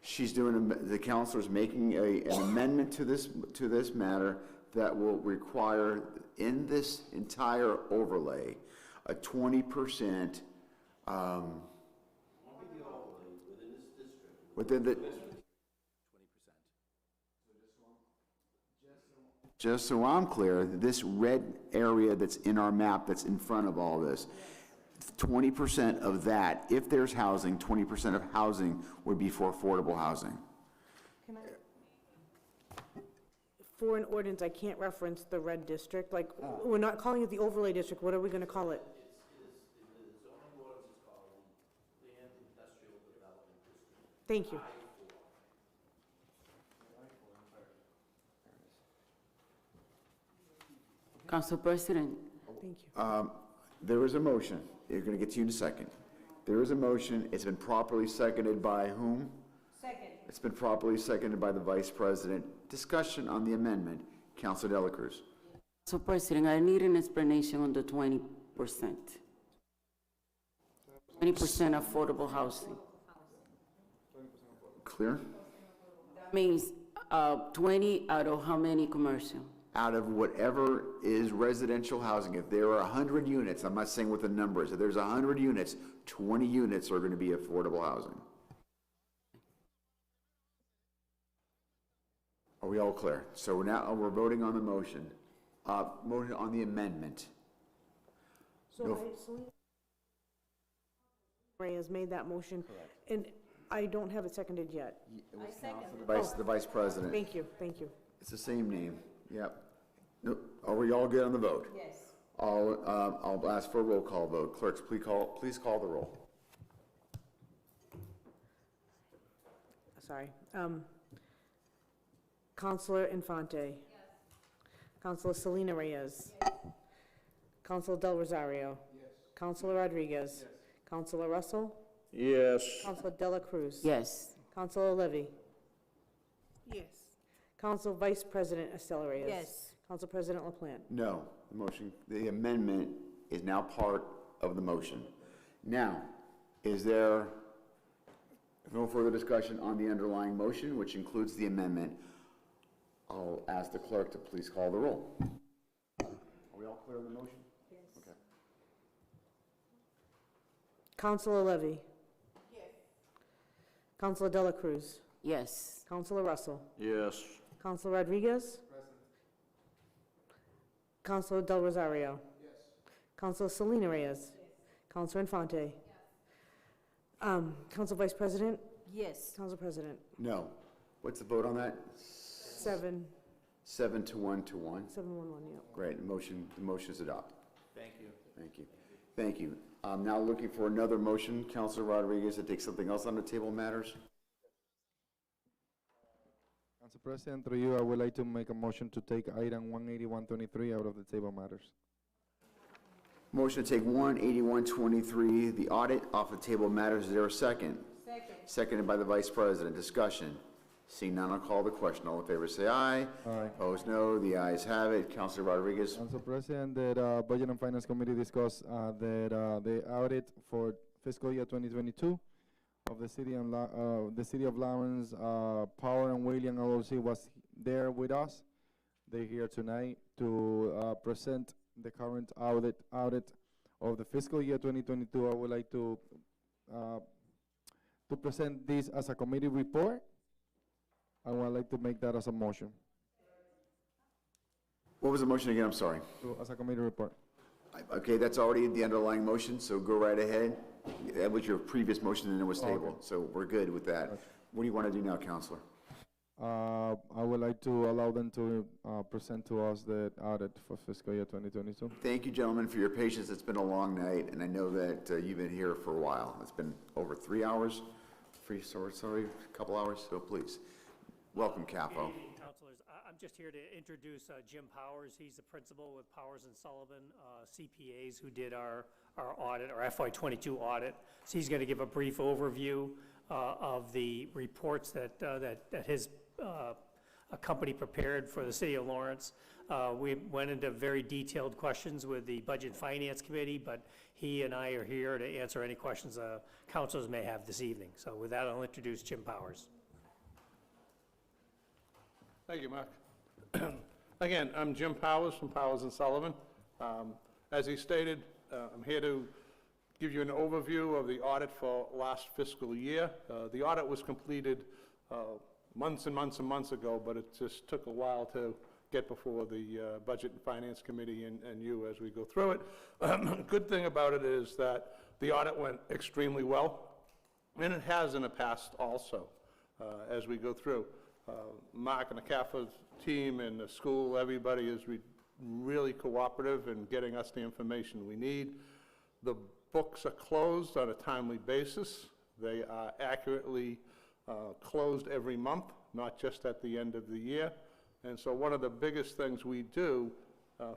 She's doing, the counselor's making an amendment to this matter that will require in this entire overlay a 20%, within the, just so I'm clear, this red area that's in our map that's in front of all this, 20% of that, if there's housing, 20% of housing would be for affordable housing. For an ordinance, I can't reference the red district, like, we're not calling it the overlay district, what are we gonna call it? Thank you. Council President, Thank you. There is a motion. You're going to get to you in a second. There is a motion. It's been properly seconded by whom? Second. It's been properly seconded by the Vice President. Discussion on the amendment. Councilor Dela Cruz. Council President, I need an explanation on the 20%. 20% affordable housing. Clear? Means 20 out of how many commercial? Out of whatever is residential housing, if there are 100 units, I'm not saying what the number is, if there's 100 units, 20 units are going to be affordable housing. Are we all clear? So now we're voting on the motion. Motion on the amendment. No. Ray has made that motion, and I don't have it seconded yet. The Vice President. Thank you, thank you. It's the same name. Yep. No, are we all good on the vote? Yes. I'll ask for a roll call vote. Clerks, please call the roll. Sorry. Counselor Infante. Yes. Counselor Selena Reyes. Yes. Counselor Del Rosario. Yes. Counselor Rodriguez. Yes. Counselor Russell. Yes. Counselor Dela Cruz. Yes. Counselor Levy. Yes. Council Vice President Estela Reyes. Yes. Council President LaPlante. No, the amendment is now part of the motion. Now, is there no further discussion on the underlying motion, which includes the amendment? I'll ask the clerk to please call the roll. Are we all clear on the motion? Yes. Okay. Counselor Levy. Yes. Counselor Dela Cruz. Yes. Counselor Russell. Yes. Counselor Rodriguez. Counselor Del Rosario. Yes. Counselor Selena Reyes. Yes. Counselor Infante. Yes. Council Vice President. Yes. Council President. No. What's the vote on that? 7. 7 to 1 to 1. 7-1-1, yeah. Great, the motion is adopted. Thank you. Thank you. Thank you. I'm now looking for another motion, Councilor Rodriguez, to take something else on the table matters. Council President, through you, I would like to make a motion to take item 18123 out of the table matters. Motion to take 18123, the audit, off the table matters. Is there a second? Second. Seconded by the Vice President. Discussion. Seeing none, I'll call the question. All in favor say aye. Aye. Opposed, no. The ayes have it. Councilor Rodriguez. Council President, that Budget and Finance Committee discussed that the audit for fiscal year 2022 of the city of Lawrence, Power and William LLC was there with us. They're here tonight to present the current audit of the fiscal year 2022. I would like to present this as a committee report. I would like to make that as a motion. What was the motion again? I'm sorry. As a committee report. Okay, that's already the underlying motion, so go right ahead. That was your previous motion and it was tabled, Okay. so we're good with that. What do you want to do now, Councilor? I would like to allow them to present to us the audit for fiscal year 2022. Thank you, gentlemen, for your patience. It's been a long night, and I know that you've been here for a while. It's been over 3 hours, a couple hours, so please. Welcome, Capo. Good evening, councilors. I'm just here to introduce Jim Powers. He's the principal with Powers and Sullivan, CPAs, who did our audit, our FY22 audit. So he's going to give a brief overview of the reports that his company prepared for the city of Lawrence. We went into very detailed questions with the Budget and Finance Committee, but he and I are here to answer any questions councilors may have this evening. So with that, I'll introduce Jim Powers. Thank you, Mark. Again, I'm Jim Powers from Powers and Sullivan. As he stated, I'm here to give you an overview of the audit for last fiscal year. The audit was completed months and months and months ago, but it just took a while to get before the Budget and Finance Committee and you as we go through it. Good thing about it is that the audit went extremely well, and it has in the past also as we go through. Mark and the CAFA team and the school, everybody is really cooperative in getting us the information we need. The books are closed on a timely basis. They are accurately closed every month, not just at the end of the year. And so one of the biggest things we do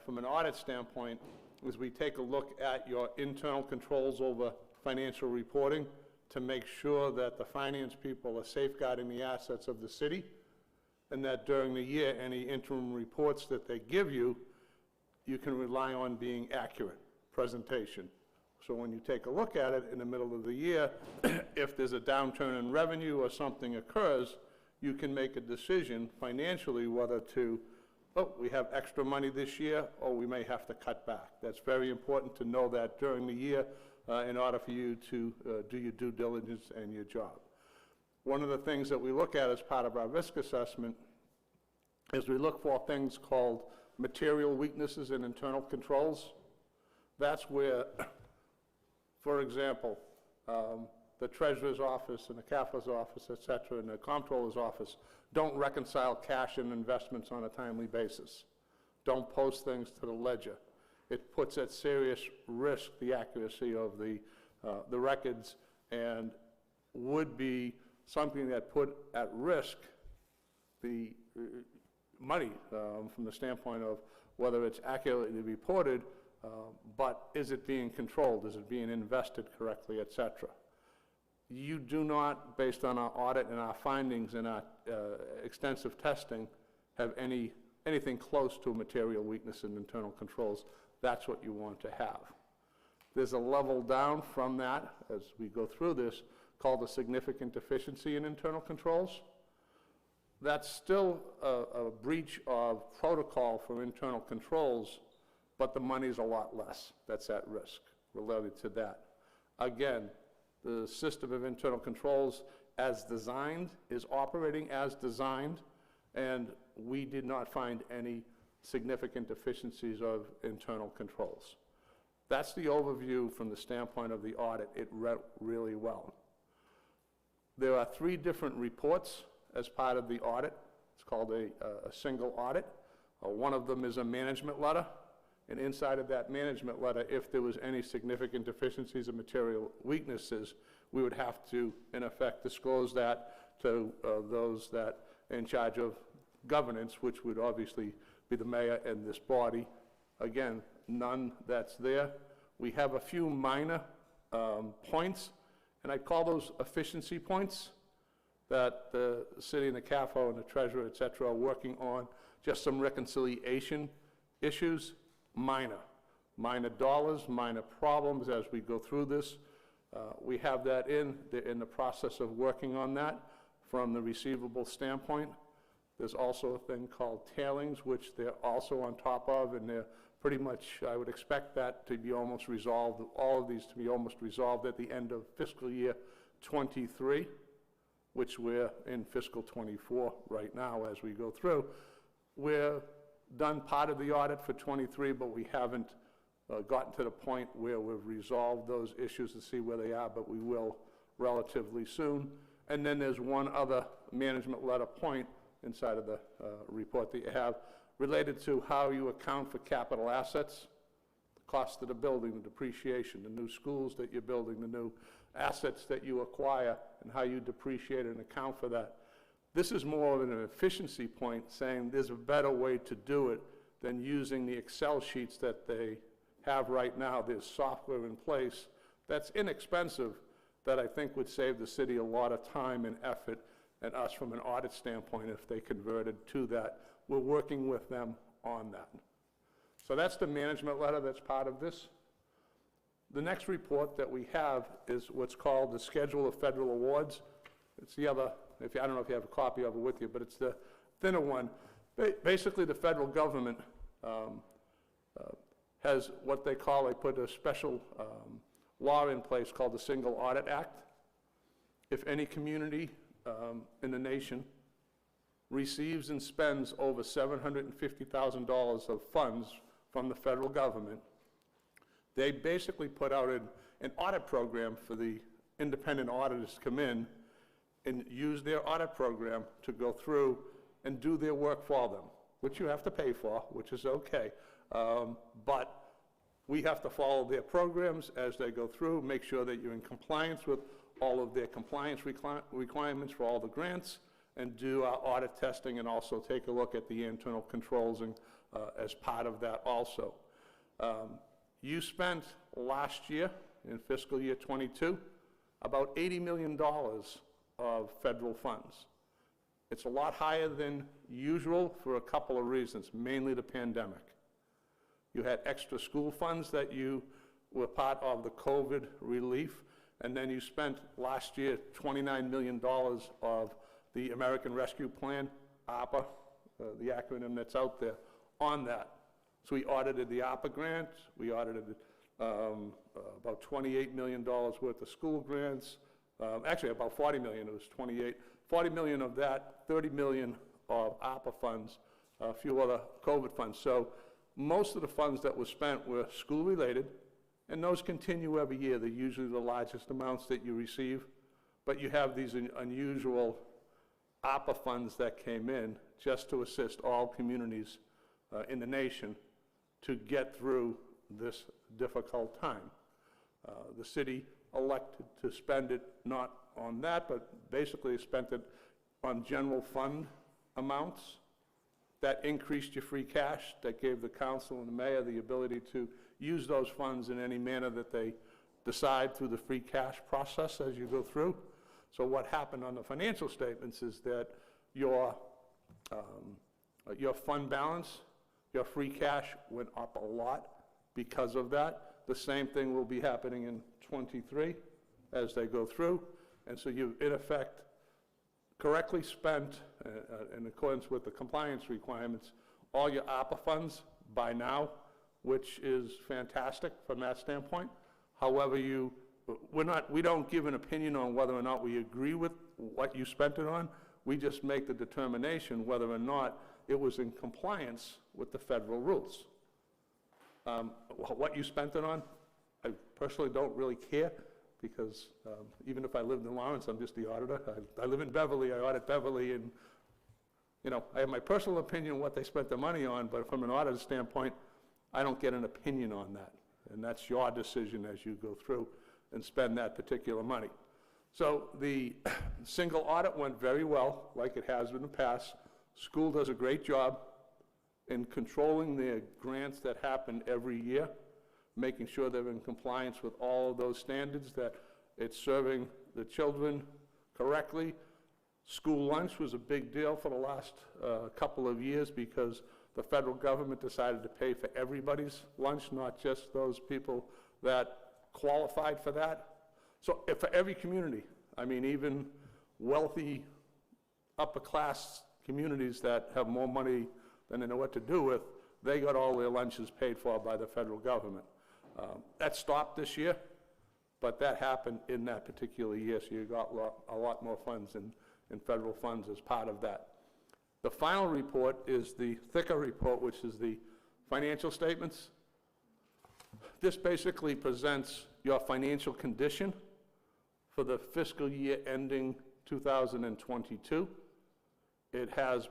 from an audit standpoint is we take a look at your internal controls over financial reporting to make sure that the finance people are safeguarding the assets of the city, and that during the year, any interim reports that they give you, you can rely on being accurate presentation. So when you take a look at it in the middle of the year, if there's a downturn in revenue or something occurs, you can make a decision financially whether to, oh, we have extra money this year, or we may have to cut back. That's very important to know that during the year in order for you to do your due diligence and your job. One of the things that we look at as part of our risk assessment is we look for things called material weaknesses in internal controls. That's where, for example, the treasurer's office and the CAFA's office, et cetera, and the comptroller's office don't reconcile cash and investments on a timely basis. Don't post things to the ledger. It puts at serious risk the accuracy of the records, and would be something that put at risk the money from the standpoint of whether it's accurately reported, but is it being controlled, is it being invested correctly, et cetera. You do not, based on our audit and our findings and our extensive testing, have anything close to a material weakness in internal controls. That's what you want to have. There's a level down from that, as we go through this, called a significant deficiency in internal controls. That's still a breach of protocol for internal controls, but the money's a lot less that's at risk related to that. Again, the system of internal controls as designed is operating as designed, and we did not find any significant deficiencies of internal controls. That's the overview from the standpoint of the audit. It went really well. There are 3 different reports as part of the audit. It's called a single audit. One of them is a management letter, and inside of that management letter, if there was any significant deficiencies or material weaknesses, we would have to, in effect, disclose that to those that are in charge of governance, which would obviously be the mayor and this body. Again, none that's there. We have a few minor points, and I call those efficiency points that the city and the CAFO and the treasurer, et cetera, are working on. Just some reconciliation issues, minor dollars, minor problems as we go through this. We have that they're in the process of working on that from the receivable standpoint. There's also a thing called tailings, which they're also on top of, and they're pretty much, I would expect that to be almost resolved, all of these to be almost resolved at the end of fiscal year 23, which we're in fiscal 24 right now as we go through. We're done part of the audit for 23, but we haven't gotten to the point where we've resolved those issues to see where they are, but we will relatively soon. And then there's one other management letter point inside of the report that you have related to how you account for capital assets, the cost of the building, the depreciation, the new schools that you're building, the new assets that you acquire, and how you depreciate and account for that. This is more of an efficiency point, saying there's a better way to do it than using the Excel sheets that they have right now. There's software in place that's inexpensive that I think would save the city a lot of time and effort, and us from an audit standpoint if they converted to that. We're working with them on that. So that's the management letter that's part of this. The next report that we have is what's called the Schedule of Federal Awards. It's the other, I don't know if you have a copy of it with you, but it's the thinner one. Basically, the federal government has what they call, they put a special law in place called the Single Audit Act. If any community in the nation receives and spends over $750,000 of funds from the federal government, they basically put out an audit program for the independent auditors to come in and use their audit program to go through and do their work for them, which you have to pay for, which is okay. But we have to follow their programs as they go through, make sure that you're in compliance with all of their compliance requirements for all the grants, and do our audit testing, and also take a look at the internal controls and, as part of that also. You spent last year, in fiscal year 22, about $80 million of federal funds. It's a lot higher than usual for a couple of reasons, mainly the pandemic. You had extra school funds that you were part of the COVID relief, and then you spent last year $29 million of the American Rescue Plan, ARPA, the acronym that's out there, on that. So we audited the ARPA grant, we audited about $28 million worth of school grants, actually about $40 million, it was 28. 40 million of that, 30 million of ARPA funds, a few other COVID funds. So most of the funds that were spent were school-related, and those continue every year. They're usually the largest amounts that you receive, but you have these unusual ARPA funds that came in just to assist all communities in the nation to get through this difficult time. The city elected to spend it not on that, but basically spent it on general fund amounts. That increased your free cash, that gave the council and the mayor the ability to use those funds in any manner that they decide through the free cash process as you go through. So what happened on the financial statements is that your fund balance, your free cash went up a lot because of that. The same thing will be happening in '23 as they go through. And so you, in effect, correctly spent, in accordance with the compliance requirements, all your ARPA funds by now, which is fantastic from that standpoint. However, we don't give an opinion on whether or not we agree with what you spent it on. We just make the determination whether or not it was in compliance with the federal rules. What you spent it on, I personally don't really care, because even if I lived in Lawrence, I'm just the auditor. I live in Beverly, I audit Beverly, and I have my personal opinion on what they spent their money on, but from an auditor standpoint, I don't get an opinion on that. And that's your decision as you go through and spend that particular money. So the single audit went very well, like it has in the past. School does a great job in controlling their grants that happen every year, making sure they're in compliance with all of those standards, that it's serving the children correctly. School lunch was a big deal for the last couple of years because the federal government decided to pay for everybody's lunch, not just those people that qualified for that. So for every community, I mean, even wealthy, upper-class communities that have more money than they know what to do with, they got all their lunches paid for by the federal government. That stopped this year, but that happened in that particular year, so you got a lot more funds in federal funds as part of that. The final report is the thicker report, which is the financial statements. This basically presents your financial condition for the fiscal year ending 2022. It has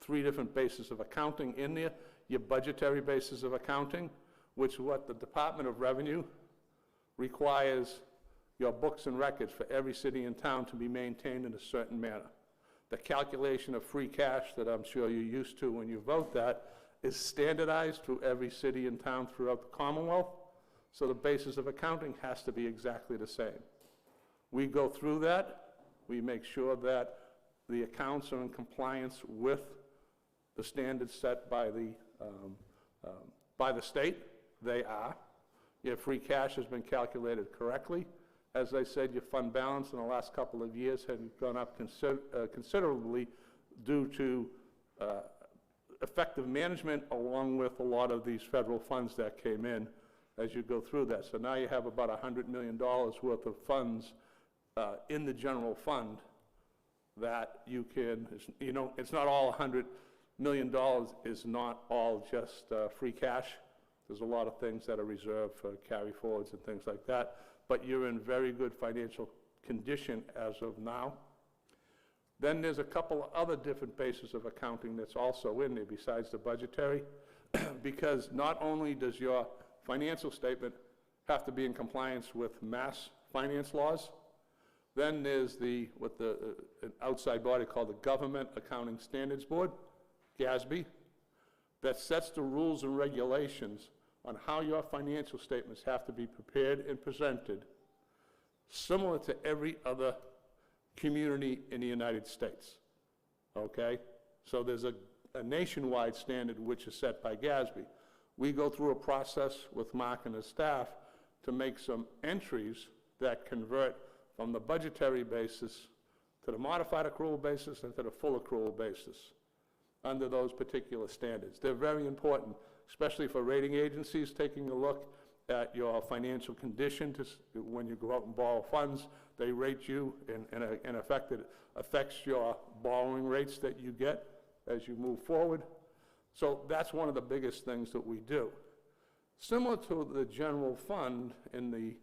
3 different bases of accounting in there. Your budgetary basis of accounting, which is what the Department of Revenue requires your books and records for every city and town to be maintained in a certain manner. The calculation of free cash that I'm sure you're used to when you vote that is standardized through every city and town throughout the Commonwealth, so the basis of accounting has to be exactly the same. We go through that, we make sure that the accounts are in compliance with the standards set by the state. They are. Your free cash has been calculated correctly. As I said, your fund balance in the last couple of years had gone up considerably due to effective management, along with a lot of these federal funds that came in as you go through that. So now you have about $100 million worth of funds in the general fund that you can, it's not all $100 million is not all just free cash. There's a lot of things that are reserved for carry forwards and things like that, but you're in very good financial condition as of now. Then there's a couple of other different bases of accounting that's also in there besides the budgetary, because not only does your financial statement have to be in compliance with mass finance laws, then there's an outside body called the Government Accounting Standards Board, GASB, that sets the rules and regulations on how your financial statements have to be prepared and presented, similar to every other community in the United States, okay? So there's a nationwide standard which is set by GASB. We go through a process with Mark and his staff to make some entries that convert from the budgetary basis to the modified accrual basis and to the full accrual basis under those particular standards. They're very important, especially for rating agencies taking a look at your financial condition. When you go out and borrow funds, they rate you, and in effect, it affects your borrowing rates that you get as you move forward. So that's one of the biggest things that we do. Similar to the general fund in the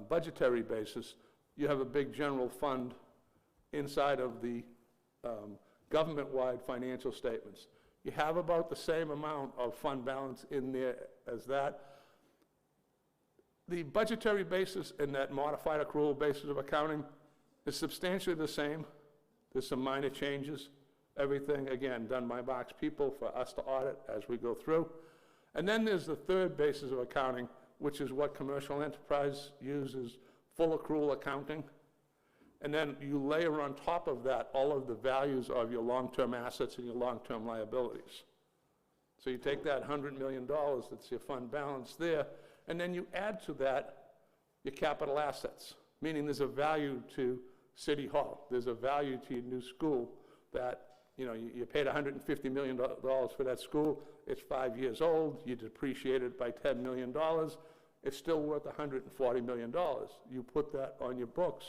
budgetary basis, you have a big general fund inside of the government-wide financial statements. You have about the same amount of fund balance in there as that. The budgetary basis and that modified accrual basis of accounting is substantially the same. There's some minor changes. Everything, again, done by Mark's people for us to audit as we go through. And then there's the third basis of accounting, which is what commercial enterprise uses, full accrual accounting. And then you layer on top of that all of the values of your long-term assets and your long-term liabilities. So you take that $100 million, that's your fund balance there, and then you add to that your capital assets, meaning there's a value to City Hall. There's a value to your new school that, you know, you paid $150 million for that school. It's 5 years old. You depreciate it by $10 million. It's still worth $140 million. You put that on your books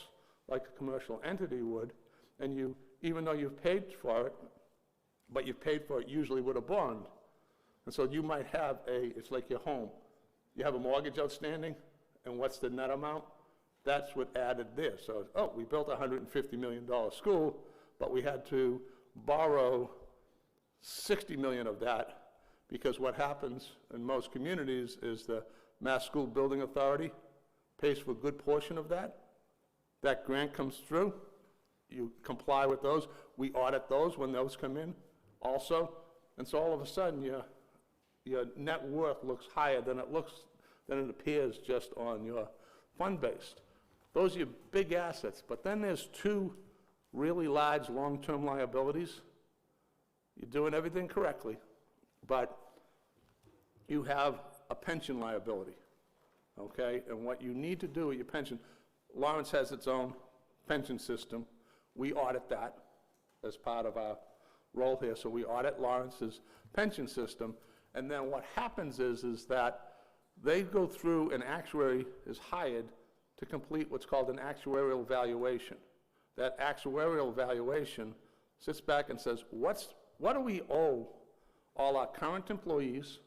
like a commercial entity would, and you, even though you've paid for it, but you've paid for it usually with a bond. And so you might have it's like your home. You have a mortgage outstanding, and what's the net amount? That's what added there. So, oh, we built a $150 million school, but we had to borrow 60 million of that, because what happens in most communities is the Mass School Building Authority pays for a good portion of that. That grant comes through, you comply with those, we audit those when those come in also, and so all of a sudden your net worth looks higher than it appears just on your fund-based. Those are your big assets, but then there's two really large long-term liabilities. You're doing everything correctly, but you have a pension liability, okay? And what you need to do with your pension, Lawrence has its own pension system. We audit that as part of our role here. So we audit Lawrence's pension system. And then what happens is that they go through, an actuary is hired to complete what's called an actuarial valuation. That actuarial valuation sits back and says, what do we owe all our current employees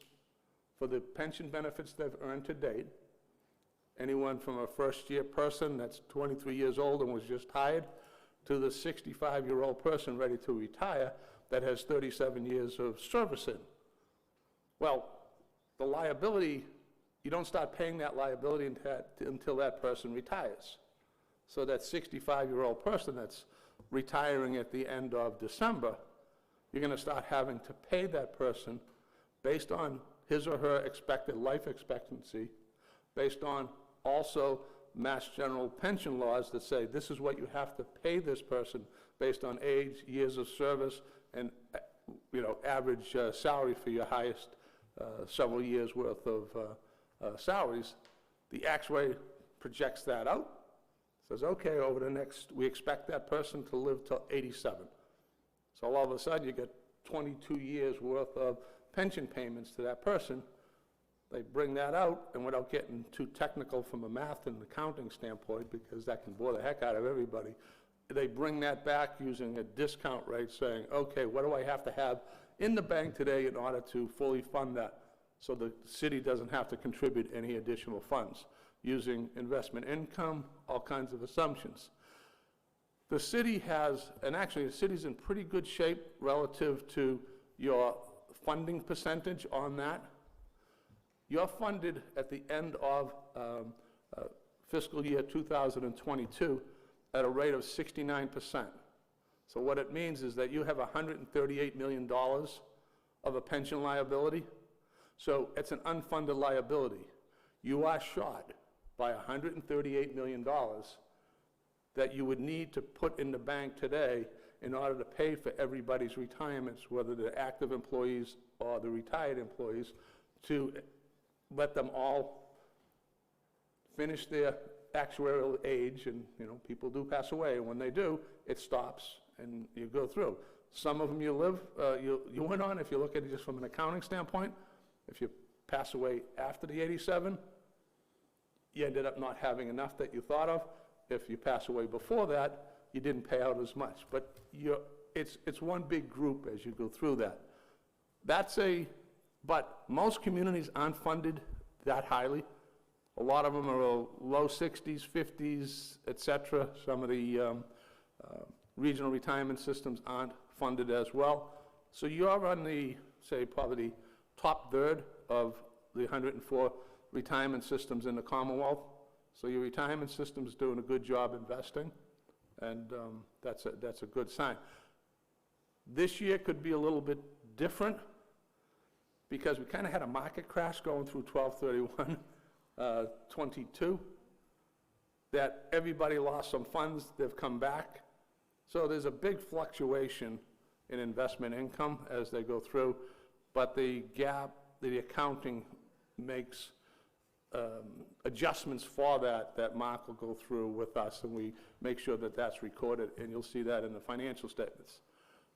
for the pension benefits they've earned to date? Anyone from a first-year person that's 23 years old and was just hired to the 65-year-old person ready to retire that has 37 years of service in. Well, the liability, you don't start paying that liability until that person retires. So that 65-year-old person that's retiring at the end of December, you're going to start having to pay that person based on his or her expected life expectancy, based on also Mass General pension laws that say this is what you have to pay this person based on age, years of service, and average salary for your highest several years worth of salaries. The actuary projects that out, says, okay, over the next, we expect that person to live till 87. So all of a sudden you get 22 years worth of pension payments to that person. They bring that out, and without getting too technical from a math and accounting standpoint, because that can bore the heck out of everybody, they bring that back using a discount rate saying, okay, what do I have to have in the bank today in order to fully fund that so the city doesn't have to contribute any additional funds, using investment income, all kinds of assumptions. The city has, and actually the city's in pretty good shape relative to your funding percentage on that. You're funded at the end of fiscal year 2022 at a rate of 69%. So what it means is that you have $138 million of a pension liability. So it's an unfunded liability. You are short by $138 million that you would need to put in the bank today in order to pay for everybody's retirements, whether they're active employees or the retired employees, to let them all finish their actuarial age, and people do pass away, and when they do, it stops and you go through. Some of them you went on, if you look at it just from an accounting standpoint. If you pass away after the 87, you ended up not having enough that you thought of. If you pass away before that, you didn't pay out as much. But it's one big group as you go through that. But most communities aren't funded that highly. A lot of them are low 60s, 50s, et cetera. Some of the regional retirement systems aren't funded as well. So you're on the, say, probably the top third of the 104 retirement systems in the Commonwealth. So your retirement system's doing a good job investing, and that's a good sign. This year could be a little bit different because we kind of had a market crash going through 12/31/22, that everybody lost some funds, they've come back. So there's a big fluctuation in investment income as they go through, but the gap, the accounting makes adjustments for that Mark will go through with us, and we make sure that that's recorded, and you'll see that in the financial statements.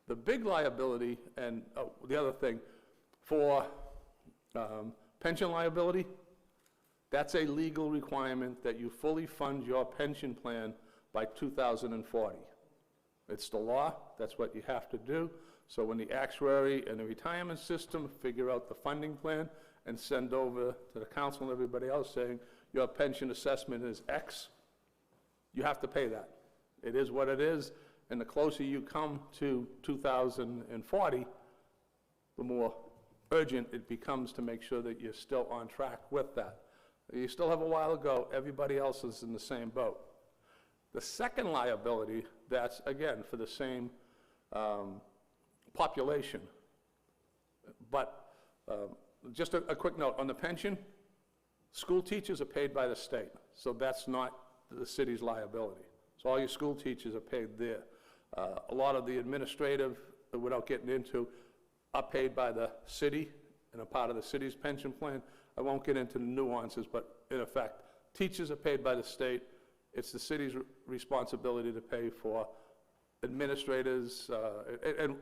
The big liability, and the other thing, for pension liability, that's a legal requirement that you fully fund your pension plan by 2040. It's the law, that's what you have to do. So when the actuary and the retirement system figure out the funding plan and send over to the council and everybody else saying your pension assessment is X, you have to pay that. It is what it is, and the closer you come to 2040, the more urgent it becomes to make sure that you're still on track with that. You still have a while to go. Everybody else is in the same boat. The second liability, that's, again, for the same population. But just a quick note, on the pension, school teachers are paid by the state, so that's not the city's liability. So all your school teachers are paid there. A lot of the administrative, without getting into, are paid by the city and a part of the city's pension plan. I won't get into the nuances, but in effect, teachers are paid by the state. It's the city's responsibility to pay for administrators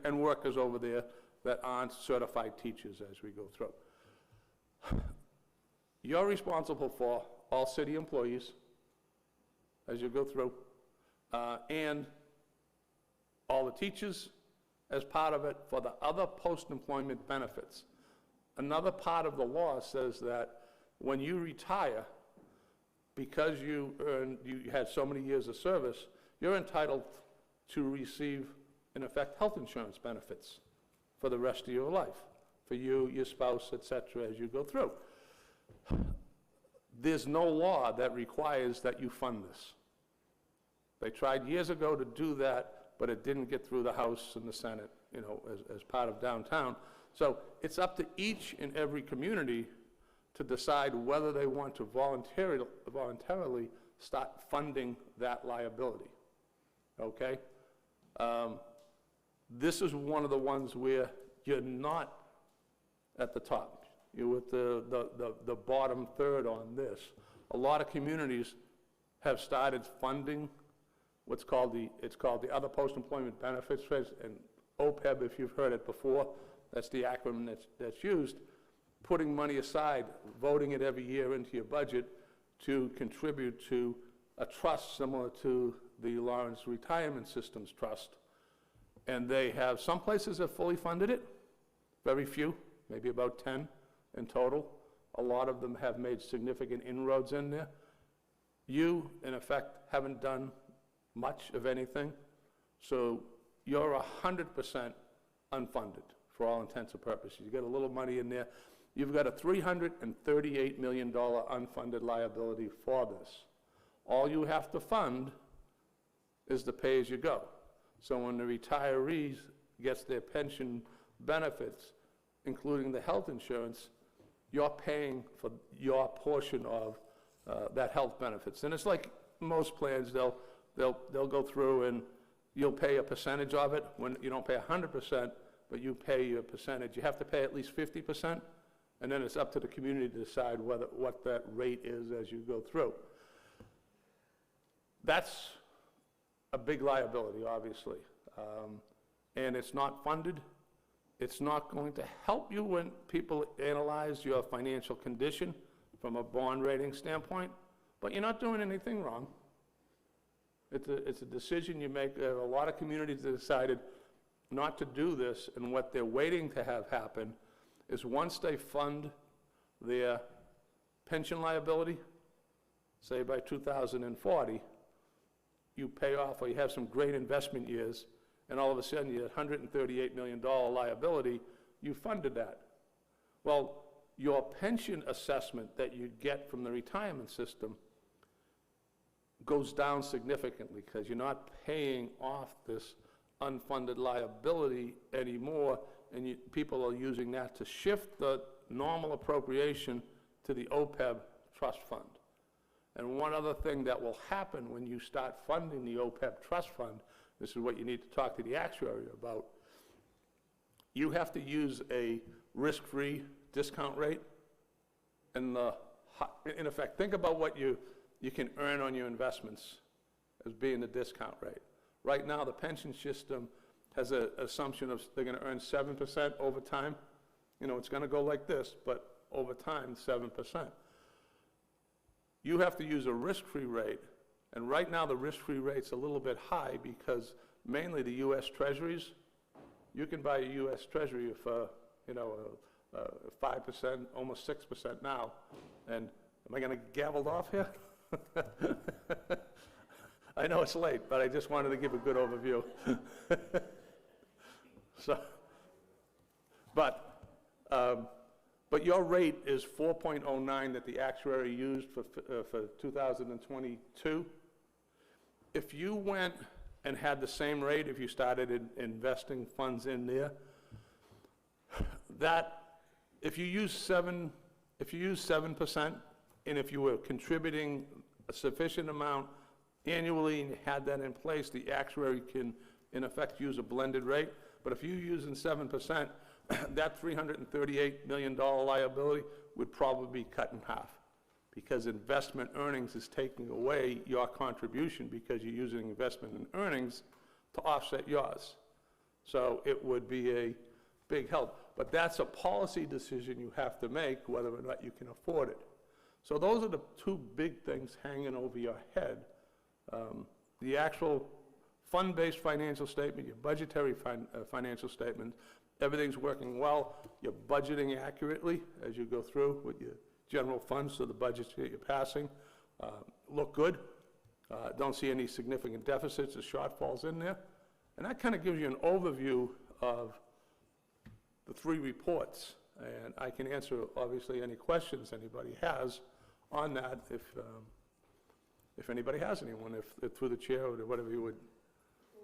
and workers over there that aren't certified teachers as we go through. You're responsible for all city employees as you go through, and all the teachers as part of it for the other post-employment benefits. Another part of the law says that when you retire, because you had so many years of service, you're entitled to receive, in effect, health insurance benefits for the rest of your life, for you, your spouse, et cetera, as you go through. There's no law that requires that you fund this. They tried years ago to do that, but it didn't get through the House and the Senate, you know, as part of downtown. So it's up to each and every community to decide whether they want to voluntarily start funding that liability, okay? This is one of the ones where you're not at the top. You're at the bottom third on this. A lot of communities have started funding what's called the Other Post-Employment Benefits, and OPEB, if you've heard it before, that's the acronym that's used, putting money aside, voting it every year into your budget to contribute to a trust similar to the Lawrence Retirement Systems Trust. And they have, some places have fully funded it, very few, maybe about 10 in total. A lot of them have made significant inroads in there. You, in effect, haven't done much of anything, so you're 100% unfunded for all intents and purposes. You get a little money in there. You've got a $338 million unfunded liability for this. All you have to fund is the pay-as-you-go. So when the retirees gets their pension benefits, including the health insurance, you're paying for your portion of that health benefits. And it's like most plans, they'll go through and you'll pay a percentage of it. When you don't pay 100%, but you pay your percentage. You have to pay at least 50%, and then it's up to the community to decide what that rate is as you go through. That's a big liability, obviously, and it's not funded. It's not going to help you when people analyze your financial condition from a bond rating standpoint, but you're not doing anything wrong. It's a decision you make. There are a lot of communities that decided not to do this, and what they're waiting to have happen is once they fund their pension liability, say by 2040, you pay off or you have some great investment years, and all of a sudden you have $138 million liability, you funded that. Well, your pension assessment that you get from the retirement system goes down significantly because you're not paying off this unfunded liability anymore, and people are using that to shift the normal appropriation to the OPEB trust fund. And one other thing that will happen when you start funding the OPEB trust fund, this is what you need to talk to the actuary about, you have to use a risk-free discount rate. And in effect, think about what you can earn on your investments as being the discount rate. Right now, the pension system has an assumption of they're going to earn 7% over time. You know, it's going to go like this, but over time, 7%. You have to use a risk-free rate, and right now the risk-free rate's a little bit high because mainly the U.S. Treasuries, you can buy a U.S. Treasury for, 5%, almost 6% now. And am I going to get gavelled off here? I know it's late, but I just wanted to give a good overview. But your rate is 4.09 that the actuary used for 2022. If you went and had the same rate, if you started investing funds in there, if you use 7%, and if you were contributing a sufficient amount annually and had that in place, the actuary can, in effect, use a blended rate. But if you're using 7%, that $338 million liability would probably be cut in half because investment earnings is taking away your contribution because you're using investment in earnings to offset yours. So it would be a big help. But that's a policy decision you have to make whether or not you can afford it. So those are the two big things hanging over your head. The actual fund-based financial statement, your budgetary financial statement, everything's working well. You're budgeting accurately as you go through with your general funds, so the budgets that you're passing look good. Don't see any significant deficits or shortfalls in there. And that kind of gives you an overview of the three reports. And I can answer, obviously, any questions anybody has on that if anybody has anyone, if through the chair or whatever you would,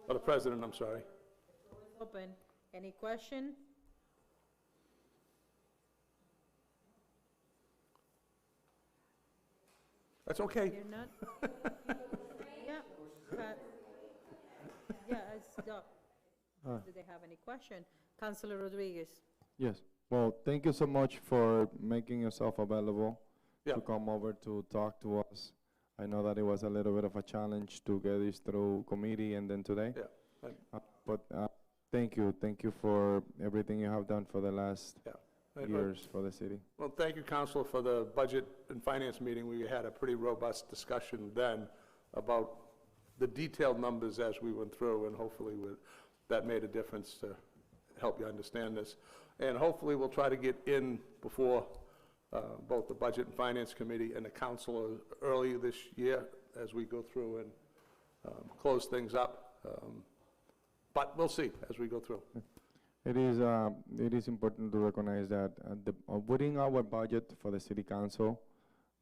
or the president, I'm sorry. Open. Any question? That's okay. You're not? Yeah. Do they have any question? Councilor Rodriguez. Yes. Well, thank you so much for making yourself available to come over to talk to us. I know that it was a little bit of a challenge to get this through committee and then today. Yeah. But thank you. Thank you for everything you have done for the last years for the city. Well, thank you, Councilor, for the Budget and Finance meeting. We had a pretty robust discussion then about the detailed numbers as we went through, and hopefully that made a difference to help you understand this. And hopefully we'll try to get in before both the Budget and Finance Committee and the Council early this year as we go through and close things up. But we'll see as we go through. It is important to recognize that within our budget for the City Council,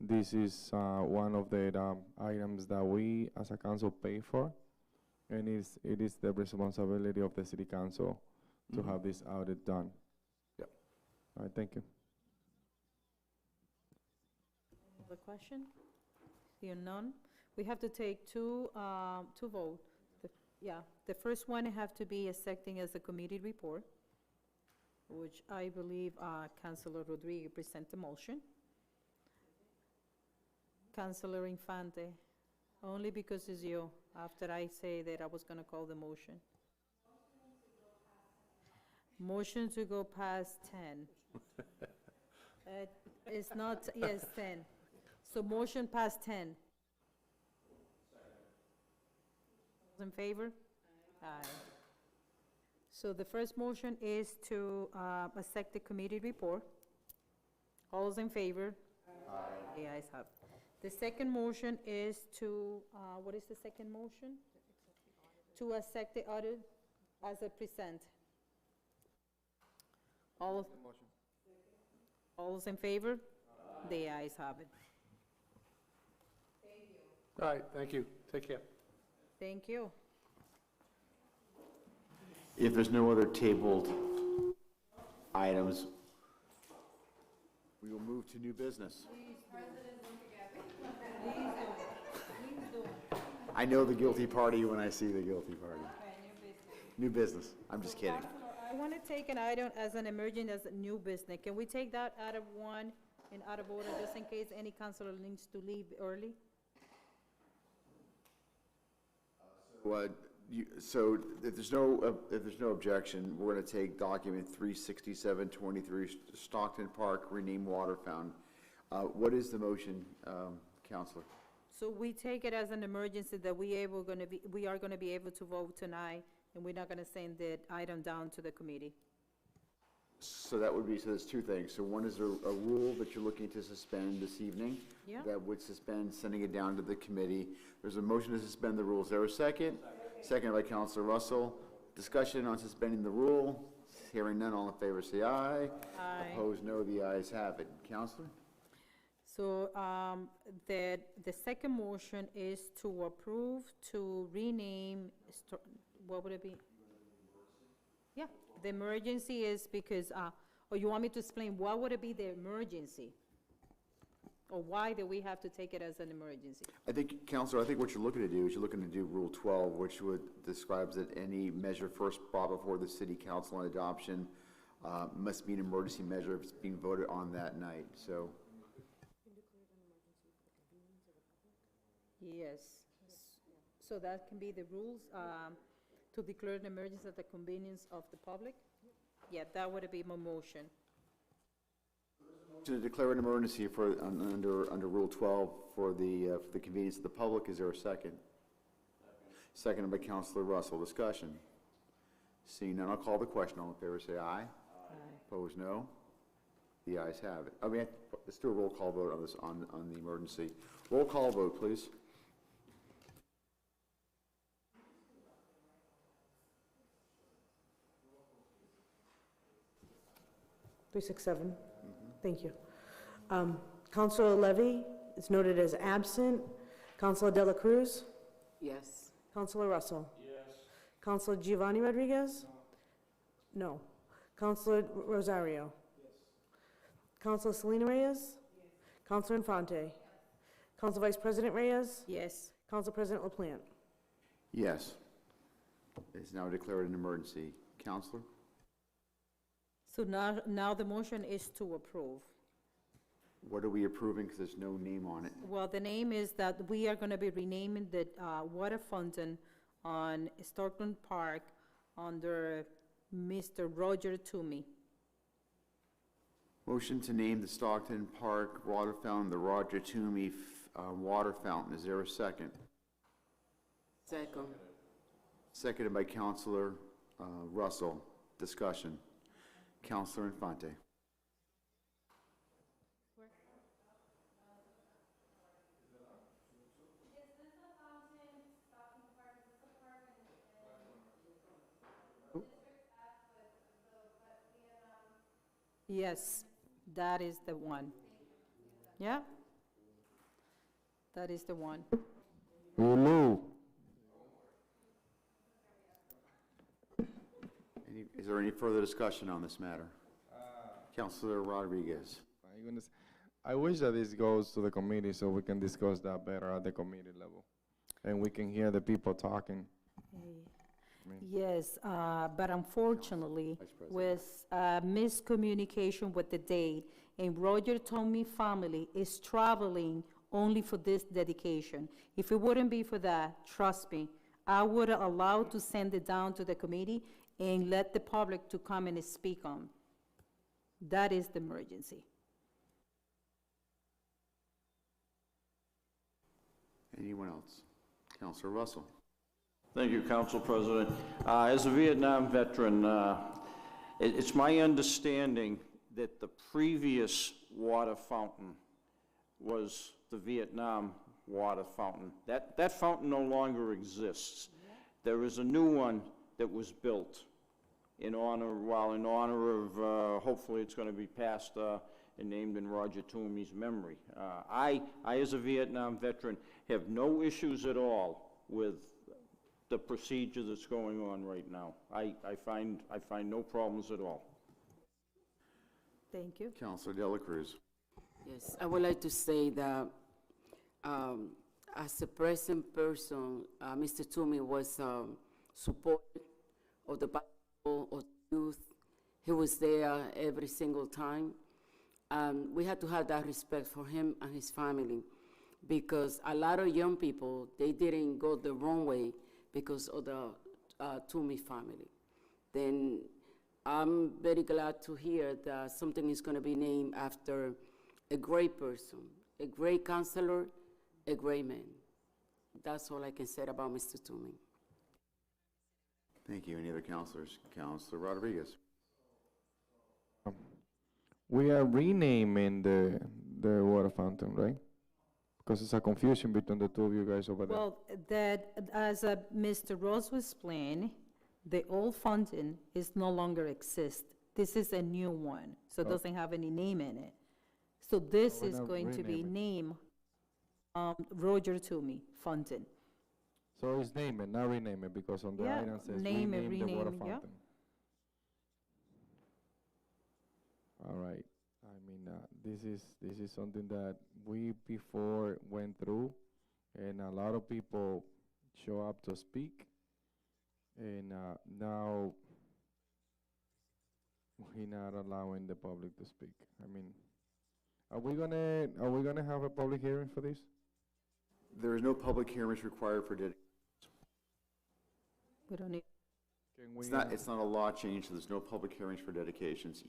this is one of the items that we as a council pay for, and it is the responsibility of the City Council to have this audit done. Yep. All right, thank you. Other question? Here none. We have to take two votes. The first one have to be accepting as a committee report, which I believe Councilor Rodriguez present the motion. Councilor Infante, only because it's you, after I say that I was going to call the motion. Motion to go past 10. It's not, yes, 10. So motion past 10. Those in favor? Aye. So the first motion is to accept the committee report. All those in favor? Aye. The ayes have. The second motion is to, what is the second motion? To accept the audit as a present. All those in favor? The ayes have it. All right, thank you. Take care. Thank you. If there's no other tabled items, we will move to new business. I know the guilty party when I see the guilty party. New business. I'm just kidding. I want to take an item as an emergent, as a new business. Can we take that out of one and out of order, just in case any councilor needs to leave early? So if there's no objection, we're going to take document 36723, Stockton Park, rename water fountain. What is the motion, Counselor? So we take it as an emergency that we are going to be able to vote tonight, and we're not going to send the item down to the committee. So that would be, so there's two things. So one is a rule that you're looking to suspend this evening. Yeah. That would suspend sending it down to the committee. There's a motion to suspend the rules. Is there a second? Second by Councilor Russell. Discussion on suspending the rule. Hearing none, all in favor say aye. Aye. Opposed, no. The ayes have it. Counselor? So, the second motion is to approve to rename, what would it be? Yeah, the emergency is because, or you want me to explain, what would it be the emergency? Or why do we have to take it as an emergency? I think, Counselor, I think what you're looking to do is you're looking to do Rule 12, which describes that any measure first brought before the City Council on adoption must be an emergency measure if it's being voted on that night, so. Yes. So that can be the rules, to declare an emergency at the convenience of the public? Yeah, that would be my motion. To declare an emergency under Rule 12 for the convenience of the public, is there a second? Seconded by Councilor Russell. Discussion. Seeing none, I'll call the question. All in favor say aye. Aye. Opposed, no. The ayes have it. Let's do a roll call vote on this, on the emergency. Roll call vote, please. 367. Thank you. Councilor Levy is noted as absent. Councilor Dela Cruz? Yes. Councilor Russell? Yes. Councilor Giovanni Rodriguez? No. Councilor Rosario? Yes. Councilor Selena Reyes? Yes. Councilor Infante? Council Vice President Reyes? Yes. Council President LaPlante? Yes. It's now declared an emergency. Counselor? So now the motion is to approve. What are we approving, because there's no name on it? Well, the name is that we are going to be renaming the water fountain on Stockton Park under Mr. Roger Toomey. Motion to name the Stockton Park water fountain the Roger Toomey water fountain. Is there a second? Second. Seconded by Councilor Russell. Discussion. Councilor Infante. Yes, that is the one. Yeah? That is the one. Is there any further discussion on this matter? Councilor Rodriguez. My goodness. I wish that this goes to the committee so we can discuss that better at the committee level. And we can hear the people talking. Yes, but unfortunately, with miscommunication with the date, and Roger Toomey family is traveling only for this dedication. If it wouldn't be for that, trust me, I would allow to send it down to the committee and let the public to come and speak on. That is the emergency. Anyone else? Councilor Russell. Thank you, Council President. As a Vietnam veteran, it's my understanding that the previous water fountain was the Vietnam water fountain. That fountain no longer exists. There is a new one that was built in honor of, hopefully it's going to be passed and named in Roger Toomey's memory. I, as a Vietnam veteran, have no issues at all with the procedure that's going on right now. I find no problems at all. Thank you. Councilor Dela Cruz. Yes, I would like to say that as a present person, Mr. Toomey was supportive of the Bible, of youth. He was there every single time. We had to have that respect for him and his family, because a lot of young people, they didn't go the wrong way because of the Toomey family. Then I'm very glad to hear that something is going to be named after a great person, a great counselor, a great man. That's all I can say about Mr. Toomey. Thank you. Any other councilors? Councilor Rodriguez. We are renaming the water fountain, right? Because it's a confusion between the two of you guys over there. Well, that, as Mr. Ross was explaining, the old fountain is no longer exist. This is a new one, so it doesn't have any name in it. So this we're is not going to be renaming. named Roger Toomey Fountain. So it's name it, not rename it, because on the Yeah, item says name it, rename the water rename, yeah. fountain. All right. I mean, this is something that we before went through, and a lot of people show up to speak, and now we're not allowing the public to speak. I mean, are we gonna have a public hearing for this? There is no public hearings required for dedication. We don't need, It's not a law change, so there's no public hearings for dedications,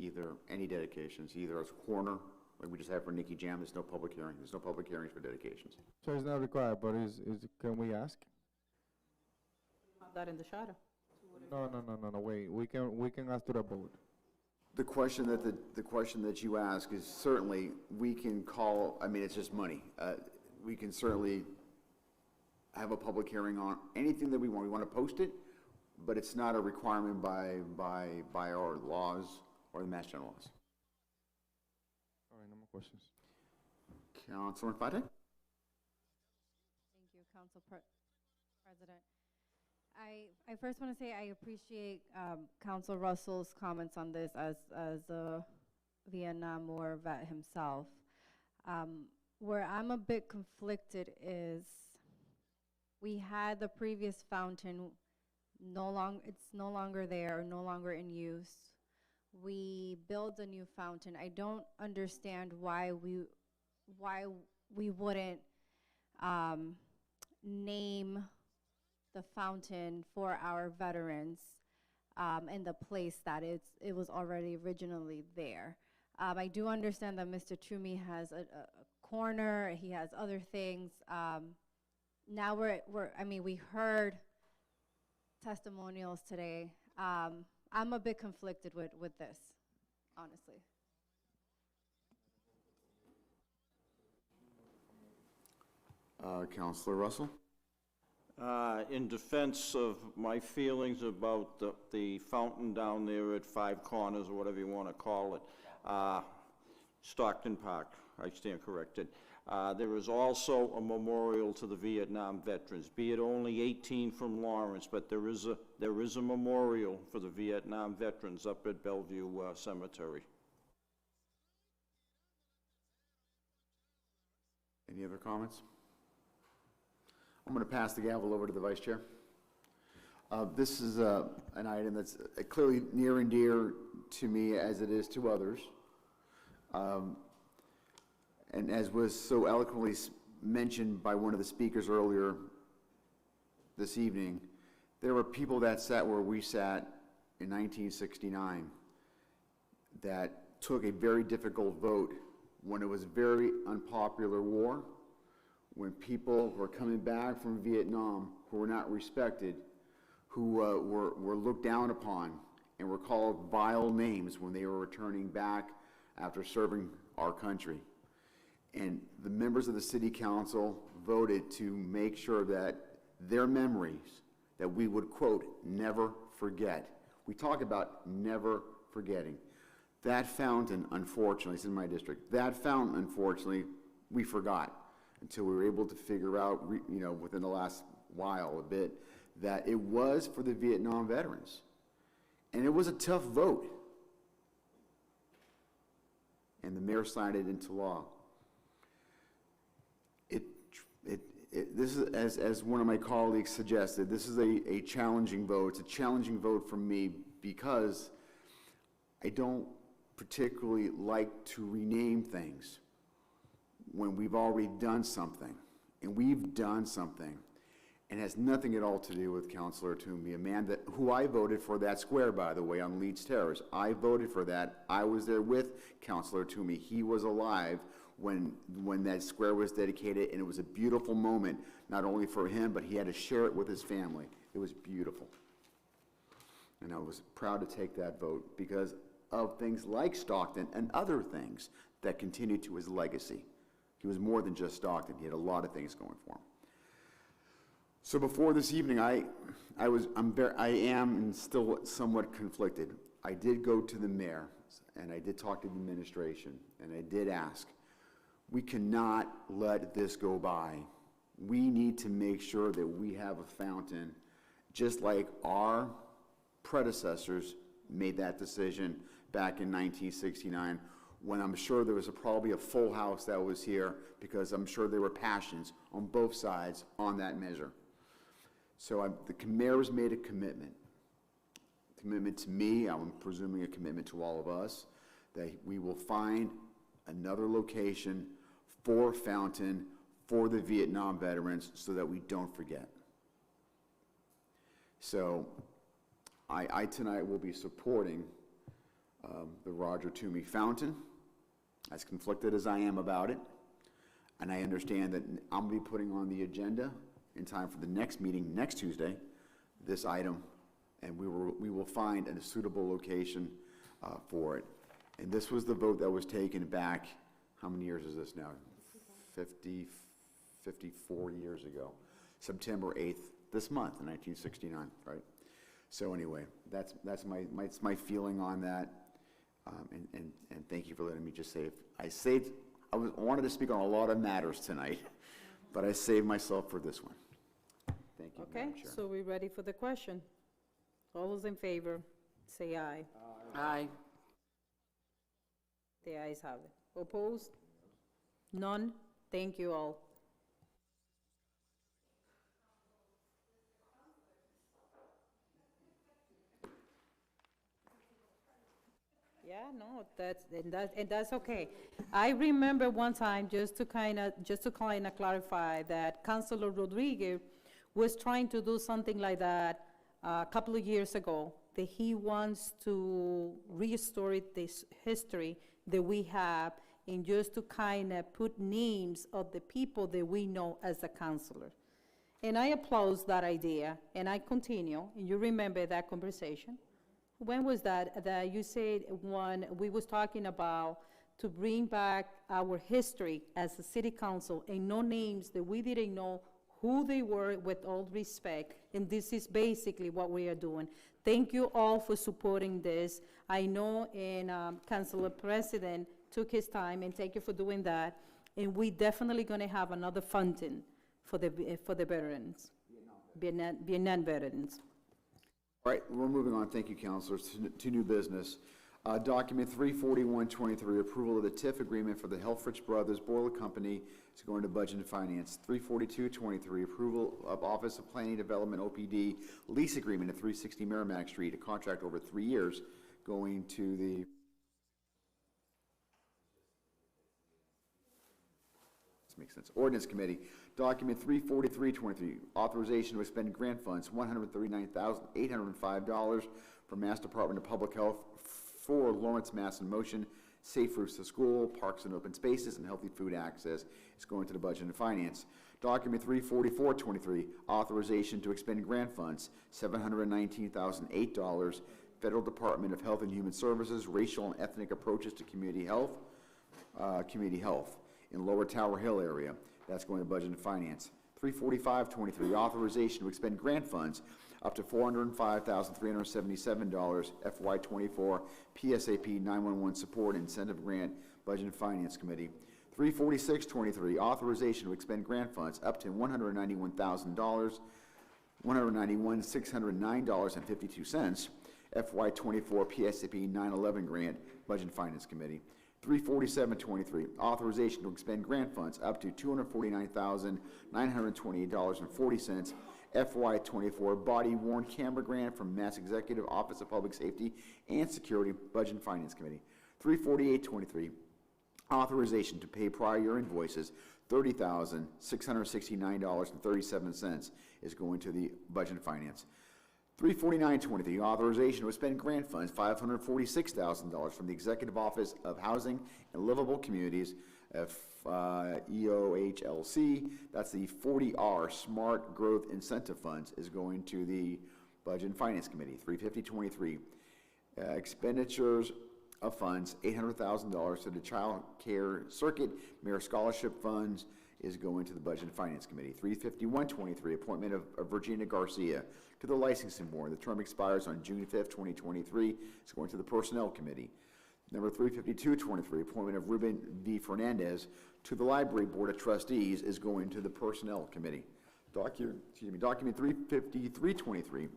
any dedications, either as corner, like we just had for Nicky Jam, there's no public hearing. There's no public hearings for dedications. So it's not required, but can we ask? have that in the charter. No, wait, we can ask to the board. The question that you ask is certainly, we can call, I mean, it's just money. We can certainly have a public hearing on anything that we want. We want to post it, but it's not a requirement by our laws or the Mass General laws. All right, no more questions. Councilor Infante? Thank you, Council President. I first want to say I appreciate Council Russell's comments on this as a Vietnam War vet himself. Where I'm a bit conflicted is we had the previous fountain, it's no longer there, or no longer in use. We built a new fountain. I don't understand why we wouldn't name the fountain for our veterans in the place that it was already originally there. I do understand that Mr. Toomey has a corner, he has other things. Now we heard testimonials today. I'm a bit conflicted with this, honestly. Councilor Russell? In defense of my feelings about the fountain down there at Five Corners, or whatever you want to call it, Stockton Park, I stand corrected. There is also a memorial to the Vietnam veterans, be it only 18 from Lawrence, but there is a memorial for the Vietnam veterans up at Bellevue Cemetery. Any other comments? I'm going to pass the gavel over to the Vice Chair. This is an item that's clearly near and dear to me, as it is to others. And as was so eloquently mentioned by one of the speakers earlier this evening, there were people that sat where we sat in 1969 that took a very difficult vote when it was a very unpopular war, when people were coming back from Vietnam who were not respected, who were looked down upon and were called vile names when they were returning back after serving our country. And the members of the city council voted to make sure that their memories, that we would, quote, never forget. We talk about never forgetting. That fountain, unfortunately, it's in my district, that fountain, unfortunately, we forgot until we were able to figure out, within the last while a bit, that it was for the Vietnam veterans. And it was a tough vote. And the mayor signed it into law. This is, as one of my colleagues suggested, this is a challenging vote. It's a challenging vote for me because I don't particularly like to rename things when we've already done something. And we've done something. And has nothing at all to do with Councilor Toomey, a man who I voted for that square, by the way, on Leeds Terrace. I voted for that. I was there with Councilor Toomey. He was alive when that square was dedicated, and it was a beautiful moment, not only for him, but he had to share it with his family. It was beautiful. And I was proud to take that vote because of things like Stockton and other things that continued to his legacy. He was more than just Stockton. He had a lot of things going for him. So before this evening, I am still somewhat conflicted. I did go to the mayor, and I did talk to the administration, and I did ask, we cannot let this go by. We need to make sure that we have a fountain, just like our predecessors made that decision back in 1969, when I'm sure there was probably a full house that was here, because I'm sure there were passions on both sides on that measure. So the mayor has made a commitment to me, I'm presuming a commitment to all of us, that we will find another location for a fountain for the Vietnam veterans so that we don't forget. So I tonight will be supporting the Roger Toomey Fountain, as conflicted as I am about it. And I understand that I'm going to be putting on the agenda in time for the next meeting, next Tuesday, this item, and we will find a suitable location for it. And this was the vote that was taken back, how many years is this now? 54 years ago. September 8th, this month, in 1969, right? So anyway, that's my feeling on that, and thank you for letting me just say, I wanted to speak on a lot of matters tonight, but I saved myself for this one. Thank you, Okay, Madam Chair. so we're ready for the question. All those in favor, say aye. Aye. The ayes have it. Opposed? None? Thank you all. Yeah, no, that's okay. I remember one time, just to kind of clarify, that Councilor Rodriguez was trying to do something like that a couple of years ago, that he wants to restore this history that we have, and just to kind of put names of the people that we know as a councilor. And I applaud that idea, and I continue, and you remember that conversation. When was that you said, when we was talking about to bring back our history as a city council, and no names that we didn't know who they were, with all respect, and this is basically what we are doing. Thank you all for supporting this. I know, and Councilor President took his time, and thank you for doing that. And we definitely gonna have another fountain for the veterans, Vietnam veterans. All right, we're moving on. Thank you, councilors. To new business. Document 34123, approval of the TIF agreement for the Helfrich Brothers Boiler Company is going to Budget and Finance. 34223, approval of Office of Planning Development, OPD, lease agreement at 360 Merrimack Street, a contract over 3 years, going to the makes sense. Ordinance Committee. Document 34323, authorization to expend grant funds, $139,805 from Mass Department of Public Health for Lawrence Mass in Motion, Safe Routes to School, Parks and Open Spaces, and Healthy Food Access. It's going to the Budget and Finance. Document 34423, authorization to expend grant funds, $719,008, Federal Department of Health and Human Services, Racial and Ethnic Approaches to Community Health. in Lower Tower Hill area. That's going to Budget and Finance. 345-23, authorization to expend grant funds up to $405,377 FY24 PSAP 911 Support Incentive Grant, Budget and Finance Committee. 346-23, authorization to expend grant funds up to $191,000, $191,609.52 FY24 PSAP 911 Grant, Budget and Finance Committee. 347-23, authorization to expend grant funds up to $249,928.40 FY24 Body Worn Camera Grant from Mass Executive Office of Public Safety and Security, Budget and Finance Committee. 348-23, authorization to pay prior year invoices, $30,669.37 is going to the Budget and Finance. 349-23, authorization to expend grant funds, $546,000 from the Executive Office of Housing and Livable Communities, EOHLC. That's the 40R Smart Growth Incentive Funds is going to the Budget and Finance Committee. 350-23, expenditures of funds, $800,000 to the Child Care Circuit Mayor Scholarship Funds is going to the Budget and Finance Committee. 351-23, appointment of Virginia Garcia to the Licensing Board. The term expires on June 5th, 2023. It's going to the Personnel Committee. Number 352-23, appointment of Ruben V. Fernandez to the Library Board of Trustees is going to the Personnel Committee. Document 353-23,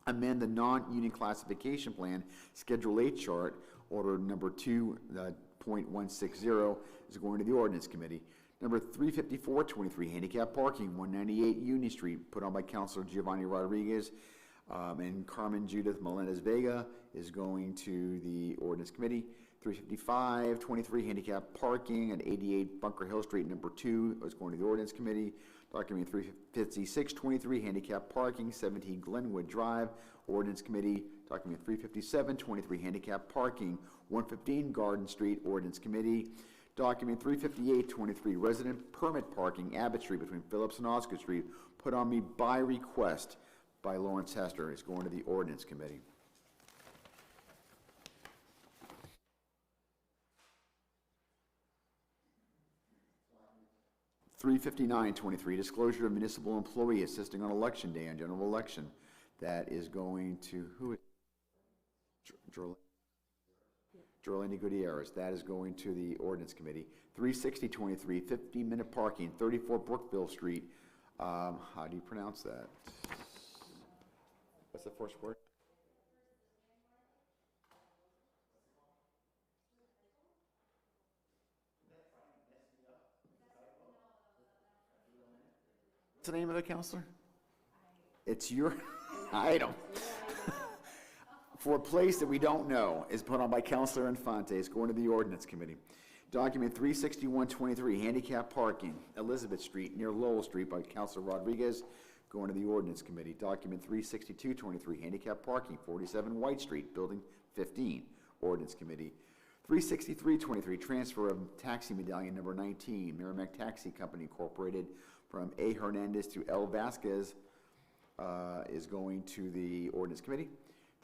amend the non-union classification plan, Schedule 8 chart, order number 2.160 is going to the Ordinance Committee. Number 354-23, handicap parking, 198 Union Street, put on by Councilor Giovanni Rodriguez and Carmen Judith Melendez Vega is going to the Ordinance Committee. 355-23, handicap parking at 88 Bunker Hill Street, number 2 is going to the Ordinance Committee. Document 356-23, handicap parking, 17 Glenwood Drive, Ordinance Committee. Document 357-23, handicap parking, 115 Garden Street, Ordinance Committee. Document 358-23, resident permit parking, Abbott Street between Phillips and Osgood Street, put on me by request by Lawrence Hester, is going to the Ordinance Committee. $359-23, disclosure of municipal employee assisting on election day on general election. That is going to, who is? Jorlene Gutierrez. That is going to the Ordinance Committee. 360-23, 15-minute parking, 34 Brookville Street. How do you pronounce that? What's the first word? What's the name of the counselor? It's your item. For a place that we don't know is put on by Councilor Infante. It's going to the Ordinance Committee. Document 361-23, handicap parking, Elizabeth Street near Lowell Street by Councilor Rodriguez, going to the Ordinance Committee. Document 362-23, handicap parking, 47 White Street, Building 15, Ordinance Committee. 363-23, transfer of taxi medallion number 19, Merrimack Taxi Company Incorporated, from A. Hernandez to L. Vasquez, is going to the Ordinance Committee.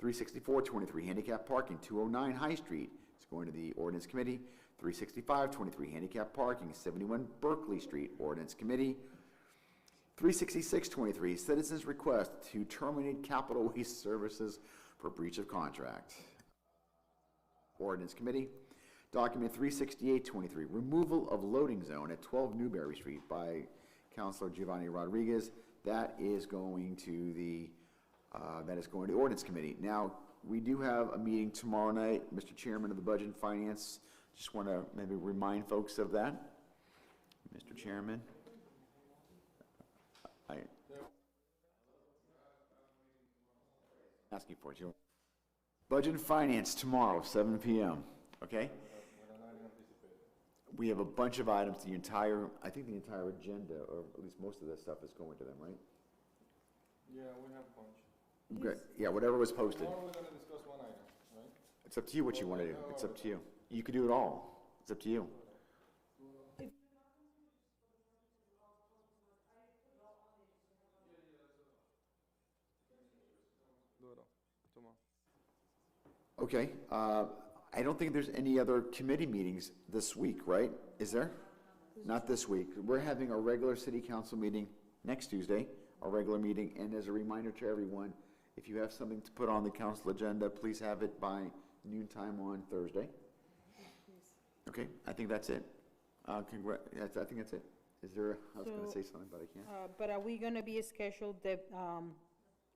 364-23, handicap parking, 209 High Street, is going to the Ordinance Committee. 365-23, handicap parking, 71 Berkeley Street, Ordinance Committee. 366-23, citizens request to terminate Capital Waste Services for breach of contract, Ordinance Committee. Document 368-23, removal of loading zone at 12 Newberry Street by Councilor Giovanni Rodriguez. That is going to the Ordinance Committee. Now, we do have a meeting tomorrow night, Mr. Chairman of the Budget and Finance. Just want to maybe remind folks of that. Mr. Chairman. Asking for it. Budget and Finance tomorrow, 7 p.m. Okay? We have a bunch of items. I think the entire agenda, or at least most of this stuff, is going to them, right? Yeah, we have a bunch. Good. Yeah, whatever was posted. Tomorrow we're going to discuss one item, right? It's up to you what you want to do. It's up to you. You can do it all. It's up to you. Do it all, tomorrow. Okay. I don't think there's any other committee meetings this week, right? Is there? Not this week. We're having our regular city council meeting next Tuesday, our regular meeting, and as a reminder to everyone, if you have something to put on the council agenda, please have it by noontime on Thursday. Okay, I think that's it. I think that's it. Is there, I was gonna So, say something, but I can't. But are we gonna be scheduled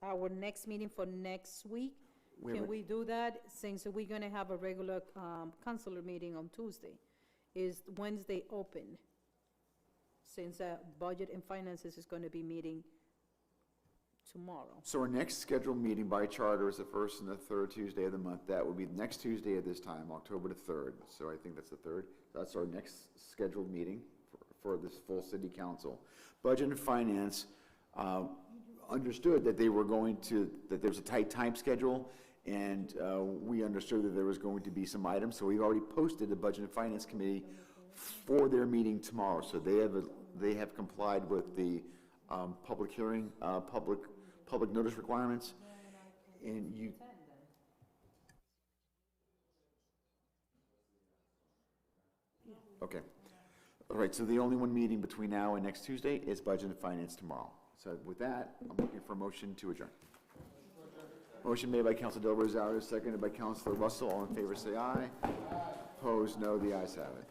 our next meeting for next week? We have Can a- we do that, since we're gonna have a regular, councilor meeting on Tuesday? Is Wednesday open? Since, Budget and Finances is gonna be meeting tomorrow. So our next scheduled meeting by charter is the first and the third Tuesday of the month. That would be next Tuesday at this time, October the 3rd. So I think that's the 3rd. That's our next scheduled meeting for this full city council. Budget and Finance understood that they were going to, that there's a tight time schedule, and we understood that there was going to be some items. So we've already posted the Budget and Finance Committee for their meeting tomorrow. So they have complied with the public hearing, public notice requirements, and you. Okay. All right, so the only one meeting between now and next Tuesday is Budget and Finance tomorrow. So with that, I'm looking for a motion to adjourn. Motion made by Council Del Rosario, seconded by Councilor Russell. All in favor, say aye. Opposed, no. The ayes have it.